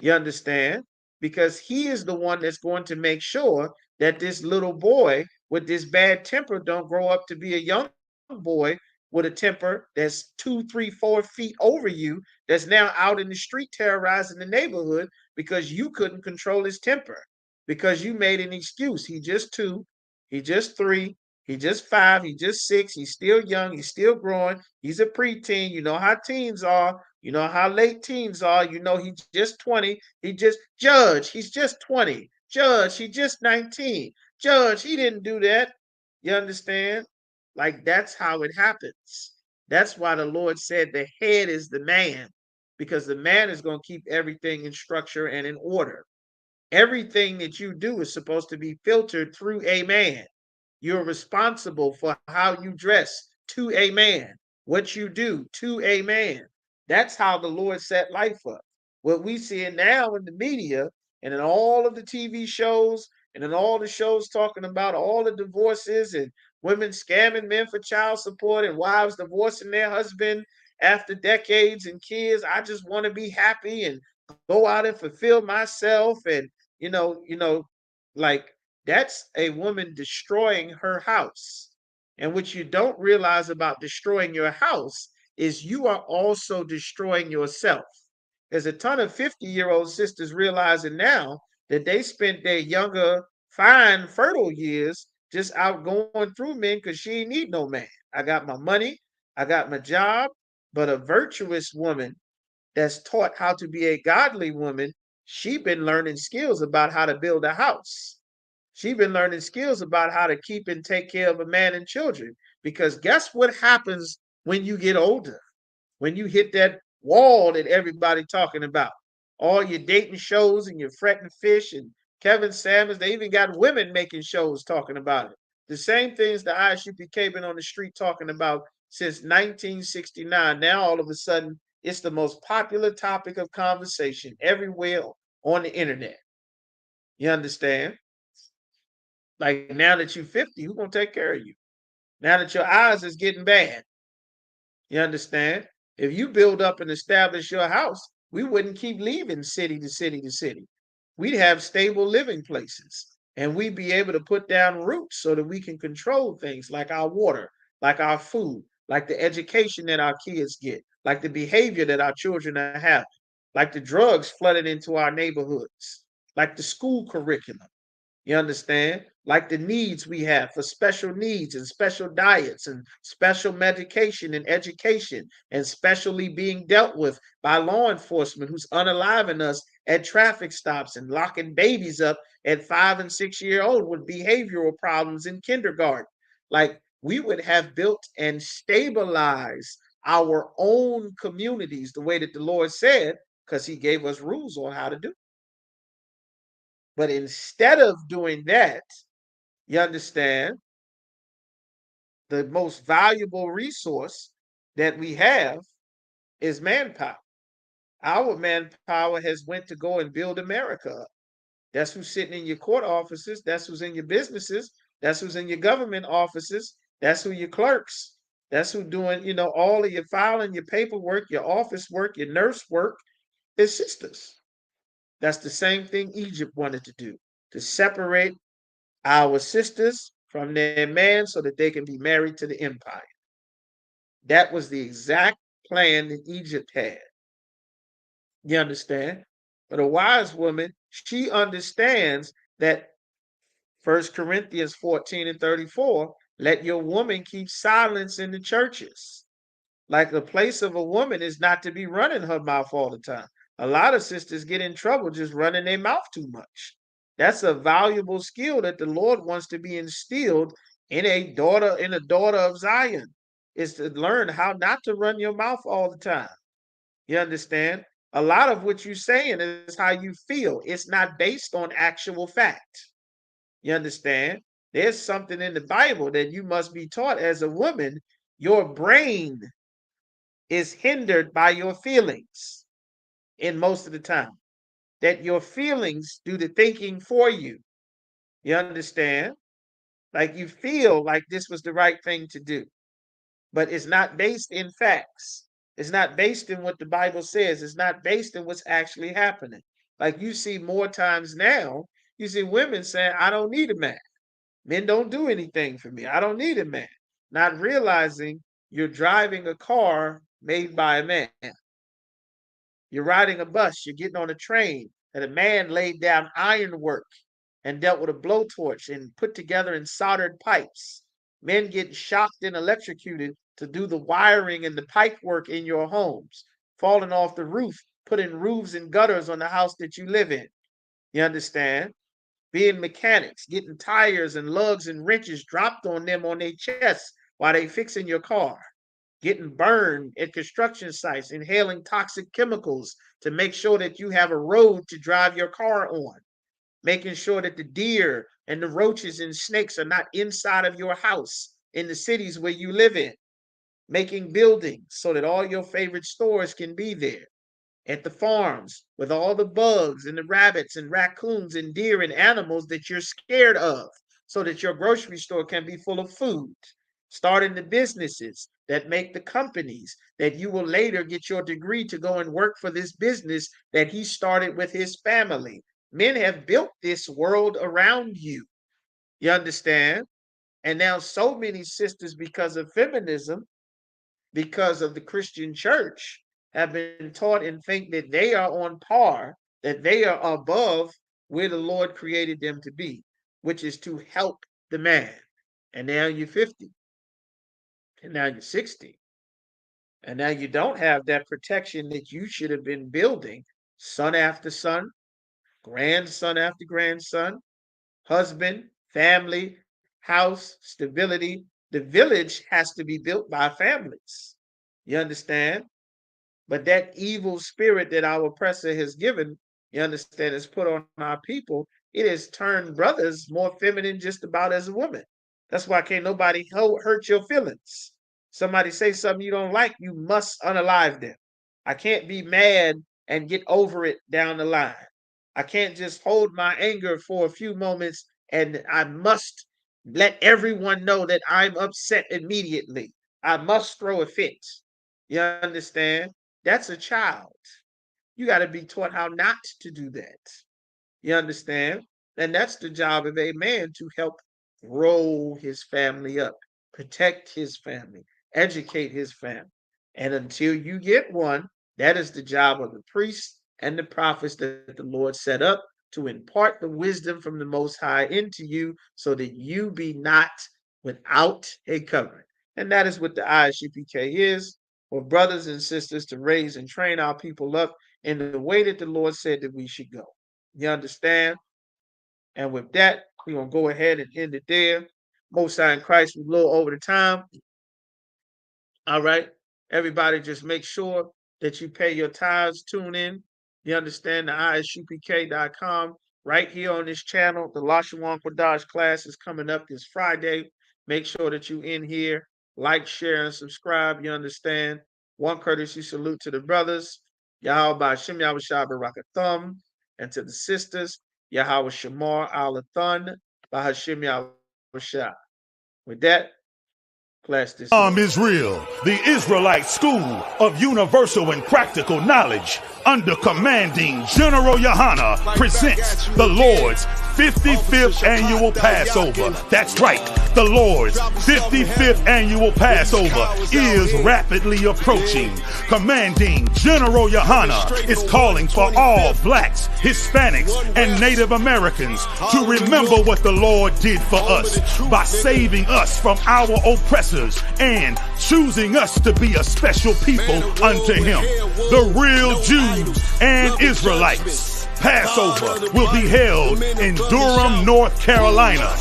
You understand? Because he is the one that's going to make sure that this little boy with this bad temper don't grow up to be a young boy with a temper that's 2, 3, 4 feet over you, that's now out in the street terrorizing the neighborhood because you couldn't control his temper, because you made an excuse. He just 2, he just 3, he just 5, he just 6, he's still young, he's still growing, he's a preteen. You know how teens are. You know how late teens are. He's just 20. He's just 20. Judge, he just 19. Judge, he didn't do that. You understand? Like that's how it happens. That's why the Lord said the head is the man, because the man is going to keep everything in structure and in order. Everything that you do is supposed to be filtered through a man. You're responsible for how you dress to a man, what you do to a man. That's how the Lord set life up. What we see now in the media and in all of the TV shows and in all the shows talking about all the divorces and women scamming men for child support and wives divorcing their husband after decades and kids. I just want to be happy and go out and fulfill myself. And like that's a woman destroying her house. And what you don't realize about destroying your house is you are also destroying yourself. There's a ton of 50-year-old sisters realizing now that they spent their younger, fine, fertile years just out going through men because she ain't need no man. I got my money, I got my job, but a virtuous woman that's taught how to be a godly woman, she been learning skills about how to build a house. She been learning skills about how to keep and take care of a man and children. Because guess what happens when you get older? When you hit that wall that everybody talking about. All your dating shows and your fretting fish and Kevin Samuels, they even got women making shows talking about it. The same things the Isupk been on the street talking about since 1969. Now all of a sudden, it's the most popular topic of conversation everywhere on the internet. You understand? Like now that you're 50, who's gonna take care of you? Now that your eyes is getting bad. You understand? If you build up and establish your house, we wouldn't keep leaving city to city to city. We'd have stable living places and we'd be able to put down roots so that we can control things like our water, like our food, like the education that our kids get, like the behavior that our children are having, like the drugs flooded into our neighborhoods, like the school curriculum. You understand? Like the needs we have for special needs and special diets and special medication and education and specially being dealt with by law enforcement who's unaliving us at traffic stops and locking babies up at 5 and 6 year old with behavioral problems in kindergarten. Like we would have built and stabilized our own communities the way that the Lord said, because he gave us rules on how to do. But instead of doing that, you understand, the most valuable resource that we have is manpower. Our manpower has went to go and build America up. That's who's sitting in your court offices. That's who's in your businesses. That's who's in your government offices. That's who your clerks. That's who doing, all of your filing, your paperwork, your office work, your nurse work is sisters. That's the same thing Egypt wanted to do, to separate our sisters from their man so that they can be married to the empire. That was the exact plan that Egypt had. You understand? But a wise woman, she understands that 1 Corinthians 14:34, let your woman keep silence in the churches. Like the place of a woman is not to be running her mouth all the time. A lot of sisters get in trouble just running their mouth too much. That's a valuable skill that the Lord wants to be instilled in a daughter of Zion, is to learn how not to run your mouth all the time. You understand? A lot of what you're saying is how you feel. It's not based on actual fact. You understand? There's something in the Bible that you must be taught as a woman. Your brain is hindered by your feelings in most of the time. That your feelings do the thinking for you. You understand? Like you feel like this was the right thing to do, but it's not based in facts. It's not based in what the Bible says. It's not based in what's actually happening. Like you see more times now, you see women saying, I don't need a man. Men don't do anything for me. I don't need a man. Not realizing you're driving a car made by a man. You're riding a bus, you're getting on a train, and a man laid down ironwork and dealt with a blowtorch and put together and soldered pipes. Men get shocked and electrocuted to do the wiring and the pipe work in your homes, falling off the roof, putting roofs and gutters on the house that you live in. You understand? Being mechanics, getting tires and lugs and wrenches dropped on them on their chests while they fixing your car, getting burned at construction sites, inhaling toxic chemicals to make sure that you have a road to drive your car on, making sure that the deer and the roaches and snakes are not inside of your house in the cities where you live in, making buildings so that all your favorite stores can be there, at the farms with all the bugs and the rabbits and raccoons and deer and animals that you're scared of so that your grocery store can be full of food. Starting the businesses that make the companies that you will later get your degree to go and work for this business that he started with his family. Men have built this world around you. You understand? And now so many sisters, because of feminism, because of the Christian church, have been taught and think that they are on par, that they are above where the Lord created them to be, which is to help the man. And now you're 50, and now you're 60, and now you don't have that protection that you should have been building son after son, grandson after grandson, husband, family, house, stability. The village has to be built by families. You understand? But that evil spirit that our oppressor has given, you understand, is put on our people. It has turned brothers more feminine just about as a woman. That's why can't nobody hurt your feelings. Somebody say something you don't like, you must unalive them. I can't be mad and get over it down the line. I can't just hold my anger for a few moments and I must let everyone know that I'm upset immediately. I must throw a fit. You understand? That's a child. You got to be taught how not to do that. You understand? And that's the job of a man, to help grow his family up, protect his family, educate his family. And until you get one, that is the job of the priests and the prophets that the Lord set up to impart the wisdom from the Most High into you so that you be not without a covering. And that is what the Isupk is, for brothers and sisters to raise and train our people up in the way that the Lord said that we should go. You understand? And with that, we're going to go ahead and end it there. Most High in Christ, we're a little over the time. All right. Everybody just make sure that you pay your tithes, tune in. You understand, the isupk.com. Right here on this channel, the Lashawan Kodash class is coming up this Friday. Make sure that you in here, like, share, and subscribe. You understand? One courtesy salute to the brothers, Yahweh Ba'Shem Yahweh Shah Barakathum, and to the sisters, Yahweh Shamar Alathan Ba'Hashem Yahweh Shah. With that, class this. Israel, the Israelite School of Universal and Practical Knowledge, under commanding General Yohana, presents the Lord's 55th annual Passover. That's right, the Lord's 55th annual Passover is rapidly approaching. Commanding General Yohana is calling for all blacks, Hispanics, and Native Americans to remember what the Lord did for us by saving us from our oppressors and choosing us to be a special people unto Him, the real Jews and Israelites. Passover will be held in Durham, North Carolina.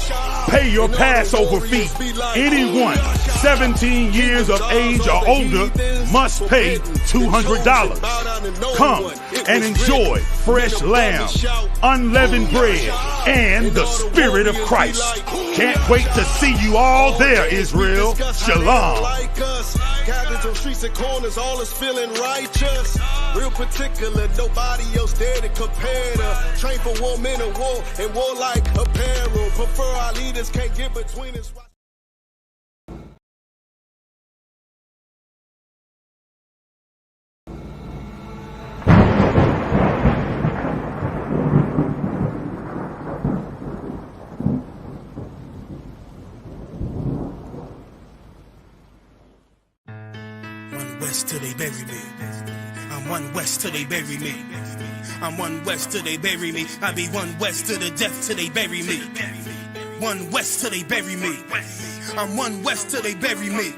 Pay your Passover fee. Anyone 17 years of age or older must pay $200. Come and enjoy fresh lamb, unleavened bread, and the Spirit of Christ. Can't wait to see you all there, Israel. Shalom. Gathered on streets and corners, all is feeling righteous. Real particular, nobody else there to compare to. Train for war, men of war, and warlike apparel. Prefer our leaders, can't get between us. West till they bury me. I'm one west till they bury me. I'm one west till they bury me. I be one west to the death till they bury me. One west till they bury me. I'm one west till they bury me.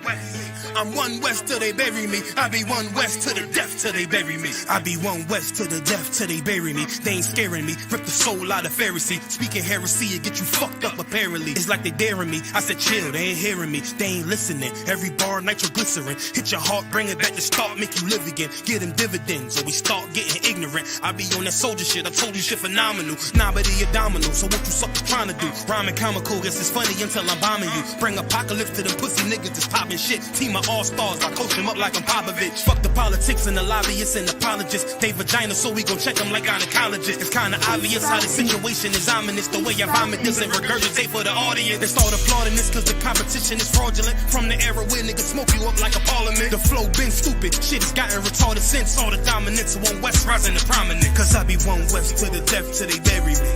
I'm one west till they bury me. I be one west to the death till they bury me. I be one west to the death till they bury me. They ain't scaring me. Rip the soul out of Pharisee. Speaking heresy, it get you fucked up apparently. It's like they daring me. I said chill, they ain't hearing me. They ain't listening. Every bar nitroglycerin. Hit your heart, bring it back to start, make you live again. Get them dividends or we start getting ignorant. I be on that soldier shit. I told you shit phenomenal. Nah, but he a domino. So what you suckers trying to do? Rhyming comical, guess it's funny until I'm bombing you. Bring apocalypse to them pussy niggas that's popping shit. Team of all-stars, I coach them up like I'm Popovich. Fuck the politics and the lobbyists and apologists. They vagina, so we gon' check them like gynecologists. It's kinda obvious how the situation is ominous. The way I vomit this and regurgitate for the audience. They start applauding this cause the competition is fraudulent. From the era where niggas smoke you up like a parliament. The flow been stupid, shit has gotten retarded since all the dominance of one west rising to prominent. Cause I be one west to the death till they bury me.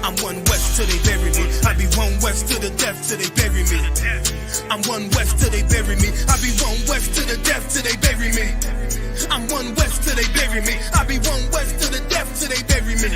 I'm one west till they bury me. I be one west to the death till they bury me. I'm one west till they bury me. I be one west to the death till they bury me. I'm one west till they bury me. I be one west to the death till they bury me.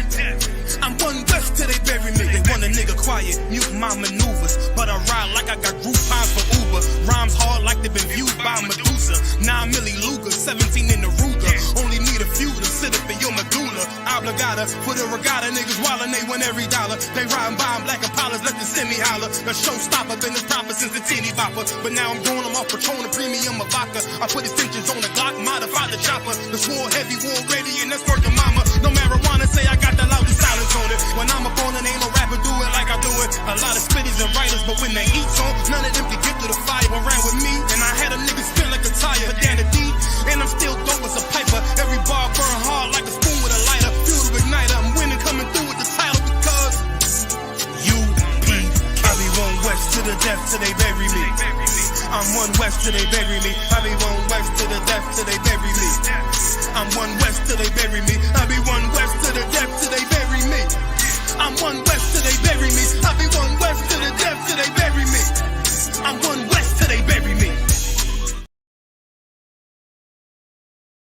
I'm one west till they bury me. They want a nigga quiet, mute my maneuvers, but I ride like I got Groupon for Uber. Rhymes hard like they been viewed by Medusa. 9 milli Luger, 17 in the Ruger. Only need a few to sit up in your medulla. Obligata for the regatta, niggas wildin', they win every dollar. They riding by in black Impalas, let the semi holler. The showstopper been the proper since the teeny bopper. But now I'm going them off Patron, a premium of vodka. I put extensions on the Glock, modify the chopper. The swore heavy, war ready, and that's worth the mama. No marijuana, say I got the loudest silence on it. When I'm up on it, ain't no rapper do it like I do it. A lot of spitties and writers, but when they heat's on, none of them can get through the fire. Around with me, and I had a nigga spin like a tire. But down the deep, and I'm still dope as a piper. Every bar burn hard like a spoon with a lighter. Fuel to igniter, I'm winning, coming through with the title because I be one west to the death till they bury me. I'm one west till they bury me. I be one west to the death till they bury me. I'm one west till they bury me. I be one west to the death till they bury me. I'm one west till they bury me. I be one west to the death till they bury me.